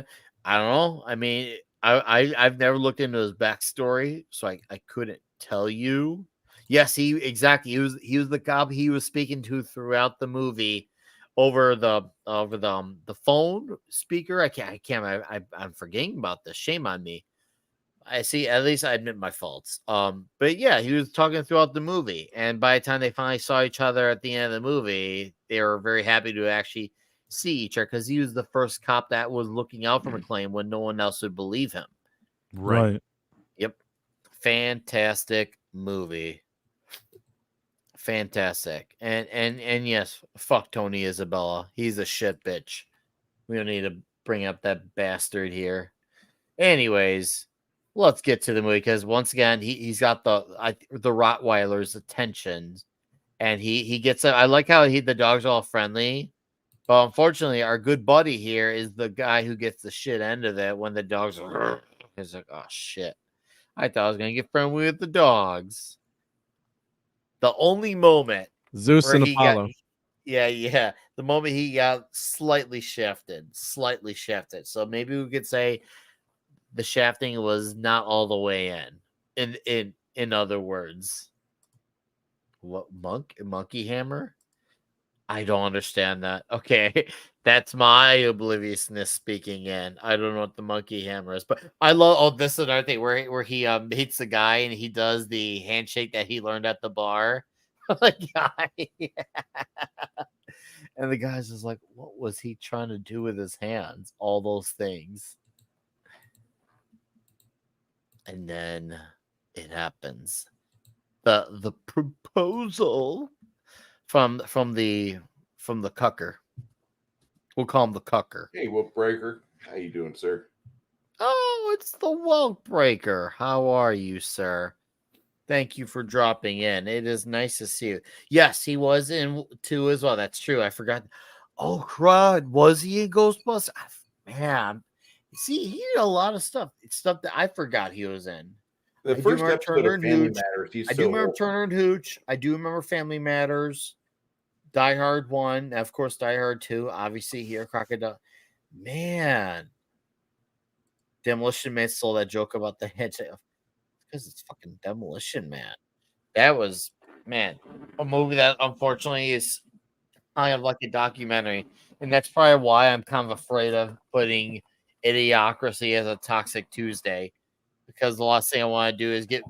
I don't know. I mean, I've never looked into his backstory, so I couldn't tell you. Yes, he was the cop he was speaking to throughout the movie over the phone speaker. I'm forgetting about this. Shame on me. I see. At least I admit my faults. But yeah, he was talking throughout the movie, and by the time they finally saw each other at the end of the movie, they were very happy to actually see each other, because he was the first cop that was looking out for McClane when no one else would believe him. Right. Yep. Fantastic movie. Fantastic. And yes, fuck Tony Isabella. He's a shit bitch. We don't need to bring up that bastard here. Anyways, let's get to the movie, because once again, he's got the Rottweiler's attention, and he gets it. I like how the dogs are all friendly, but unfortunately, our good buddy here is the guy who gets the shit end of it when the dogs are. He's like, oh shit, I thought I was gonna get friendly with the dogs. The only moment Zeus and Apollo. The moment he got slightly shafted. So maybe we could say the shafting was not all the way in. In other words, what monkey hammer? I don't understand that. Okay, that's my obliviousness speaking in. I don't know what the monkey hammer is, but I love. Oh, this is another thing where he hits the guy and he does the handshake that he learned at the bar. The guy, and the guy's just like, what was he trying to do with his hands? All those things, and then it happens. The proposal from the cucker. We'll call him the cucker. Hey, Wolf Breaker. How you doing, sir? Oh, it's the Wolf Breaker. How are you, sir? Thank you for dropping in. It is nice to see you. Yes, he was in 2 as well. That's true. I forgot. Oh, crud. Was he in Ghostbusters? Man. See, he did a lot of stuff. It's stuff that I forgot he was in. The first episode of Family Matters. I do remember Turner and Hooch. I do remember Family Matters. Die Hard 1. Of course, Die Hard 2. Obviously, here, Crocodile. Man. Demolition Man stole that joke about the handshake. Because it's fucking Demolition Man. That was, man, a movie that unfortunately is kind of like a documentary. And that's probably why I'm kind of afraid of putting Idiocracy as a Toxic Tuesday. Because the last thing I want to do is get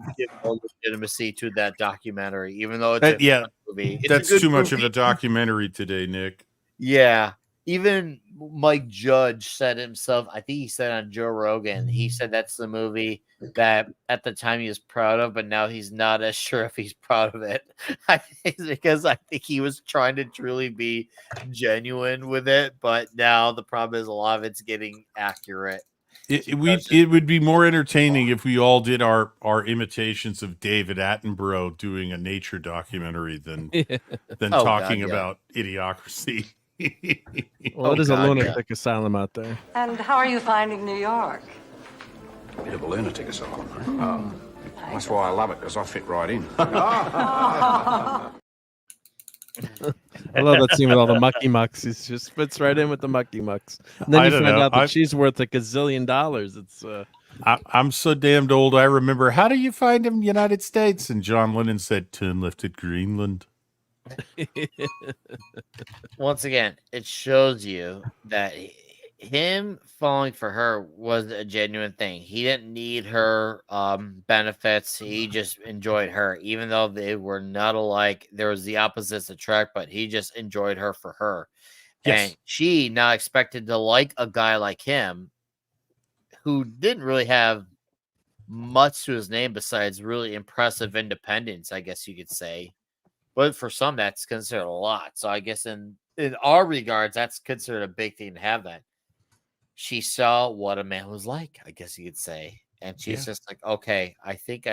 more legitimacy to that documentary, even though it's movie. It's a That's good too much of movie. a documentary today, Nick. Yeah. Even Mike Judge said himself, I think he said on Joe Rogan, he said that's the movie that at the time he was proud of, but now he's not as sure if he's proud of it. Because I think he was trying to truly be genuine with it, but now the problem is a lot of it's getting accurate. It would be more entertaining if we all did our imitations of David Attenborough doing a nature documentary than talking about Idiocracy. Well, it is a lunatic asylum out there. And how are you finding New York? A bit of a lunatic asylum, right? That's why I love it, because I fit right in. I love that scene with all the mucky mucks. He just fits right in with the mucky mucks. And then you find out that she's worth a gazillion dollars. It's I'm so damned old. I remember, how do you find him in the United States? And John Lennon said, turn left at Greenland. Once again, it shows you that him falling for her was a genuine thing. He didn't need her benefits. He just enjoyed her, even though they were not alike. There was the opposites attract, but he just enjoyed her for her. Yes. And she now expected to like a guy like him who didn't really have much to his name besides really impressive independence, I guess you could say. But for some, that's considered a lot. So I guess in our regards, that's considered a big thing to have that. She saw what a man was like, I guess you could say. And she's just like, okay, I think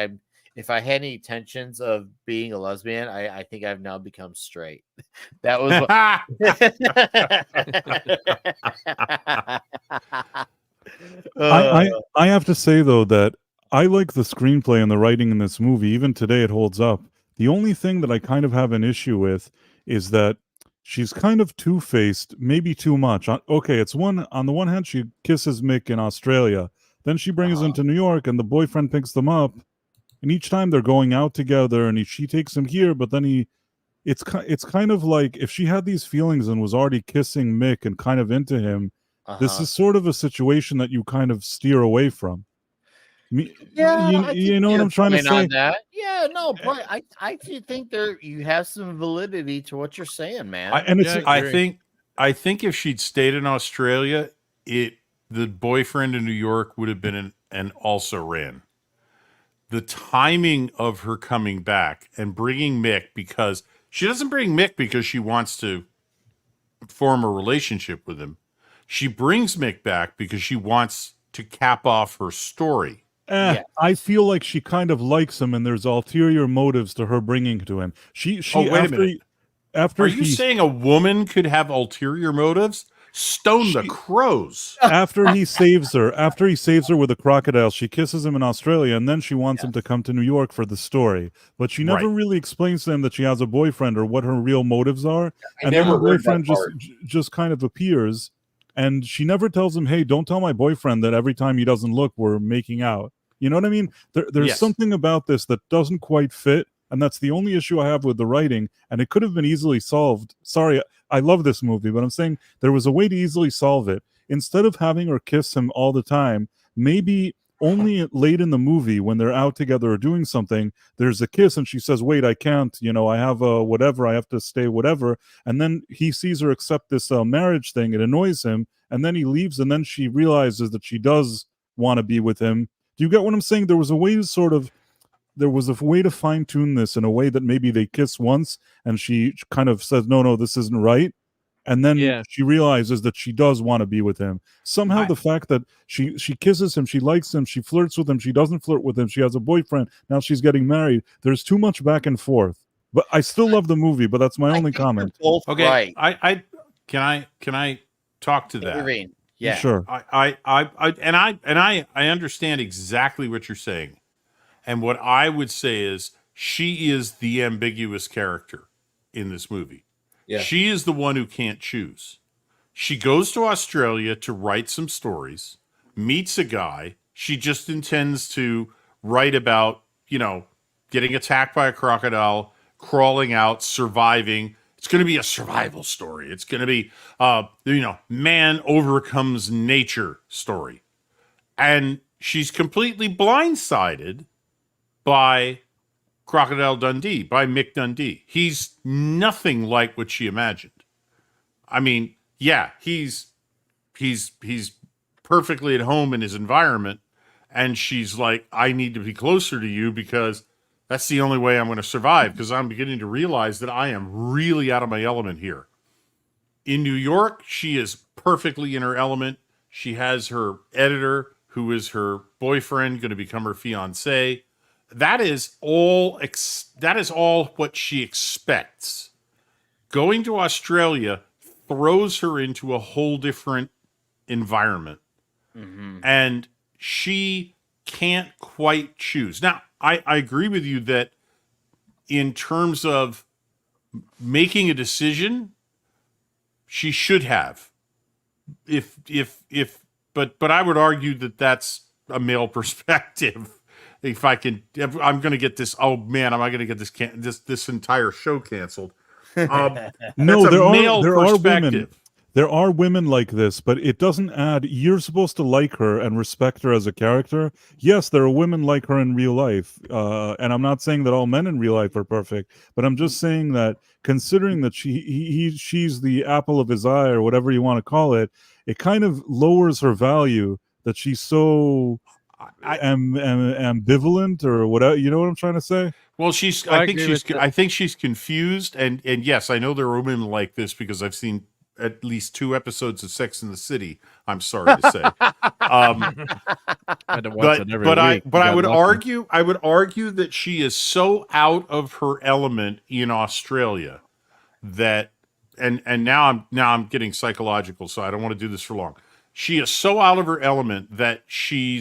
if I had any intentions of being a lesbian, I think I've now become straight. That was what... I have to say, though, that I like the screenplay and the writing in this movie. Even today, it holds up. The only thing that I kind of have an issue with is that she's kind of two-faced, maybe too much. Okay, it's on the one hand, she kisses Mick in Australia. Then she brings him to New York, and the boyfriend picks them up. And each time they're going out together, and she takes him here, but then it's kind of like if she had these feelings and was already kissing Mick and kind of into him, this is sort of a situation that you kind of steer away from. Yeah, you know what I'm trying to say? That. Yeah, no, but I do think you have some validity to what you're saying, man. I think if she'd stayed in Australia, the boyfriend in New York would have been an also ran. The timing of her coming back and bringing Mick, because she doesn't bring Mick because she wants to form a relationship with him. She brings Mick back because she wants to cap off her story. I feel like she kind of likes him, and there's ulterior motives to her bringing to him. Wait a minute. Are you saying a woman could have ulterior motives? Stone the crows. After he saves her with a crocodile, she kisses him in Australia, and then she wants him to come to New York for the story. But she never really explains to him that she has a boyfriend or what her real motives are. And then her boyfriend just kind of appears, and she never tells him, hey, don't tell my boyfriend that every time he doesn't look, we're making out. You know what I mean? There's something about this that doesn't quite fit, and that's the only issue I have with the writing, and it could have been easily solved. Sorry, I love this movie, but I'm saying there was a way to easily solve it. Instead of having her kiss him all the time, maybe only late in the movie when they're out together or doing something, there's a kiss and she says, wait, I can't, I have a whatever, I have to stay whatever. And then he sees her accept this marriage thing. It annoys him. And then he leaves, and then she realizes that she does want to be with him. Do you get what I'm saying? There was a way to fine tune this in a way that maybe they kiss once and she kind of says, no, this isn't right. And then she realizes that she does want to be with him. Somehow the fact that she kisses him, she likes him, she flirts with him, she doesn't flirt with him, she has a boyfriend, now she's getting married. There's too much back and forth. But I still love the movie, but that's my only comment. Okay. Right. Can I talk to that? Yeah. Sure. I understand exactly what you're saying. And what I would say is she is the ambiguous character in this movie. Yeah. She is the one who can't choose. She goes to Australia to write some stories, meets a guy. She just intends to write about, getting attacked by a crocodile, crawling out, surviving. It's going to be a survival story. It's going to be, man overcomes nature story. And she's completely blindsided by Crocodile Dundee by Mick Dundee. He's nothing like what she imagined. I mean, yeah, he's perfectly at home in his environment, and she's like, I need to be closer to you because that's the only way I'm going to survive, because I'm beginning to realize that I am really out of my element here. In New York, she is perfectly in her element. She has her editor, who is her boyfriend, going to become her fiance. That is all what she expects. Going to Australia throws her into a whole different environment. Mm-hmm. And she can't quite choose. Now, I agree with you that in terms of making a decision, she should have. But I would argue that that's a male perspective. I'm going to get this. Oh man, am I going to get this entire show canceled? No, there are perspective. women. There are women like this, but it doesn't add. You're supposed to like her and respect her as a character. Yes, there are women like her in real life, and I'm not saying that all men in real life are perfect, but I'm just saying that considering that she's the apple of his eye or whatever you want to call it, it kind of lowers her value that she's so ambivalent or whatever. You know what I'm trying to say? Well, I think she's confused, and yes, I know there are women like this because I've seen at least 2 episodes of Sex in the City. I'm sorry to say, but I would argue that she is so out of her element in Australia that, and now I'm getting psychological, so I don't want to do this for long. She is so out of her element that she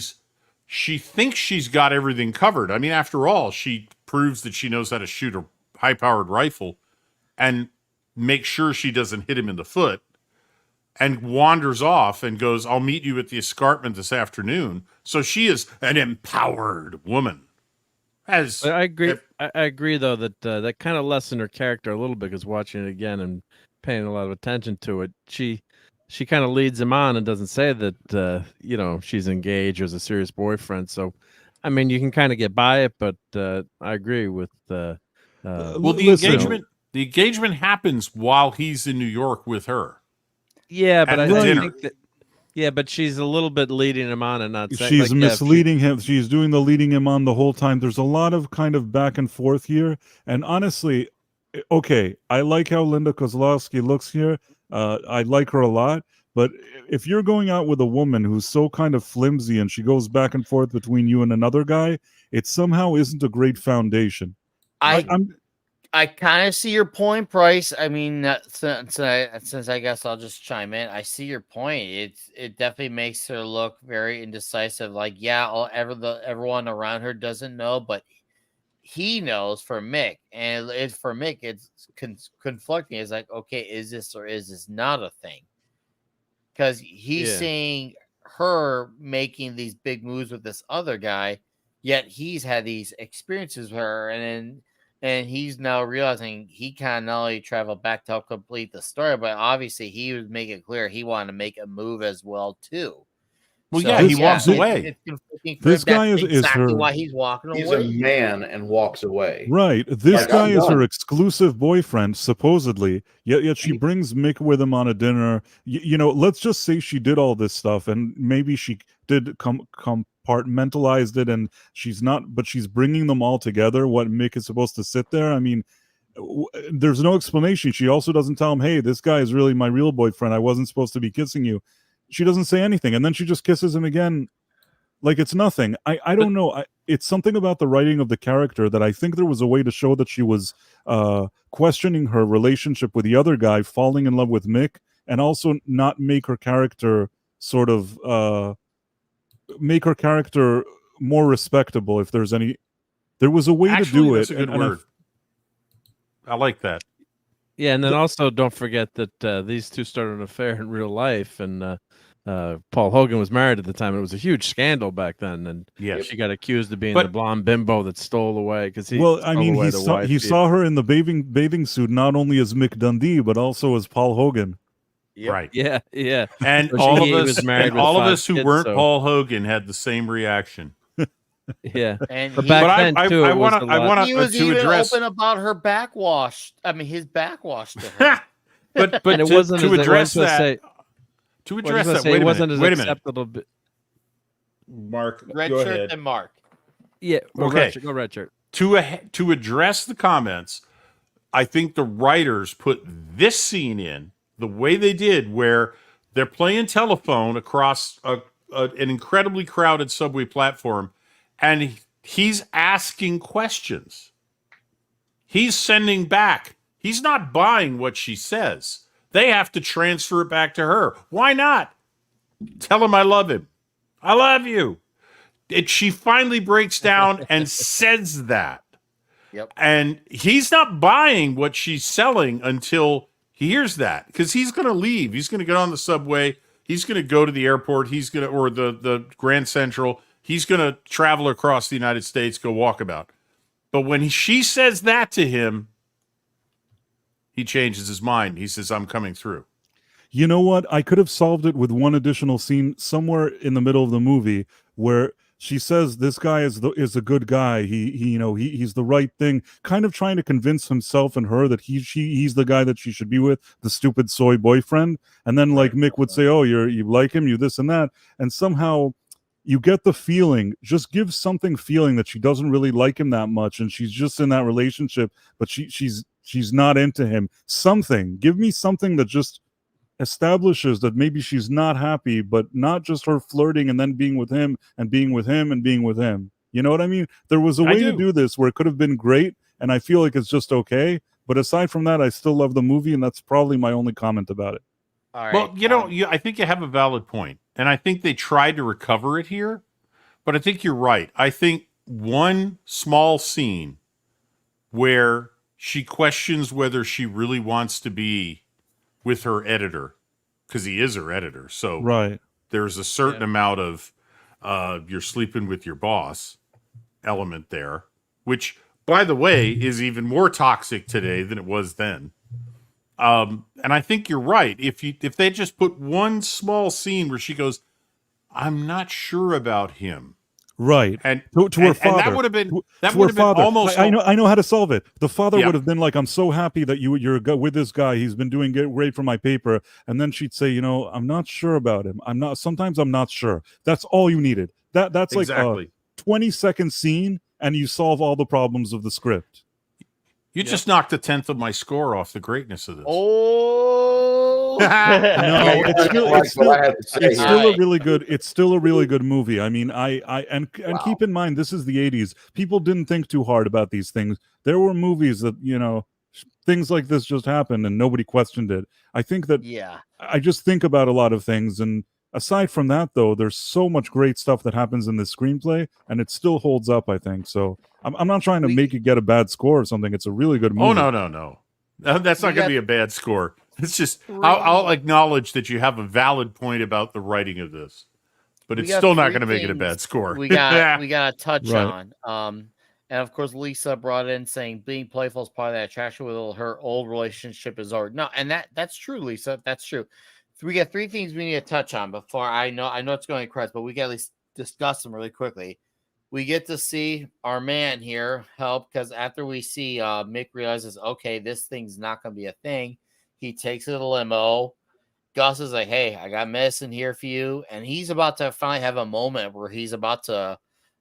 thinks she's got everything covered. I mean, after all, she proves that she knows how to shoot a high-powered rifle and make sure she doesn't hit him in the foot, and wanders off and goes, I'll meet you at the escarpment this afternoon. So she is an empowered woman. I agree. I agree, though, that that kind of lessened her character a little bit, because watching it again and paying a lot of attention to it, she kind of leads him on and doesn't say that, she's engaged or has a serious boyfriend. So, I mean, you can kind of get by it, but I agree with the engagement happens while he's in New York with her. Yeah, but I think that. Yeah, but she's a little bit leading him on and not saying. She's misleading him. She's doing the leading him on the whole time. There's a lot of kind of back and forth here. And honestly, okay, I like how Linda Kozlowski looks here. I like her a lot. But if you're going out with a woman who's so kind of flimsy and she goes back and forth between you and another guy, it somehow isn't a great foundation. I kind of see your point, Price. I mean, since I guess I'll just chime in. I see your point. It definitely makes her look very indecisive. Like, yeah, everyone around her doesn't know, but he knows for Mick, and for Mick, it's conflicting. It's like, okay, is this or is this not a thing? Because he's seeing her making these big moves with this other guy, yet he's had these experiences with her, and he's now realizing he can not only travel back to help complete the story, but obviously he was making it clear he wanted to make a move as well too. Well, so, he walks away. This guy is exactly her. Why he's walking he's away. He's a man and walks away. Right. This guy is her exclusive boyfriend, supposedly. Yet she brings Mick with him on a dinner. Let's just say she did all this stuff, and maybe she did compartmentalized it, and she's not. But she's bringing them all together. What Mick is supposed to sit there. I mean, there's no explanation. She also doesn't tell him, "Hey, this guy is really my real boyfriend. I wasn't supposed to be kissing you." She doesn't say anything, and then she just kisses him again like it's nothing. I don't know. It's something about the writing of the character that I think there was a way to show that she was questioning her relationship with the other guy, falling in love with Mick, and also not make her character sort of make her character more respectable. If there's any, there was a way to do it. That's a good word. I like that. Yeah, and then also don't forget that these two started an affair in real life, and Paul Hogan was married at the time. It was a huge scandal back then, and she got accused of being the blonde bimbo that stole away because he. Well, I mean, he saw her in the bathing suit not only as Mick Dundee but also as Paul Hogan. Yep. Right. Yeah. And all of us who weren't Paul Hogan had the same reaction. Yeah, And but he, back But then I too, it was want a to I lot. want he was to even address. open about her backwash. I mean, his backwash to her. but And it to, wasn't to as I was address gonna that. say. To Well, I was address gonna that. say it wasn't as Wait a minute. acceptable. Mark, Red go shirt ahead. and Mark. Yeah, Okay. go red shirt. To address the comments, I think the writers put this scene in the way they did, where they're playing telephone across an incredibly crowded subway platform, and he's asking questions. He's sending back. He's not buying what she says. They have to transfer it back to her. Why not? Tell him I love him. I love you. She finally breaks down and says that. Yep. And he's not buying what she's selling until he hears that, because he's going to leave. He's going to get on the subway. He's going to go to the airport. He's going to, or the Grand Central. He's going to travel across the United States, go walkabout. But when she says that to him, he changes his mind. He says, I'm coming through. You know what? I could have solved it with one additional scene somewhere in the middle of the movie where she says this guy is a good guy. He's the right thing. Kind of trying to convince himself and her that he's the guy that she should be with, the stupid soy boyfriend. And then like Mick would say, "Oh, you like him, you this and that," and somehow you get the feeling, just give something feeling that she doesn't really like him that much, and she's just in that relationship, but she's not into him. Something. Give me something that just establishes that maybe she's not happy, but not just her flirting and then being with him and being with him and being with him. You know what I mean? There was a way to do this where it could have been great, and I feel like it's just okay. But aside from that, I still love the movie, and that's probably my only comment about it. All right. Well, I think you have a valid point, and I think they tried to recover it here, but I think you're right. I think one small scene where she questions whether she really wants to be with her editor, because he is her editor. So right, there's a certain amount of you're sleeping with your boss element there, which, by the way, is even more toxic today than it was then. And I think you're right. If they just put one small scene where she goes, I'm not sure about him. Right. And to her father. And that would have been almost. I know how to solve it. The father Yeah. would have been like, I'm so happy that you're with this guy. He's been doing great for my paper. And then she'd say, I'm not sure about him. Sometimes I'm not sure. That's all you needed. That's Exactly. like a 20-second scene, and you solve all the problems of the script. You just knocked a tenth of my score off the greatness of this. Oh no, it's still a really good. It's still a really good movie. I mean, and keep in mind, this is the 80s. People didn't think too hard about these things. There were movies that things like this just happened and nobody questioned it. I think that I just think about a lot of things, and aside from that, though, there's so much great stuff that happens in this screenplay, and it still holds up, I think. So I'm not trying to make it get a bad score or something. It's a really good movie. Oh, no. That's not going to be a bad score. It's just, I'll acknowledge that you have a valid point about the writing of this, but it's still not going to make it a bad score. We got to touch on. And of course, Lisa brought in saying being playful is part of that attraction with her old relationship is over. No, and that's true, Lisa. That's true. So we got three things we need to touch on before I know it's going to crest, but we got to at least discuss them really quickly. We get to see our man here help, because after we see Mick realizes, okay, this thing's not going to be a thing, he takes it to the limo. Gus is like, hey, I got medicine here for you. And he's about to finally have a moment where he's about to,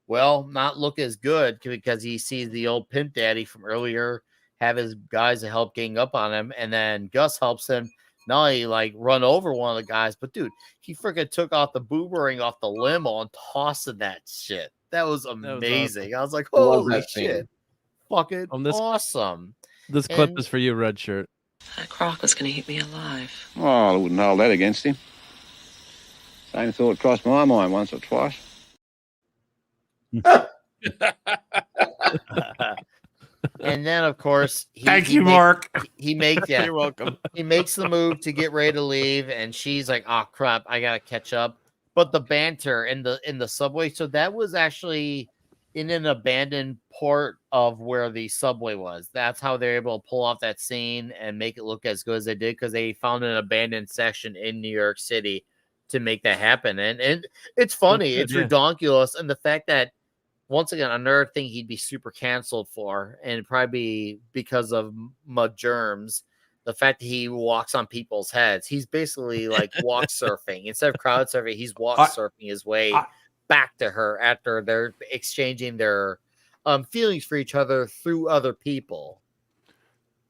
not look as good, because he sees the old pimp daddy from earlier have his guys to help gang up on him. And then Gus helps him not only like run over one of the guys, but dude, he freaking took off the boomerang off the limo and tossed that shit. That was amazing. I was like, holy shit. Fucking awesome. This clip is for you, red shirt. That croc was going to eat me alive. Oh, I wouldn't hold that against him. Same thought crossed my mind once or twice. And then, of course, thank you, Mark. He makes You're welcome. He makes the move to get ready to leave, and she's like, "Oh crap, I gotta catch up." But the banter in the subway. So that was actually in an abandoned port of where the subway was. That's how they're able to pull off that scene and make it look as good as they did, because they found an abandoned section in New York City to make that happen. And it's funny, it's redonkulous, and the fact that once again, another thing he'd be super canceled for, and it'd probably be because of mud germs. The fact that he walks on people's heads, he's basically like walk surfing. Instead of crowd surfing, he's walk surfing his way back to her after they're exchanging their feelings for each other through other people.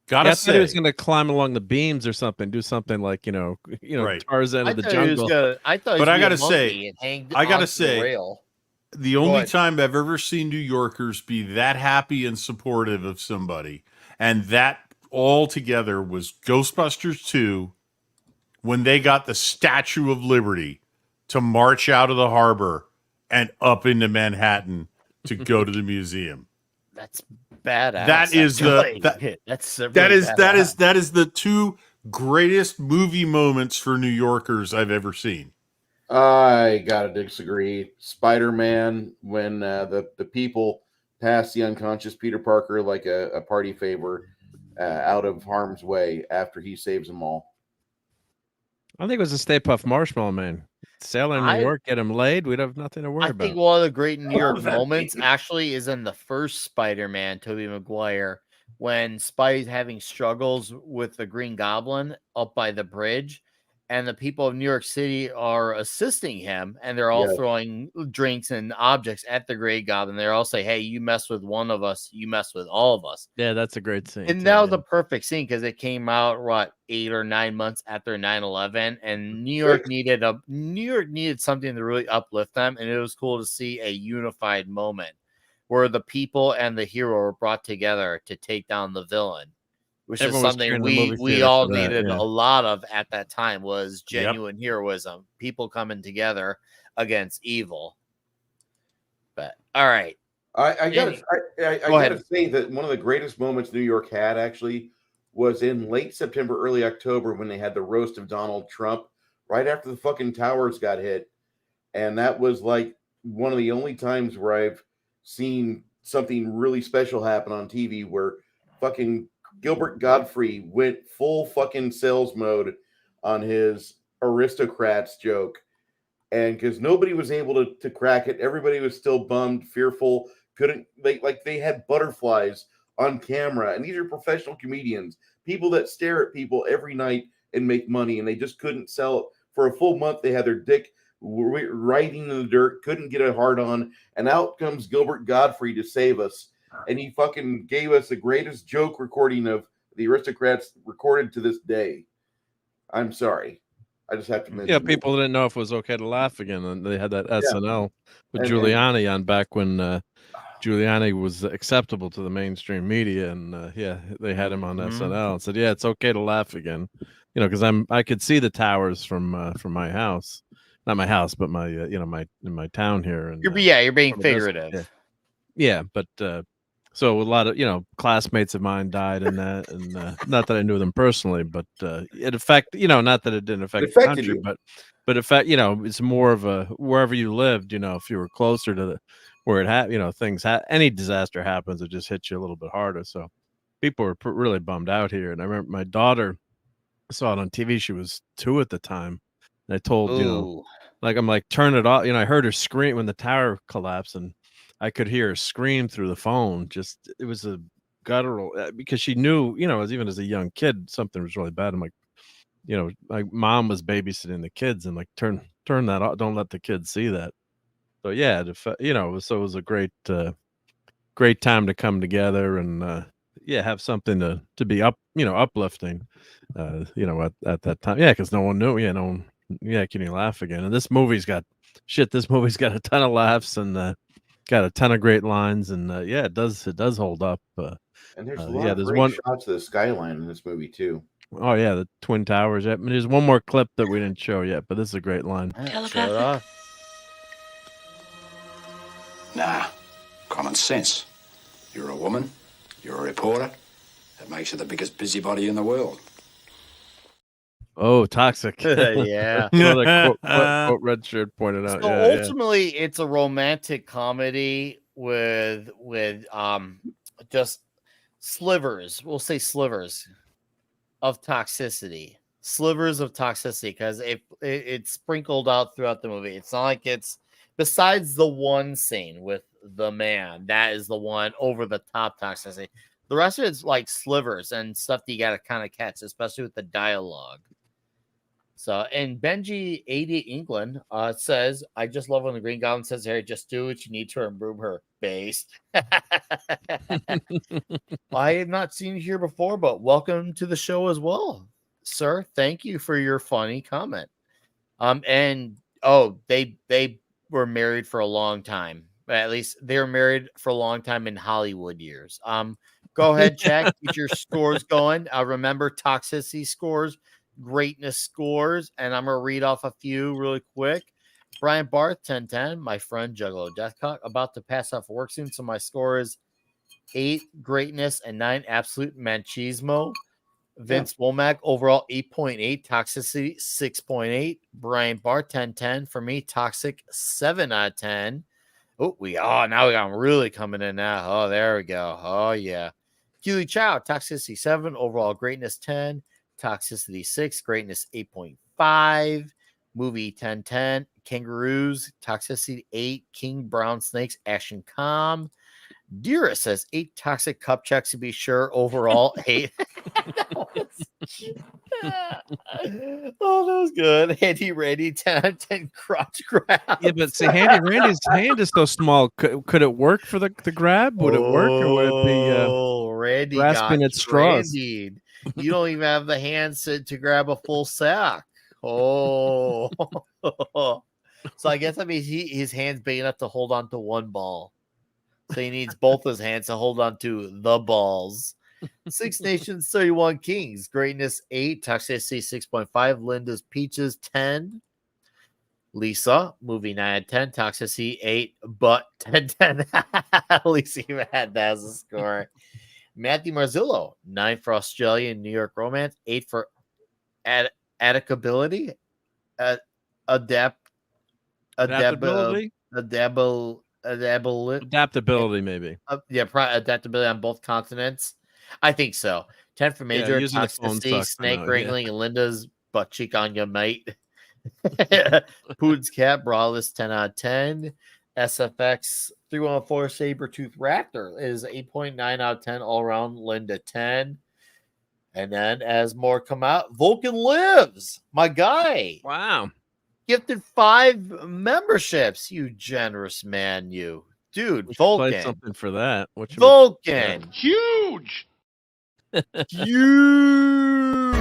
Gotta I thought he was say, going to climb along the beams or something, do something like Right. Tarzan of the thought he was jungle. gonna- I thought he was But I gonna be a gotta say, monkey and hang I gotta onto the say, rail. the Go only ahead. time I've ever seen New Yorkers be that happy and supportive of somebody, and that all together, was Ghostbusters 2 when they got the Statue of Liberty to march out of the harbor and up into Manhattan to go to the museum. That's badass. That is that is the two greatest movie moments for New Yorkers I've ever seen. I gotta disagree. Spider-Man, when the people pass the unconscious Peter Parker like a party favor out of harm's way after he saves them all. I think it was a Stay Puft Marshmallow Man. Sailor in New York, get him laid. We'd have nothing to worry I about. think one of the great New York was that moments mean? actually is in the first Spider-Man, Tobey Maguire, when Spidey's having struggles with the Green Goblin up by the bridge, and the people of New York City are assisting him, and they're all Yes. throwing drinks and objects at the Green Goblin. They're all saying, "Hey, you mess with one of us, you mess with all of us." Yeah, that's a great scene. And too, that was yeah. the perfect scene because it came out 8 or 9 months after 9/11, and New York needed something to really uplift them, and it was cool to see a unified moment where the people and the hero were brought together to take down the villain, which Everyone is was something cheering the we movie we theater all for that, needed yeah. a lot of at that time was Yep. genuine heroism, people coming together against evil. But all right. I gotta Go ahead. say that one of the greatest moments New York had actually was in late September, early October when they had the roast of Donald Trump right after the fucking towers got hit. And that was like one of the only times where I've seen something really special happen on TV where fucking Gilbert Godfrey went full fucking sales mode on his aristocrats joke. And because nobody was able to crack it, everybody was still bummed, fearful, couldn't they had butterflies on camera, and these are professional comedians, people that stare at people every night and make money, and they just couldn't sell it for a full month. They had their dick riding in the dirt, couldn't get a hard on, and out comes Gilbert Godfrey to save us, and he fucking gave us the greatest joke recording of the aristocrats recorded to this day. I'm sorry. I just have to mention. Yeah, people didn't know if it was okay to laugh again, and they had that SNL with And- Giuliani on back when Giuliani was acceptable to the mainstream media, and they had him on SNL and said, "Yeah, it's okay to laugh again," because I could see the towers from my house, not my house, but my in my town here. And You're being from a distance, figurative. yeah, but so a lot of classmates of mine died in that, and not that I knew them personally, but it affected not that it didn't affect the affected country, you. but it's more of a wherever you lived, if you were closer to where it had any disaster happens, it just hits you a little bit harder. So people were really bummed out here, and I remember my daughter saw it on TV. She was 2 at the time, and I told Ooh. I'm like, turn it off. I heard her scream when the tower collapsed, and I could hear her scream through the phone. It was a guttural because she knew, even as a young kid, something was really bad. I'm like, my mom was babysitting the kids, and like, turn that off. Don't let the kids see that. So yeah, so it was a great time to come together and have something to be uplifting. At that time, because no one knew. Can you laugh again? And this movie's got a ton of laughs and got a ton of great lines, and it does hold up. And there's a lot of there's great one. shots of the skyline in this movie too. Oh yeah, the Twin Towers. Yeah, there's one more clip that we didn't show yet, but this is a great line. Telepathic? Nah, common sense. You're a woman, you're a reporter. That makes you the biggest busybody in the world. Oh, toxic. Yeah. Another quote Red Shirt pointed out. So ultimately, it's a romantic comedy with just slivers. We'll say slivers of toxicity. Slivers of toxicity because it's sprinkled out throughout the movie. It's not like it's besides the one scene with the man, that is the one over the top toxicity. The rest of it's like slivers and stuff that you got to kind of catch, especially with the dialogue. So, and Benji 80 England says, I just love when the Green Goblin says, Harry, just do what you need to improve her base. I have not seen you here before, but welcome to the show as well, sir. Thank you for your funny comment. And they were married for a long time. At least they were married for a long time in Hollywood years. Go ahead, check, get your scores going. Remember toxicity scores, greatness scores, and I'm gonna read off a few really quick. Brian Barth 1010, my friend Juggalo Deathcock, about to pass off work soon, so my score is 8 greatness and 9 absolute machismo. Vince Womack overall 8.8, toxicity 6.8. Brian Barth 1010 for me, toxic 7 out of 10. Now we got him really coming in now. Oh, there we go. Oh yeah. Keely Chow, toxicity 7, overall greatness 10. Toxicity 6, greatness 8.5. Movie 1010, Kangaroos, toxicity 8, King Brown Snakes, action com. Dira says 8 toxic cup checks to be sure, overall 8. That was good. Handy Randy 10 out of 10 crotch grab. Yeah, but see, Randy's hand is so small. Could it work for the grab? Would it work, or would it be Randy grasping at straws? Randy. You don't even have the hands to grab a full sack. Oh. So I guess his hand's big enough to hold on to one ball. So he needs both his hands to hold on to the balls. 6 Nations, 31 Kings. Greatness 8. Toxicity 6.5. Linda's Peaches 10. Lisa, movie 9 out of 10. Toxicity 8, but 10. At least he had that as a score. Matthew Marzillo, 9 for Australia and New York Romance. 8 for adaptability. Adaptability? Adaptability, maybe. Adaptability on both continents. I think so. 10 for major, using the phone toxicity, sucks, I snake know, wrangling, and Linda's butt cheek on your mate. Pood's Cat, Brawless, 10 out of 10. SFX 314 Sabertooth Raptor is 8.9 out of 10 all around. Linda 10. And then as more come out, Vulcan Lives, my guy. Wow. Gifted 5 memberships, you generous man, you. Dude, We should Vulcan. play something for that. What Vulcan. Huge. Huge.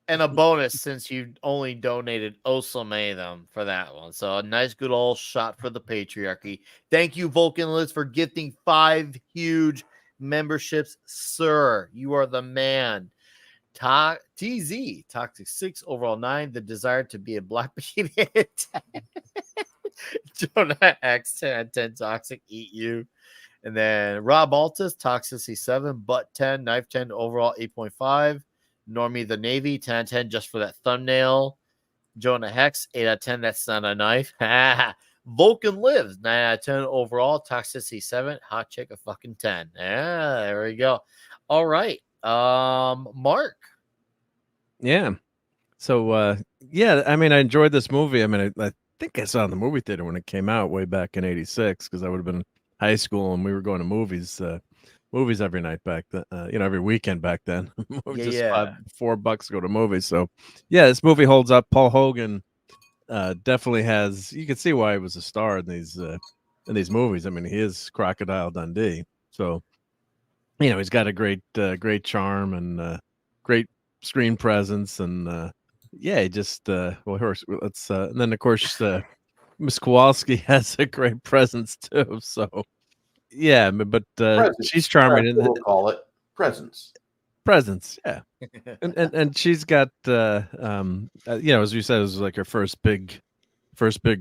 And a bonus since you only donated so many of them for that one. So a nice good old shot for the patriarchy. Thank you, Vulcan Liz, for gifting 5 huge memberships, sir. You are the man. TZ, Toxic 6, overall 9. The desire to be a black bikini. Jonah X, 10 out of 10, Toxic, eat you. And then Rob Altus, Toxicity 7, butt 10, knife 10, overall 8.5. Normie the Navy, 10 out of 10 just for that thumbnail. Jonah Hex, 8 out of 10, that's not a knife. Vulcan Lives, 9 out of 10 overall. Toxicity 7, hot chick a fucking 10. Yeah, there we go. All right. Mark. Yeah. So yeah, I mean, I enjoyed this movie. I mean, I think I saw it in the movie theater when it came out way back in '86 because I would have been in high school and we were going to movies every night back then, every weekend back then. Just $4 to go to movies. So yeah, this movie holds up. Paul Hogan definitely has, you can see why he was a star in these movies. I mean, he is Crocodile Dundee. So, he's got a great charm and great screen presence. And he just, let's, and then of course, Miss Kowalski has a great presence too. So, yeah, but she's charming. We'll call it presence. Yeah, and she's got as you said, it was like her first big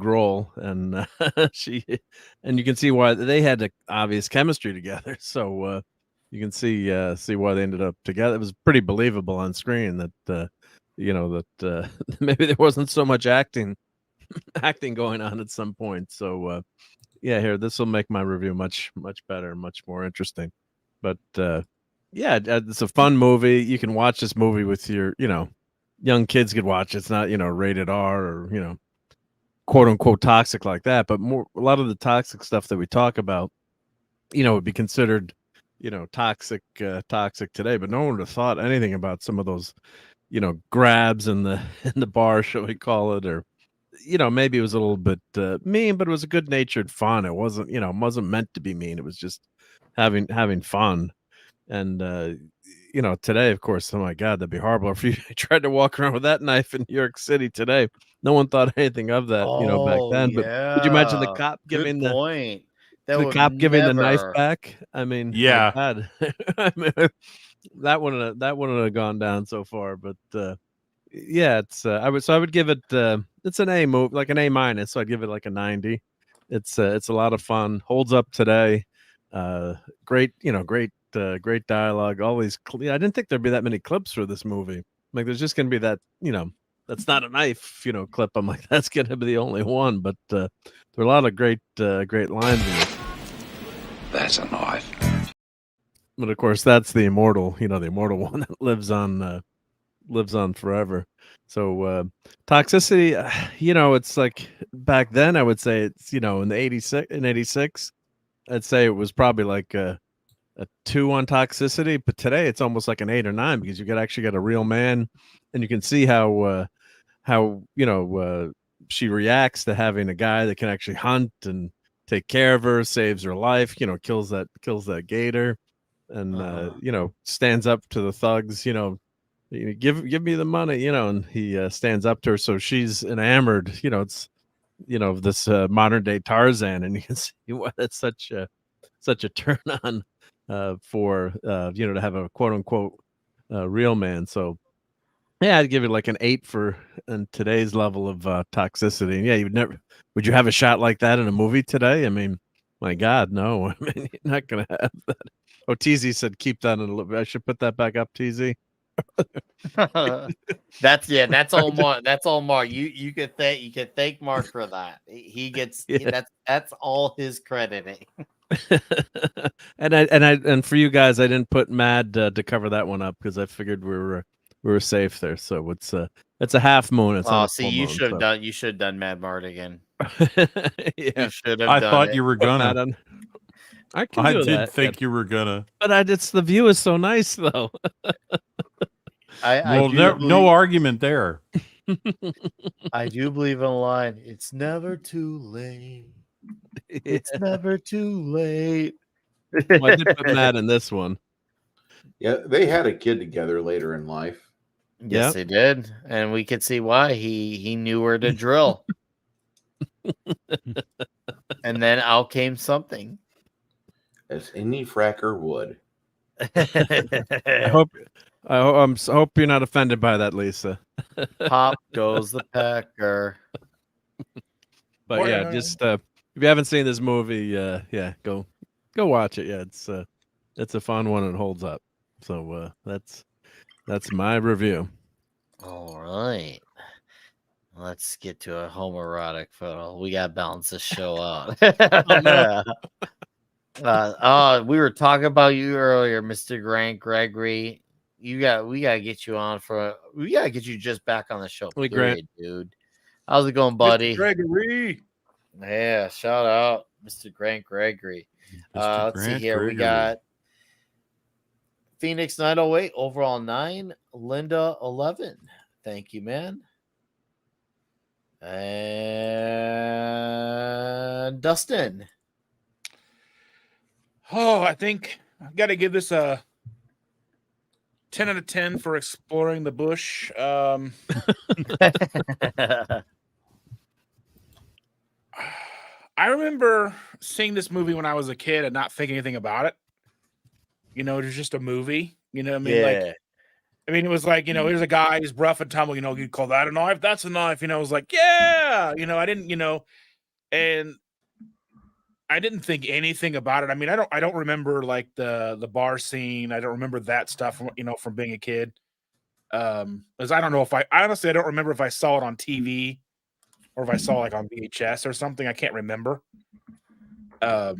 role, and you can see why they had the obvious chemistry together. So you can see why they ended up together. It was pretty believable on screen that maybe there wasn't so much acting going on at some point. So here, this will make my review much better, much more interesting. But it's a fun movie. You can watch this movie with your young kids could watch. It's not, rated R or, quote unquote toxic like that. But a lot of the toxic stuff that we talk about, would be considered, toxic today. But no one would have thought anything about some of those, grabs in the in the bar, shall we call it, or maybe it was a little bit mean, but it was a good natured fun. It wasn't, it wasn't meant to be mean. It was just having fun. And today, of course, oh my God, that'd be horrible if you tried to walk around with that knife in New York City today. No one thought anything of that, back Oh then. But could you imagine the yeah, cop good giving point. That the would cop giving the knife never. back? I mean, my Yeah. God, I mean, that wouldn't have gone down so far. But yeah, it's I would give it it's an A move, like an A minus. So I'd give it like a 90. It's a lot of fun. Holds up today. Great, great dialogue. All these I didn't think there'd be that many clips for this movie. Like there's just gonna be that, that's not a knife, clip. I'm like, that's gonna be the only one. But there are a lot of great lines in it. That's a knife. But of course, that's the immortal, the immortal one that lives on forever. So toxicity, it's like back then I would say it's, in 86, I'd say it was probably like a 2 on toxicity, but today it's almost like an 8 or 9 because you actually get a real man, and you can see how she reacts to having a guy that can actually hunt and take care of her, saves her life, kills that gator, and stands up to the thugs, give me the money, and he stands up to her, so she's enamored, it's of this modern day Tarzan, and you can see why that's such a turn on for to have a quote unquote real man. So yeah, I'd give it like an 8 for in today's level of toxicity. And yeah, would you have a shot like that in a movie today? I mean, my God, no. I mean, you're not gonna have that. Oh, TZ said keep that in a little bit. I should put that back up, TZ. That's all Mark. That's all Mark. You could thank Mark for that. He gets that's all his crediting. and for you guys, I didn't put Mad to cover that one up because I figured we were safe there. So it's a half moon. It's not a full you moon, should have so. done. You should have done Mad Mardigan. Yeah, You should have I done thought it. you were gonna. I can I do did that, think you were gonna. but the view is so nice though. I no argument there. I do believe in a line. It's never too late. It's never too late. Well, I did put Matt in this one. Yeah, they had a kid together later in life. Yes, they did, and we could see why he knew where to drill. And then out came something. As any fracker would. I hope you're not offended by that, Lisa. Pop goes the pecker. But yeah, just if you haven't seen this movie, yeah, go watch it. Yeah, it's a fun one and it holds up. So that's my review. All right. Let's get to a homoerotic photo. We gotta balance this show out. We were talking about you earlier, Mr. Grant Gregory. We gotta get you on we gotta get you just back on the show. Hey, Grant. Dude. How's it going, buddy? Mr. Gregory. Yeah, shout out, Mr. Grant Gregory. Let's see here. We got Phoenix 908, overall 9, Linda 11. Thank you, man. And Dustin. Oh, I think I've got to give this a 10 out of 10 for exploring the bush. I remember seeing this movie when I was a kid and not thinking anything about it. It was just a movie. You know what I mean? Yeah. It was like, here's a guy, he's rough and tumble, you'd call that a knife? That's a knife. I was like, yeah, I didn't, and I didn't think anything about it. I mean, I don't remember like the bar scene. I don't remember that stuff from being a kid. Because I don't know I don't remember if I saw it on TV or if I saw like on VHS or something. I can't remember. But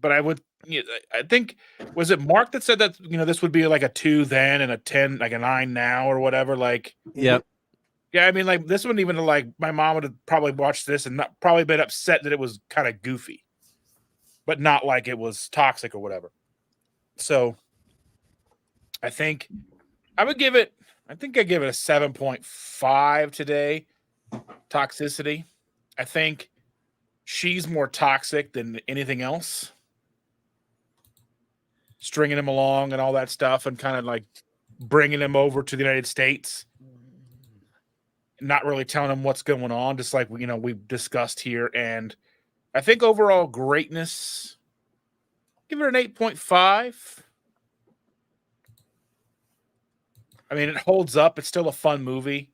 I would I think, was it Mark that said that, this would be like a 2 then and a 10, like a 9 now or whatever? Like, Yep. yeah, I mean, like, this wouldn't even, like, my mom would have probably watched this and not probably been upset that it was kind of goofy, but not like it was toxic or whatever. So I think I give it a 7.5 today. Toxicity. I think she's more toxic than anything else. Stringing him along and all that stuff and kind of like bringing him over to the United States. Not really telling him what's going on, just like we've discussed here. And I think overall greatness, give it an 8.5. I mean, it holds up. It's still a fun movie.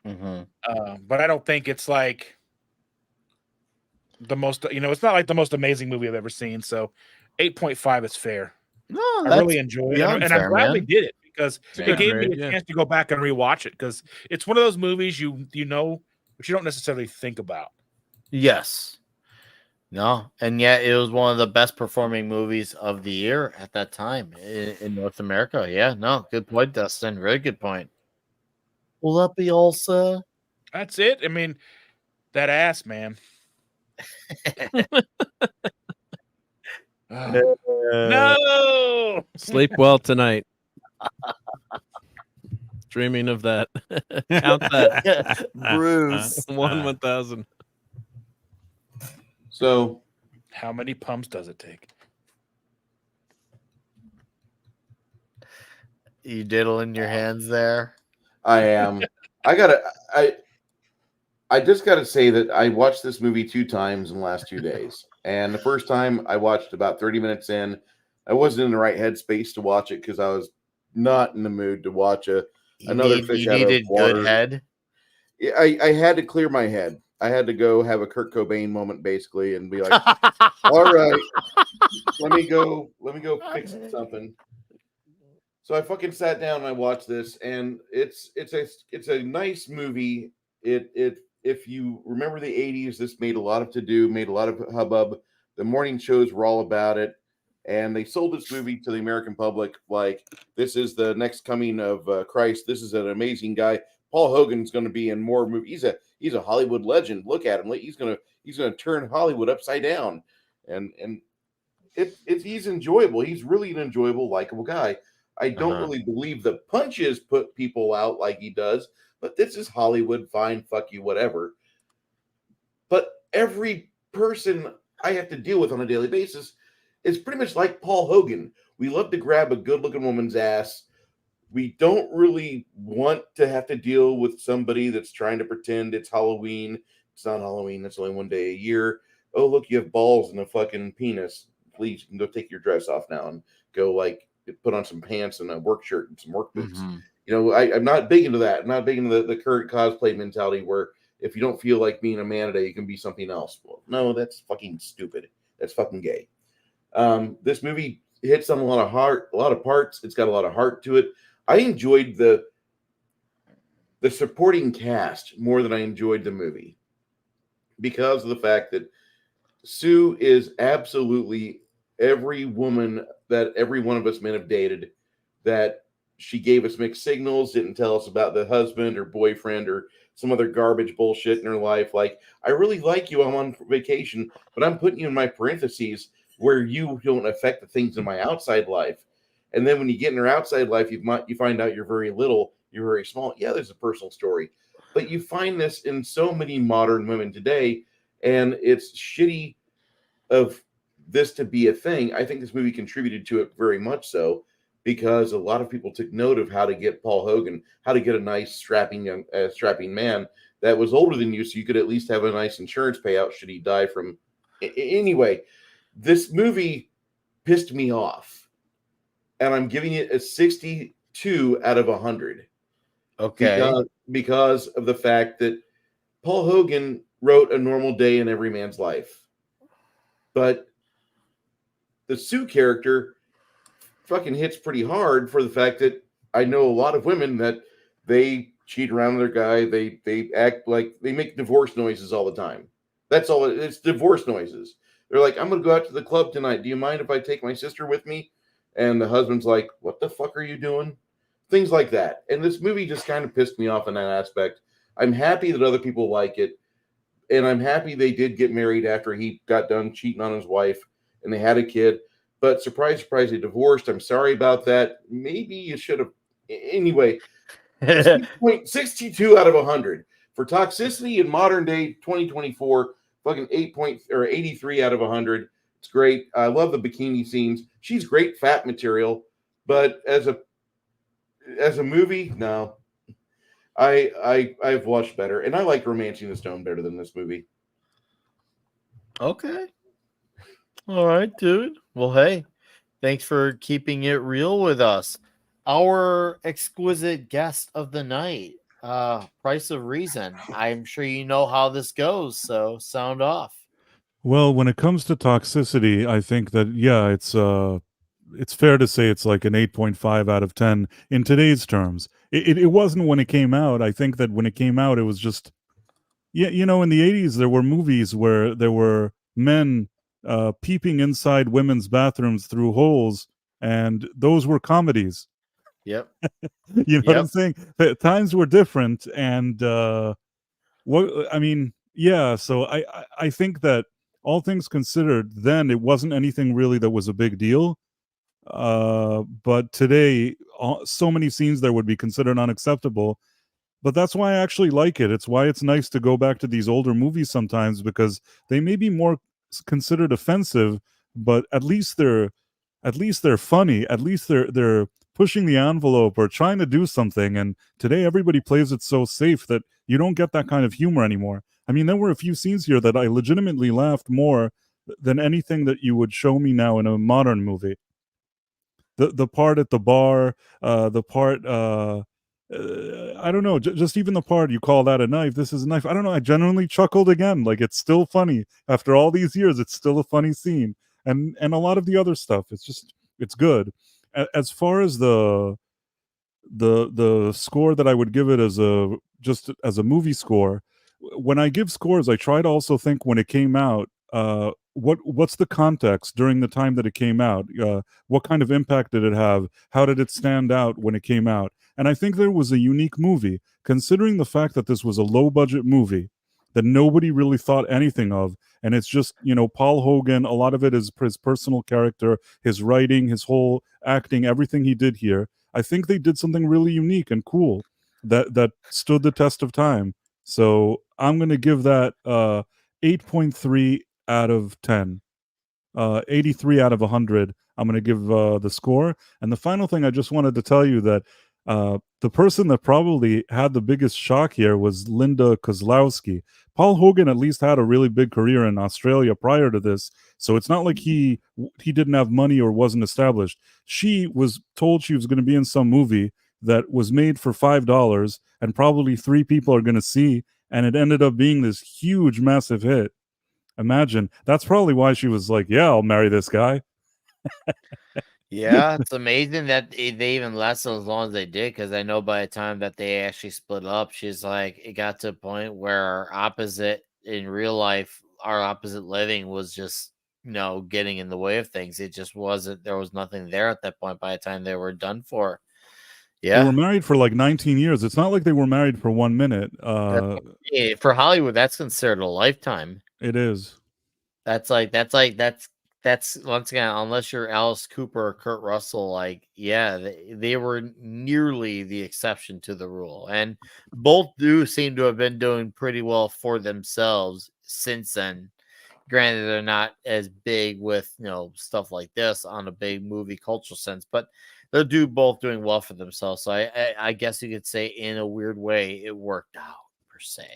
But I don't think it's like the most, it's not like the most amazing movie I've ever seen. So 8.5 is fair. No, I really enjoyed it. And I'm glad we did it because it gave me a chance to go back and rewatch it because it's one of those movies but you don't necessarily think about. Yes. No, and yet it was one of the best performing movies of the year at that time in North America. Yeah, no, good point, Dustin. Very good point. Will that be all, sir? That's it. I mean, that ass, man. No. Sleep well tonight. Dreaming of that. Count that. Bruce. 1,000. So, how many pumps does it take? You diddling your hands there? I am. I just gotta say that I watched this movie 2 times in the last 2 days. And the first time I watched about 30 minutes in, I wasn't in the right headspace to watch it because I was not in the mood to watch another fish out of water. Good head. Yeah, I had to clear my head. I had to go have a Kurt Cobain moment basically and be like, all right, let me go fix something. So I fucking sat down and I watched this, and it's a nice movie. If you remember the 80s, this made a lot of to-do, made a lot of hubbub. The morning shows were all about it, and they sold this movie to the American public like this is the next coming of Christ. This is an amazing guy. Paul Hogan's going to be in more movies. He's a Hollywood legend. Look at him. He's gonna turn Hollywood upside down, and he's enjoyable. He's really an enjoyable, likable guy. I don't really believe the punches put people out like he does, but this is Hollywood. Fine, fuck you, whatever. But every person I have to deal with on a daily basis is pretty much like Paul Hogan. We love to grab a good-looking woman's ass. We don't really want to have to deal with somebody that's trying to pretend it's Halloween. It's not Halloween. That's only one day a year. Oh, look, you have balls and a fucking penis. Please, you can go take your dress off now and go put on some pants and a work shirt and some work boots. I'm not big into that. I'm not big into the current cosplay mentality where if you don't feel like being a man today, you can be something else. Well, no, that's fucking stupid. That's fucking gay. This movie hits on a lot of parts. It's got a lot of heart to it. I enjoyed the supporting cast more than I enjoyed the movie because of the fact that Sue is absolutely every woman that every one of us men have dated, that she gave us mixed signals, didn't tell us about the husband or boyfriend or some other garbage bullshit in her life. Like, I really like you. I'm on vacation, but I'm putting you in my parentheses where you don't affect the things in my outside life. And then when you get in her outside life, you find out you're very little, you're very small. Yeah, there's a personal story. But you find this in so many modern women today, and it's shitty of this to be a thing. I think this movie contributed to it very much so, because a lot of people took note of how to get Paul Hogan, how to get a nice strapping man that was older than you, so you could at least have a nice insurance payout should he die from. Anyway, this movie pissed me off, and I'm giving it a 62 out of 100. Okay, because of the fact that Paul Hogan wrote A Normal Day in Every Man's Life, but the Sue character fucking hits pretty hard for the fact that I know a lot of women that they cheat around their guy. They act like they make divorce noises all the time. That's all. It's divorce noises. They're like, I'm going to go out to the club tonight. Do you mind if I take my sister with me? And the husband's like, what the fuck are you doing? Things like that. And this movie just kind of pissed me off in that aspect. I'm happy that other people like it. And I'm happy they did get married after he got done cheating on his wife and they had a kid. But surprise, surprise, they divorced. I'm sorry about that. Maybe you should have. Anyway, 6.62 out of 100. For toxicity in modern day 2024, fucking 83 out of 100. It's great. I love the bikini scenes. She's great fat material, but as a movie, no. I've watched better, and I like Romancing the Stone better than this movie. Okay. All right, dude. Well, hey, thanks for keeping it real with us. Our exquisite guest of the night, Price of Reason. I'm sure you know how this goes, so sound off. Well, when it comes to toxicity, I think that yeah, it's fair to say it's like an 8.5 out of 10 in today's terms. It wasn't when it came out. I think that when it came out, it was just yeah, you know, in the 80s there were movies where there were men peeping inside women's bathrooms through holes, and those were comedies. Yep. You know what I'm saying? The times were different, and what I mean, yeah. So I think that all things considered, then it wasn't anything really that was a big deal. But today, so many scenes there would be considered unacceptable. But that's why I actually like it. It's why it's nice to go back to these older movies sometimes, because they may be more considered offensive, but at least they're funny. At least they're pushing the envelope or trying to do something. And today everybody plays it so safe that you don't get that kind of humor anymore. I mean, there were a few scenes here that I legitimately laughed more than anything that you would show me now in a modern movie. The part at the bar, the part I don't know, just even the part you call that a knife. This is a knife. I don't know. I genuinely chuckled again. Like, it's still funny after all these years. It's still a funny scene, and a lot of the other stuff. It's good. As far as the score that I would give it as a movie score, when I give scores, I try to also think when it came out, what's the context during the time that it came out? What kind of impact did it have? How did it stand out when it came out? And I think there was a unique movie, considering the fact that this was a low budget movie that nobody really thought anything of. And it's just, you know, Paul Hogan, a lot of it is his personal character, his writing, his whole acting, everything he did here. I think they did something really unique and cool that stood the test of time. So I'm going to give that 8.3 out of 10. 83 out of 100. I'm going to give the score. And the final thing I just wanted to tell you that the person that probably had the biggest shock here was Linda Kozlowski. Paul Hogan at least had a really big career in Australia prior to this, so it's not like he didn't have money or wasn't established. She was told she was going to be in some movie that was made for $5 and probably 3 people are going to see, and it ended up being this huge, massive hit. Imagine. That's probably why she was like, yeah, I'll marry this guy. Yeah, it's amazing that they even lasted as long as they did, because I know by the time that they actually split up, she's like, it got to a point where our opposite in real life, our opposite living was just, you know, getting in the way of things. It just wasn't, there was nothing there at that point by the time they were done for. They were Yeah. married for like 19 years. It's not like they were married for 1 minute. For Hollywood, that's considered a lifetime. It is. That's once again, unless you're Alice Cooper or Kurt Russell, like, yeah, they were nearly the exception to the rule. And both do seem to have been doing pretty well for themselves since then. Granted, they're not as big with, you know, stuff like this on a big movie cultural sense, but they're both doing well for themselves. So I guess you could say in a weird way it worked out per se.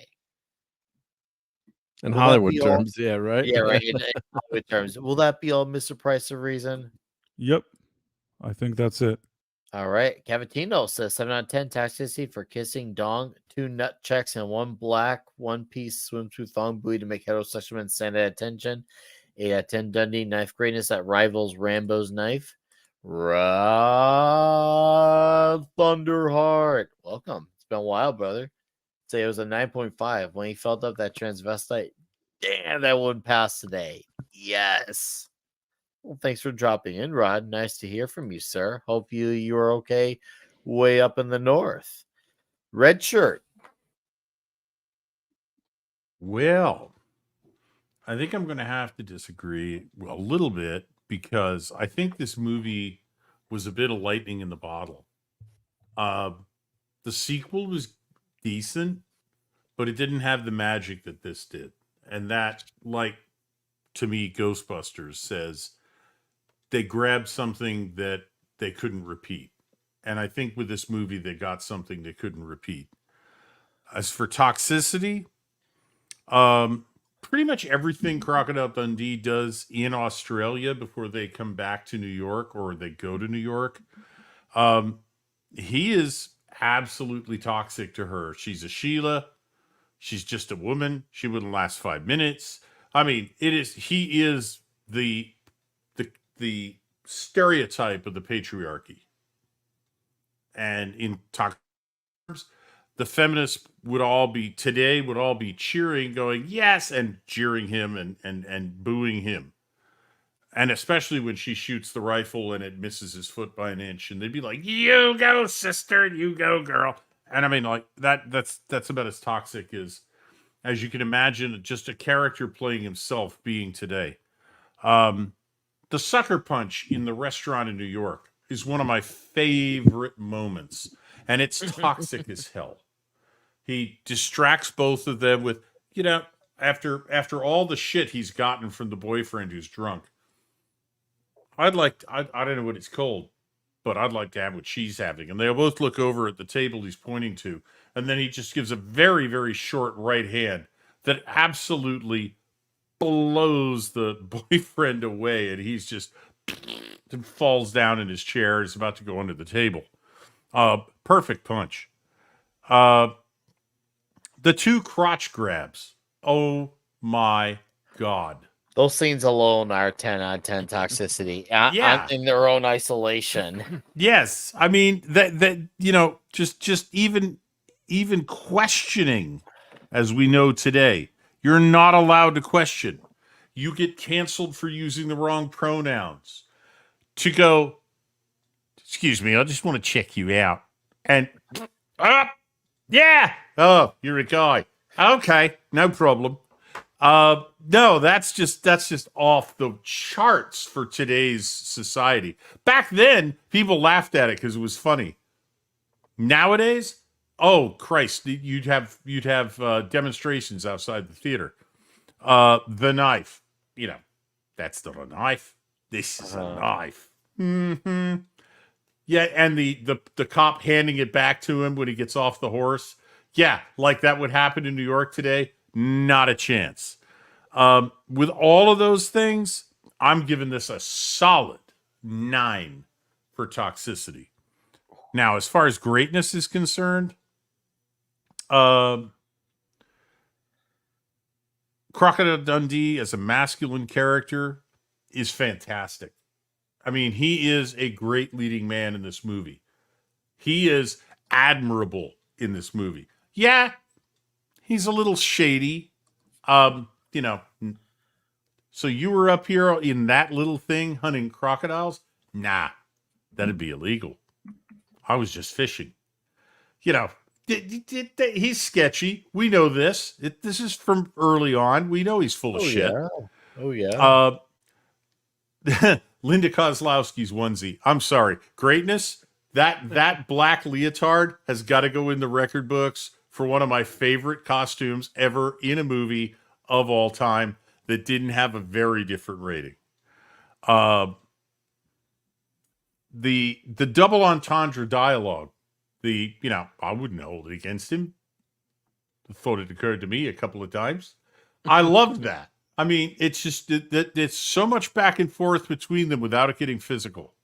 In Will Hollywood that be all? terms, yeah, right? Yeah, right. In Hollywood terms. Will that be all, Mr. Price of Reason? Yep. I think that's it. All right. Cavatino says 7 out of 10 toxicity for kissing dong, 2 nut checks, and 1 black one-piece swimsuit thong buoy to make heterosexual men stand at attention. 8 out of 10 Dundee knife greatness that rivals Rambo's knife. Rob Thunderheart. Welcome. It's been a while, brother. Say it was a 9.5 when he felt up that transvestite. Damn, that wouldn't pass today. Yes. Well, thanks for dropping in, Rod. Nice to hear from you, sir. Hope you're okay way up in the north. Red shirt. Well, I think I'm going to have to disagree a little bit because I think this movie was a bit of lightning in the bottle. The sequel was decent, but it didn't have the magic that this did. And that, like, to me, Ghostbusters says they grabbed something that they couldn't repeat. And I think with this movie, they got something they couldn't repeat. As for toxicity, pretty much everything Crocodile Dundee does in Australia before they come back to New York or they go to New York, he is absolutely toxic to her. She's a Sheila. She's just a woman. She wouldn't last 5 minutes. I mean, he is the stereotype of the patriarchy. And in toxic terms, the feminists would all be cheering, going, yes, and jeering him and booing him. And especially when she shoots the rifle and it misses his foot by an inch, and they'd be like, you go, sister, you go, girl. And I mean, like, that's about as toxic as you can imagine, just a character playing himself being today. The sucker punch in the restaurant in New York is one of my favorite moments, and it's toxic as hell. He distracts both of them with, after all the shit he's gotten from the boyfriend who's drunk. I don't know what it's called, but I'd like to have what she's having. And they both look over at the table he's pointing to, and then he just gives a very, very short right hand that absolutely blows the boyfriend away, and he's just falls down in his chair. He's about to go under the table. Perfect punch. The two crotch grabs. Oh my God. Those scenes alone are 10 out of 10 toxicity. Yeah. In their own isolation. Yes. I mean, just even questioning, as we know today, you're not allowed to question. You get canceled for using the wrong pronouns. To go, excuse me, I just want to check you out. And, yeah. Oh, you're a guy. Okay, no problem. No, that's just off the charts for today's society. Back then, people laughed at it because it was funny. Nowadays, oh Christ, you'd have demonstrations outside the theater. The knife, that's not a knife. This is a knife. Mm-hmm. Yeah, and the cop handing it back to him when he gets off the horse. Yeah, like that would happen in New York today. Not a chance. With all of those things, I'm giving this a solid 9 for toxicity. Now, as far as greatness is concerned, Crocodile Dundee as a masculine character is fantastic. I mean, he is a great leading man in this movie. He is admirable in this movie. Yeah, he's a little shady. So you were up here in that little thing hunting crocodiles? Nah, that'd be illegal. I was just fishing. He's sketchy. We know this. This is from early on. We know he's full of shit. Yeah. Oh, yeah. Linda Kozlowski's onesie. I'm sorry. Greatness, that black leotard has got to go in the record books for one of my favorite costumes ever in a movie of all time that didn't have a very different rating. The double entendre dialogue, I wouldn't hold it against him. I thought it occurred to me a couple of times. I loved that. I mean, it's just that it's so much back and forth between them without it getting physical,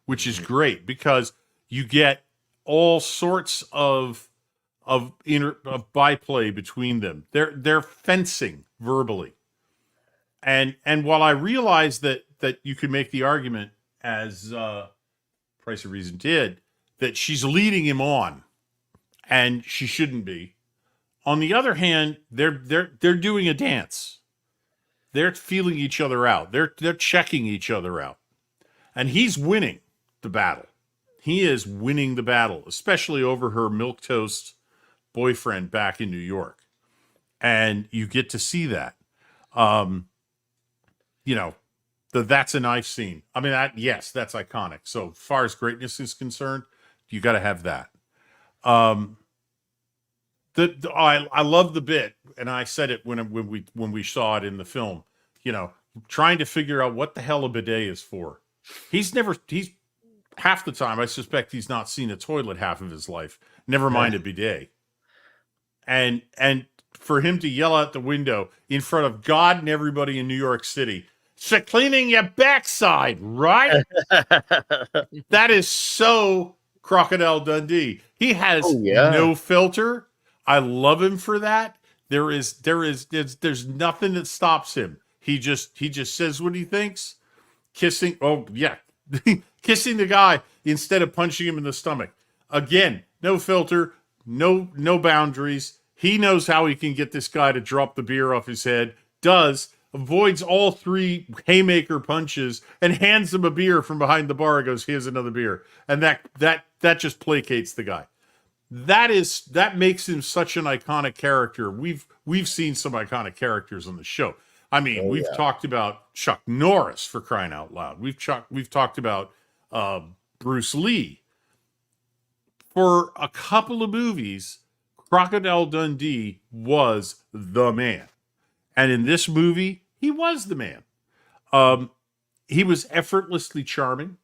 which is great because you get all sorts of byplay between them. They're fencing verbally. And while I realize that you could make the argument, as Price of Reason did, that she's leading him on, and she shouldn't be. On the other hand, they're doing a dance, They're feeling each other out. They're checking each other out. And he's winning the battle. He is winning the battle, especially over her milquetoast boyfriend back in New York. And you get to see that. You know, that's a knife scene. I mean, yes, that's iconic. So far as greatness is concerned, you got to have that. I love the bit, and I said it when we saw it in the film. You know, trying to figure out what the hell a bidet is for. He's half the time I suspect he's not seen a toilet half of his life. Never mind a bidet. And for him to yell out the window in front of God and everybody in New York City, "So cleaning your backside, right?" That is so Crocodile Dundee. He has no filter. I love him for that. There's nothing that stops him. He just says what he thinks. Kissing kissing the guy instead of punching him in the stomach. Again, no filter, no boundaries. He knows how he can get this guy to drop the beer off his head. Avoids all 3 haymaker punches and hands him a beer from behind the bar and goes, "Here's another beer." And that just placates the guy. That makes him such an iconic character. We've seen some iconic characters on the show. I mean, we've talked about Chuck Norris, for crying out loud. We've talked about Bruce Lee. For a couple of movies, Crocodile Dundee was the man. And in this movie, he was the man. He was effortlessly charming.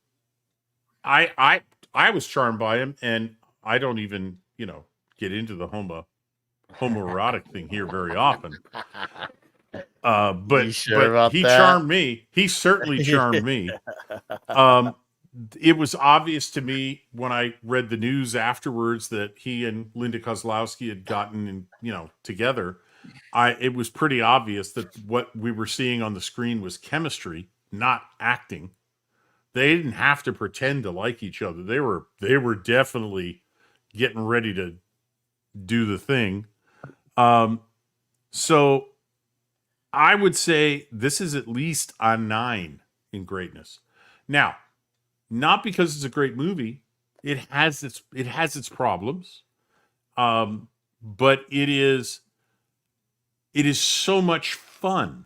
I was charmed by him, and I don't even, get into the homoerotic thing here very often. But he charmed me. He certainly charmed me. It was obvious to me when I read the news afterwards that he and Linda Kozlowski had gotten together. It was pretty obvious that what we were seeing on the screen was chemistry, not acting. They didn't have to pretend to like each other. They were definitely getting ready to do the thing. So I would say this is at least a 9 in greatness. Now, not because it's a great movie. It has its problems. But it is so much fun.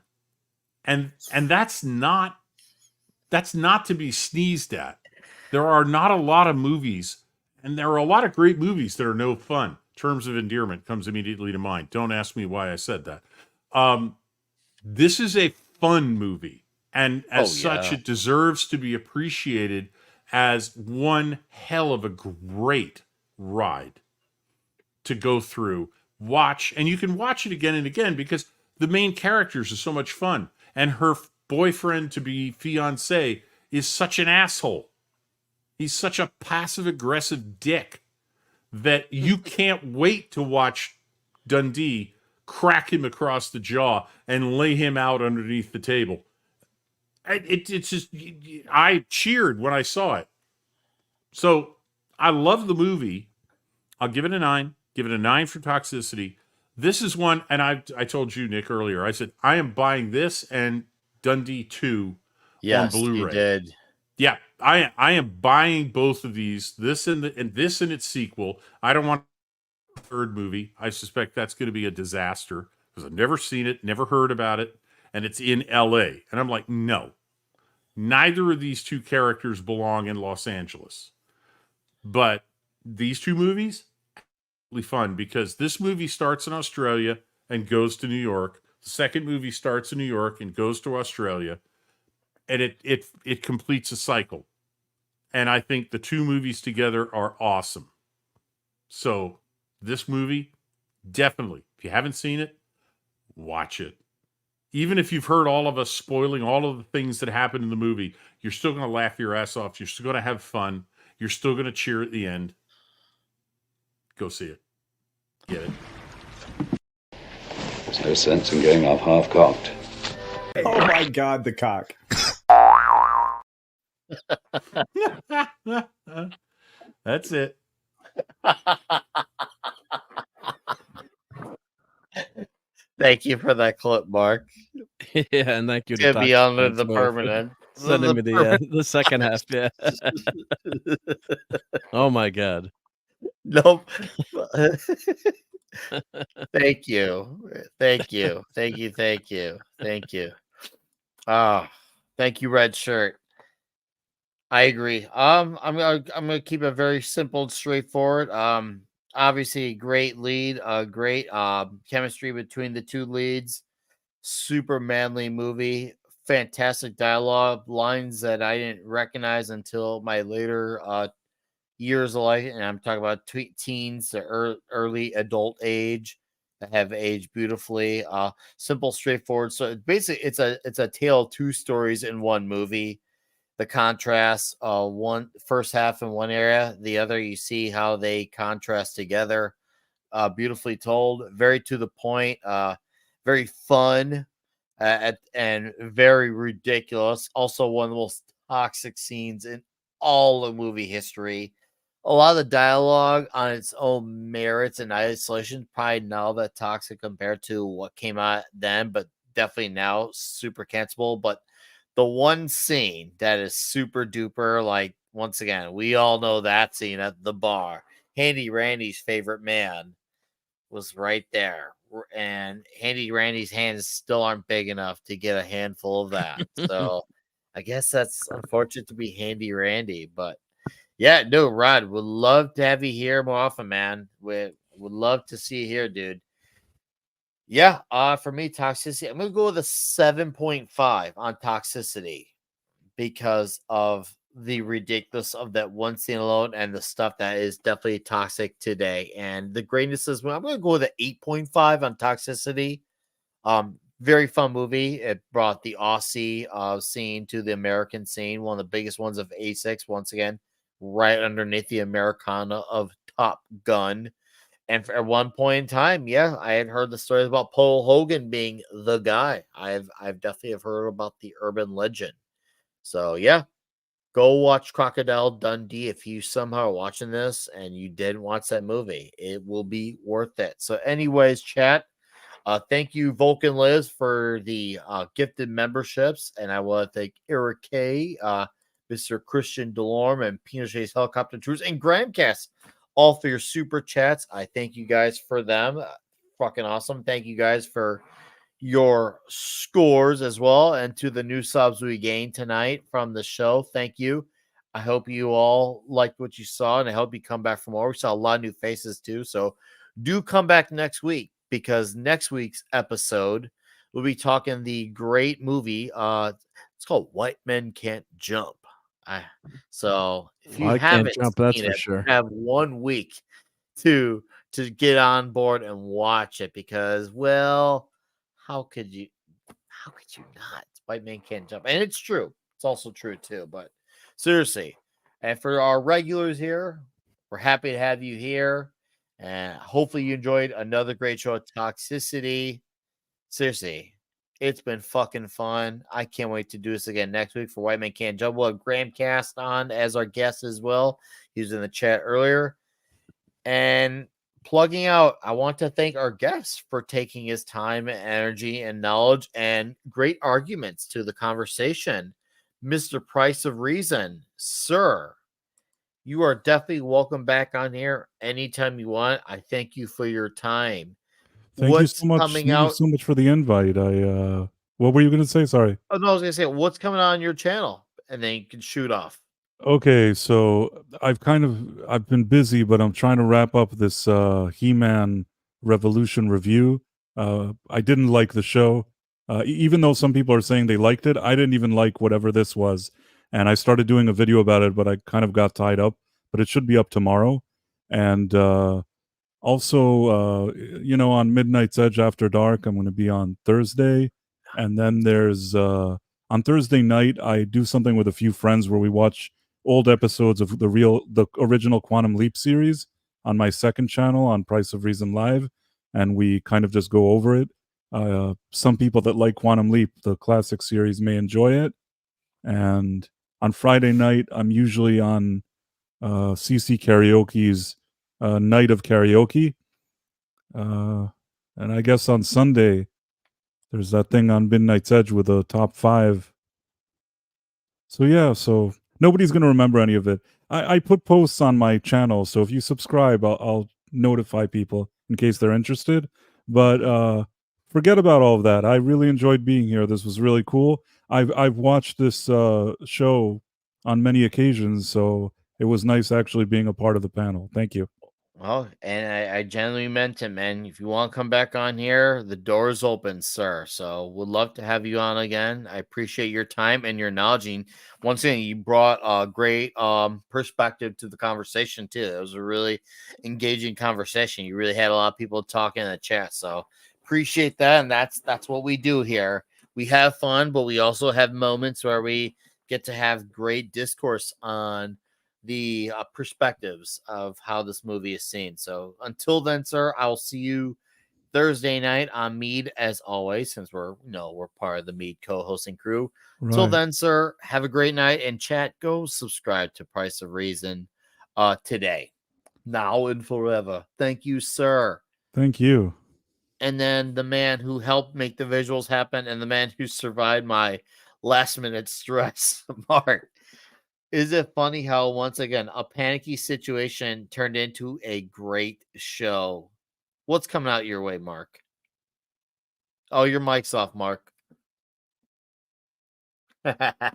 And that's not to be sneezed at. There are not a lot of movies, and there are a lot of great movies that are no fun. Terms of Endearment comes immediately to mind. Don't ask me why I said that. This is a fun movie, and as such, it deserves to be appreciated as one hell of a great ride to go through, watch, and you can watch it again and again because the main characters are so much fun, and her boyfriend to be fiance is such an asshole. He's such a passive-aggressive dick that you can't wait to watch Dundee crack him across the jaw and lay him out underneath the table. It's just, I cheered when I saw it. So I love the movie. I'll give it a 9. Give it a 9 for toxicity. This is one, and I told you, Nick, earlier, I said, I am buying this and Dundee 2 on Blu-ray. You did. Yeah, I am buying both of these. This and its sequel. I don't want a third movie. I suspect that's going to be a disaster because I've never seen it, never heard about it, and it's in L.A. And I'm like, no, neither of these two characters belong in Los Angeles. But these two movies, really fun because this movie starts in Australia and goes to New York. The second movie starts in New York and goes to Australia. And it completes a cycle. And I think the two movies together are awesome. So this movie, definitely, if you haven't seen it, watch it. Even if you've heard all of us spoiling all of the things that happen in the movie, you're still going to laugh your ass off. You're still going to have fun. You're still going to cheer at the end. Go see it. Get it. There's no sense in going off half-cocked. Oh my God, the cock. That's it. Thank you for that clip, Mark. Yeah, and thank you It's to gonna be Toxic under once the more for permanent. sending me the second half. Yeah. Oh my god. Nope. Thank you. Thank you. Thank you. Thank you. Thank you. Ah, thank you, Red Shirt. I agree. I'm gonna keep it very simple and straightforward. Obviously, great lead, great chemistry between the two leads. Super manly movie, fantastic dialogue, lines that I didn't recognize until my later years of life, and I'm talking about teens to early adult age that have aged beautifully. Simple, straightforward. So basically, it's a tale of two stories in one movie. The contrast, one first half in one area, the other you see how they contrast together. Beautifully told, very to the point, very fun, and very ridiculous. Also, one of the most toxic scenes in all of movie history. A lot of the dialogue on its own merits and isolation, probably now that toxic compared to what came out then, but definitely now super cancelable. But the one scene that is super duper, like, once again, we all know that scene at the bar. Handy Randy's favorite man was right there. And Handy Randy's hands still aren't big enough to get a handful of that. So I guess that's unfortunate to be Handy Randy. But yeah, no, Rod, would love to have you here more often, man. Would love to see you here, dude. Yeah, for me, toxicity, I'm gonna go with a 7.5 on toxicity because of the ridiculous of that one scene alone and the stuff that is definitely toxic today. And the greatness is, well, I'm going to go with an 8.5 on toxicity. Very fun movie. It brought the Aussie scene to the American scene, one of the biggest ones of A6, once again, right underneath the Americana of Top Gun. And at one point in time, yeah, I had heard the stories about Paul Hogan being the guy. I've definitely have heard about the urban legend. So yeah, go watch Crocodile Dundee if you somehow are watching this and you didn't watch that movie. It will be worth it. So, anyways, chat. Thank you, Vulcan Liz, for the gifted memberships, and I want to thank Eric K, Mr. Christian Delorme, and Pinochet's Helicopter Tours, and Grandcast, all for your super chats. I thank you guys for them. Fucking awesome. Thank you guys for your scores as well, and to the new subs we gained tonight from the show. Thank you. I hope you all liked what you saw, and I hope you come back for more. We saw a lot of new faces too, so do come back next week, because next week's episode we'll be talking the great movie. It's called White Men Can't Jump. So if you Well, I can't haven't jump, that's seen for it, sure. you have 1 week to get on board and watch it, because, well, how could you not? White Man Can't Jump. And it's true. It's also true too. But seriously, and for our regulars here, we're happy to have you here. And hopefully you enjoyed another great show of Toxicity. Seriously, it's been fucking fun. I can't wait to do this again next week for White Man Can't Jump. We'll have Graham Cast on as our guest as well. He was in the chat earlier. And plugging out, I want to thank our guest for taking his time and energy and knowledge and great arguments to the conversation. Mr. Price of Reason, sir, you are definitely welcome back on here anytime you want. I thank you for your time. Thank you What's so much. coming Thank you out? so much for the invite. What were you going to say? Sorry. Oh, no, I was going to say, what's coming on your channel? And then you can shoot off. Okay, so I've been busy, but I'm trying to wrap up this He-Man Revolution review. I didn't like the show. Even though some people are saying they liked it, I didn't even like whatever this was. And I started doing a video about it, but I kind of got tied up. But it should be up tomorrow. And also, on Midnight's Edge After Dark, I'm going to be on Thursday. And then there's on Thursday night, I do something with a few friends where we watch old episodes of the original Quantum Leap series on my second channel on Price of Reason Live, and we kind of just go over it. Some people that like Quantum Leap, the classic series, may enjoy it. And on Friday night, I'm usually on CC Karaoke's Night of Karaoke. And I guess on Sunday, There's that thing on Midnight's Edge with a top 5. So yeah, so nobody's gonna remember any of it. I put posts on my channel, so if you subscribe, I'll notify people in case they're interested. But forget about all of that. I really enjoyed being here. This was really cool. I've watched this show on many occasions, so it was nice actually being a part of the panel. Thank you. Well, and I genuinely meant it, man. If you want to come back on here, the door is open, sir. So would love to have you on again. I appreciate your time and your knowledge. And once again, you brought a great perspective to the conversation too. It was a really engaging conversation. You really had a lot of people talking in the chat. So appreciate that. And that's what we do here. We have fun, but we also have moments where we get to have great discourse on the perspectives of how this movie is seen. So until then, sir, I'll see you Thursday night on Mead as always, since we're part of the Mead co-hosting crew. Till Right. then, sir, have a great night, and chat, go subscribe to Price of Reason today, now and forever. Thank you, sir. Thank you. And then the man who helped make the visuals happen, and the man who survived my last minute stress, Mark. Is it funny how once again a panicky situation turned into a great show? What's coming out your way, Mark? Oh, your mic's off, Mark.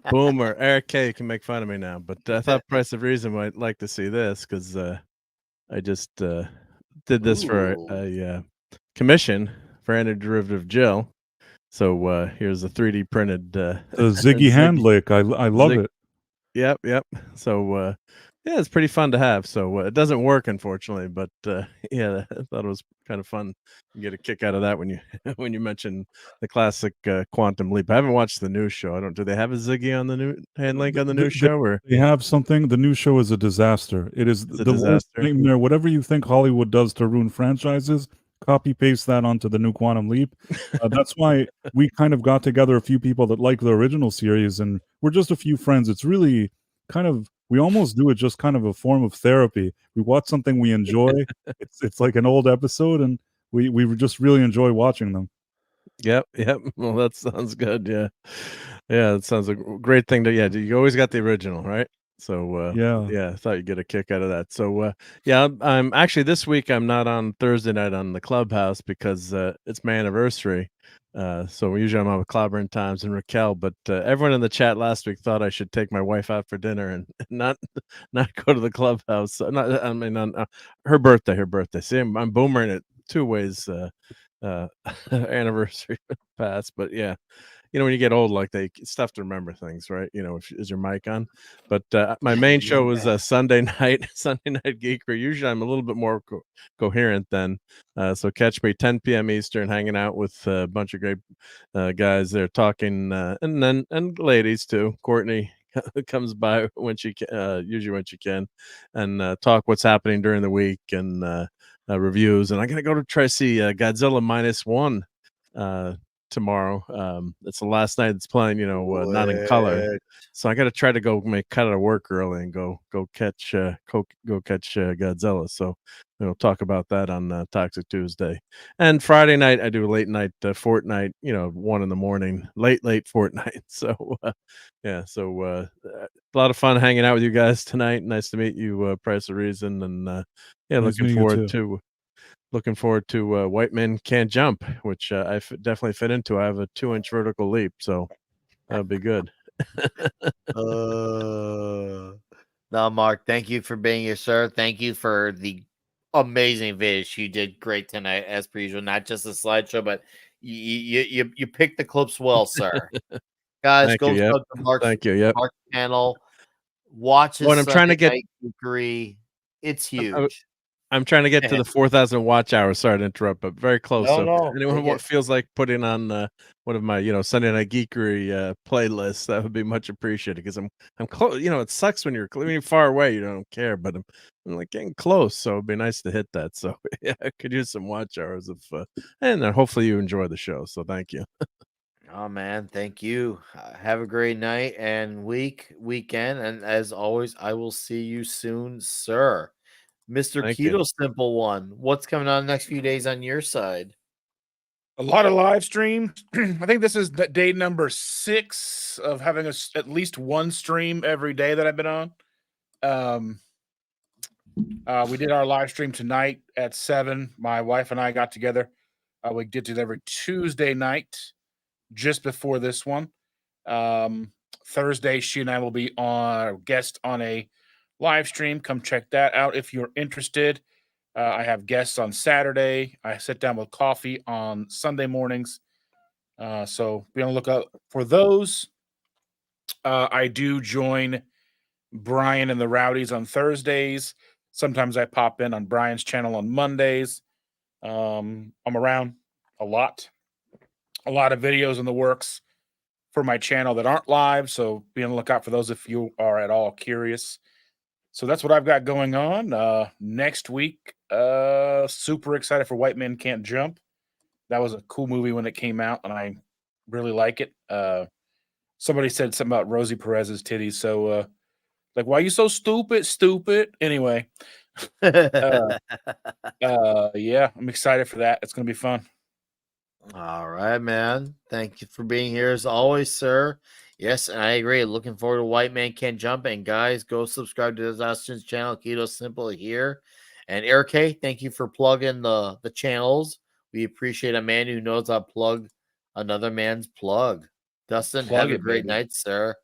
Boomer, Eric K can make fun of me now, but I thought Price of Reason might like to see this because I just did this for a commission for Antiderivative Jill. So here's a 3D printed The Ziggy hand lick. I love it. Yep. So yeah, it's pretty fun to have. So it doesn't work, unfortunately, but yeah, I thought it was kind of fun. You get a kick out of that when you when you mention the classic Quantum Leap. I haven't watched the new show. I don't. Do they have a Ziggy on the new hand link on the new show? Or They have something. The new show is a disaster. It is It's a the worst disaster? nightmare. Whatever you think Hollywood does to ruin franchises, copy paste that onto the new Quantum Leap. That's why we kind of got together a few people that like the original series, and we're just a few friends. It's really kind of, we almost do it just kind of a form of therapy. We watch something we enjoy. It's like an old episode, and we just really enjoy watching them. Yep. Well, that sounds good. Yeah. That sounds a great thing to. Yeah, you always got the original, right? So Yeah. yeah, I thought you'd get a kick out of that. So yeah, I'm actually this week I'm not on Thursday night on the Clubhouse because it's my anniversary. So usually I'm on with Clobber Times and Raquel, but everyone in the chat last week thought I should take my wife out for dinner and not go to the Clubhouse. Not, I mean, on her birthday. See, I'm boomering it 2 ways. Anniversary pass, but yeah, when you get old like that, it's tough to remember things, right? Is your mic on? But my main show was Sunday night, Sunday Night Geekery. Usually I'm a little bit more coherent then, so catch me 10 p.m. Eastern, hanging out with a bunch of great guys there talking, and ladies too. Courtney comes by when she usually when she can, and talk what's happening during the week and reviews. And I'm gonna go to try to see Godzilla -1 tomorrow. It's the last night it's playing, not in color. So I got to try to cut out of work early and go catch Godzilla. So talk about that on Toxic Tuesday. And Friday night I do a late night Fortnite, 1 in the morning, late Fortnite. So yeah, so a lot of fun hanging out with you guys tonight. Nice to meet you, Price of Reason, and yeah, Nice looking meeting you forward too. to White Men Can't Jump, which definitely fit into. I have a 2-inch vertical leap, so that'll be good. No, Mark, thank you for being here, sir. Thank you for the amazing videos. You did great tonight, as per usual. Not just a slideshow, but you picked the clips well, sir. Guys, Thank go you. Yep. sub to Mark's Thank you. Yep. channel. Watch his When I'm trying to Sunday get, Night Geekery. It's I'm, huge. I'm trying to get to the 4,000 watch hours. Sorry to interrupt, but very close. No, So no, if anyone take it. feels like putting on one of my Sunday Night Geekery playlists, that would be much appreciated because I'm close. It sucks when you're far away, you don't care, but I'm like getting close, so it'd be nice to hit that. So yeah, I could use some watch hours and then hopefully you enjoy the show. So thank you. Oh man, thank you. Have a great night and weekend. And as always, I will see you soon, sir. Mr. Thank you. Keto Simple One, what's coming on the next few days on your side? A lot of live streams. I think this is day number 6 of having at least one stream every day that I've been on. We did our live stream tonight at 7. My wife and I got together. We did it every Tuesday night, just before this one. Thursday, she and I will be on guest on a live stream. Come check that out if you're interested. I have guests on Saturday. I sit down with coffee on Sunday mornings. So be on the lookout for those. I do join Brian and the Rowdies on Thursdays. Sometimes I pop in on Brian's channel on Mondays. I'm around a lot of videos in the works for my channel that aren't live. So be on the lookout for those if you are at all curious. So that's what I've got going on. Next week, super excited for White Men Can't Jump. That was a cool movie when it came out, and I really like it. Somebody said something about Rosie Perez's titties. So, like, why are you so stupid? Anyway, yeah, I'm excited for that. It's going to be fun. All right, man. Thank you for being here as always, sir. Yes, I agree. Looking forward to White Man Can't Jump. And guys, go subscribe to Austin's channel, Keto Simple here. And Eric K, thank you for plugging the channels. We appreciate a man who knows how to plug another man's plug. Dustin, have a great night, sir.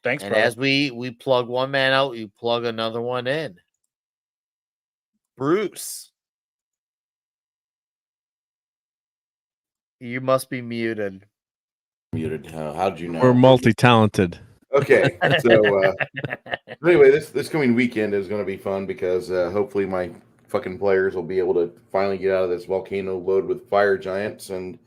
Thanks, and brother. as we plug one man out, you plug another one in. Bruce, you must be muted. Muted. How'd you know? We're multi-talented. Okay, so anyway, this coming weekend is going to be fun because hopefully my fucking players will be able to finally get out of this volcano load with fire giants, and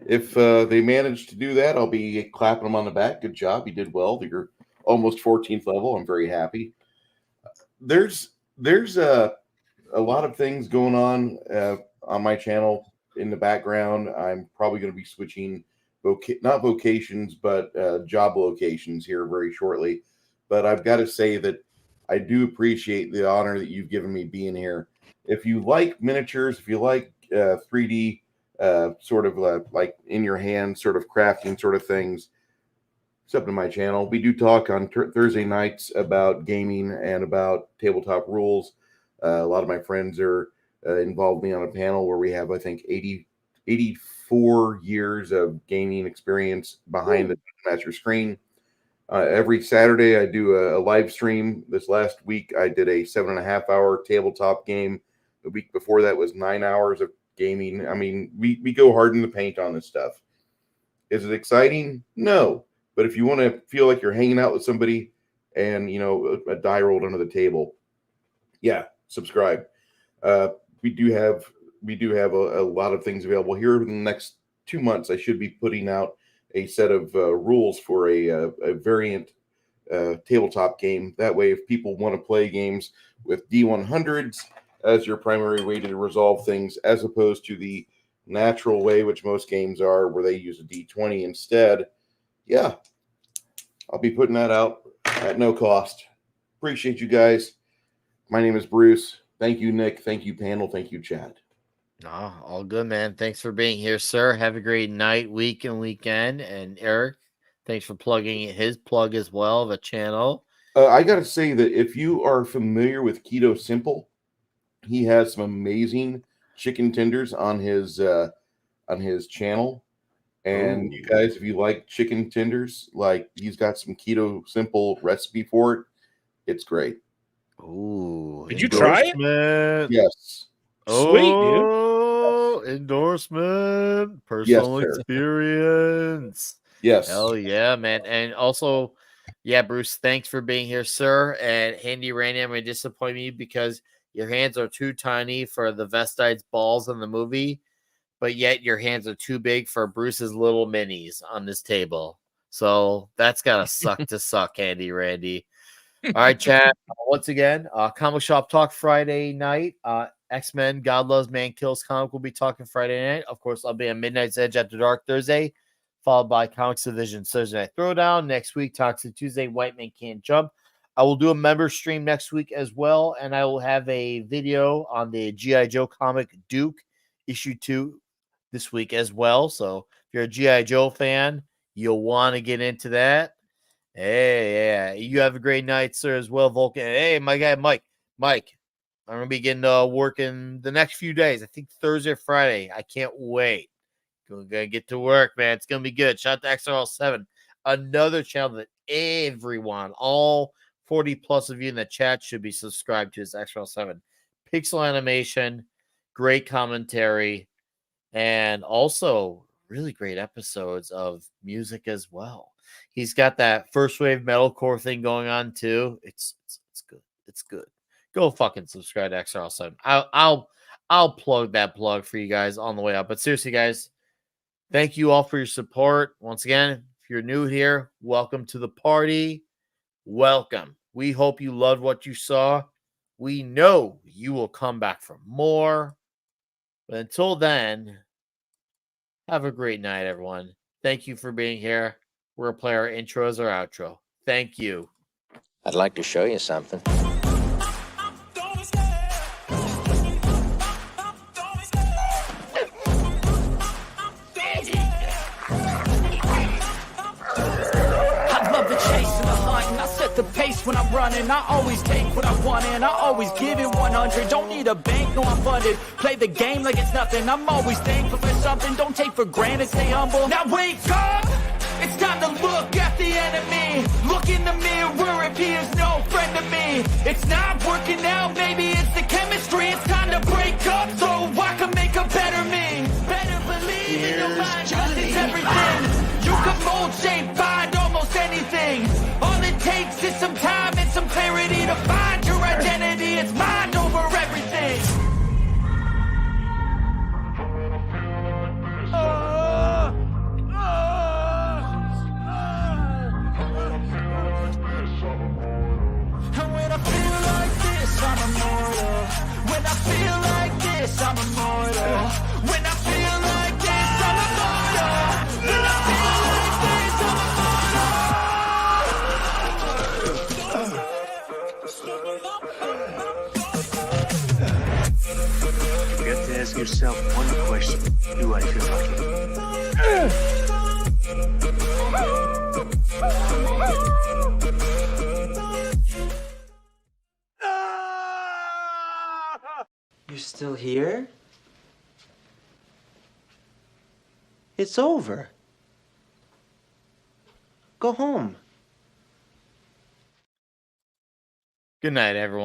if they manage to do that, I'll be clapping them on the back. Good job, you did well. You're almost 14th level. I'm very happy. There's a lot of things going on my channel in the background. I'm probably going to be switching not vocations, but job locations here very shortly. But I've got to say that I do appreciate the honor that you've given me being here. If you like miniatures, if you like 3D sort of like in your hand sort of crafting sort of things, step to my channel. We do talk on Thursday nights about gaming and about tabletop rules. A lot of my friends are involved me on a panel where we have, I think, 84 years of gaming experience behind the master screen. Every Saturday, I do a live stream. This last week, I did a 7.5-hour tabletop game. The week before that was 9 hours of gaming. I mean, we go hard in the paint on this stuff. Is it exciting? No. But if you want to feel like you're hanging out with somebody and, you know, a die rolled under the table, yeah, subscribe. We do have a lot of things available here. In the next 2 months, I should be putting out a set of rules for a variant tabletop game. That way, if people want to play games with D100s as your primary way to resolve things, as opposed to the natural way, which most games are, where they use a D20 instead, yeah, I'll be putting that out at no cost. Appreciate you guys. My name is Bruce. Thank you, Nick. Thank you, panel. Thank you, Chad. Oh, all good, man. Thanks for being here, sir. Have a great night, week, and weekend. And Eric, thanks for plugging his plug as well, the channel. I got to say that if you are familiar with Keto Simple, he has some amazing chicken tenders on his channel. And you guys, if you like chicken tenders, like he's got some Keto Simple recipe for it. It's great. Ooh, did you try it? Yes. Sweet, dude. Oh, endorsement, personal experience. Yes. Hell yeah, man. And also, yeah, Bruce, thanks for being here, sir. And Handy Randy, I'm going to disappoint you because your hands are too tiny for the Vestide's balls in the movie, but yet your hands are too big for Bruce's little minis on this table. So that's got to suck to suck, Handy Randy. All right, Chad. Once again, Comic Shop Talk Friday night. X-Men, God Loves Man Kills comic will be talking Friday night. Of course, I'll be on Midnight's Edge After Dark Thursday, followed by Comics Division Thursday Night Throwdown. Next week, Toxic Tuesday, White Man Can't Jump. I will do a member stream next week as well, and I will have a video on the G.I. Joe comic Duke, issue 2, this week as well. So if you're a G.I. Joe fan, you'll want to get into that. Hey, yeah. You have a great night, sir, as well, Vulcan. Hey, my guy, Mike. I'm going to be getting working the next few days. I think Thursday or Friday. I can't wait. Going to get to work, man. It's going to be good. Shout out to XRL7. Another channel that everyone, all 40 plus of you in the chat should be subscribed to, is XRL7. Pixel animation, great commentary, and also really great episodes of music as well. He's got that first wave metalcore thing going on too. It's good. It's good. Go fucking subscribe to XRL7. I'll plug that plug for you guys on the way up. But seriously, guys, thank you all for your support. Once again, if you're new here, welcome to the party. Welcome. We hope you loved what you saw. We know you will come back for more. But until then, have a great night, everyone. Thank you for being here. We're going to play our intro as our outro. Thank you. I'd like to show you something. The pace when I'm running, I always take what I want and I always give it 100. Don't need a bank, no, I'm funded. Play the game like it's nothing. I'm always thankful for something. Don't take for granted, stay humble. Now wake up! It's time to look at the enemy. Look in the mirror if he is no friend to me. It's not working out, maybe it's the chemistry. It's time to break up so I can make a better me. Better believe in your mind, 'cause it's everything. You can mold, shape, find almost anything. All it takes is some time and some clarity to find your identity. It's mind over everything. And when I feel like this, I'm immortal. When I feel like this, I'm immortal. When I feel like this, I'm immortal. When I feel like this, I'm You have to ask yourself one question. Do I feel lucky? You're still here? It's over. Go home. Good night, everyone.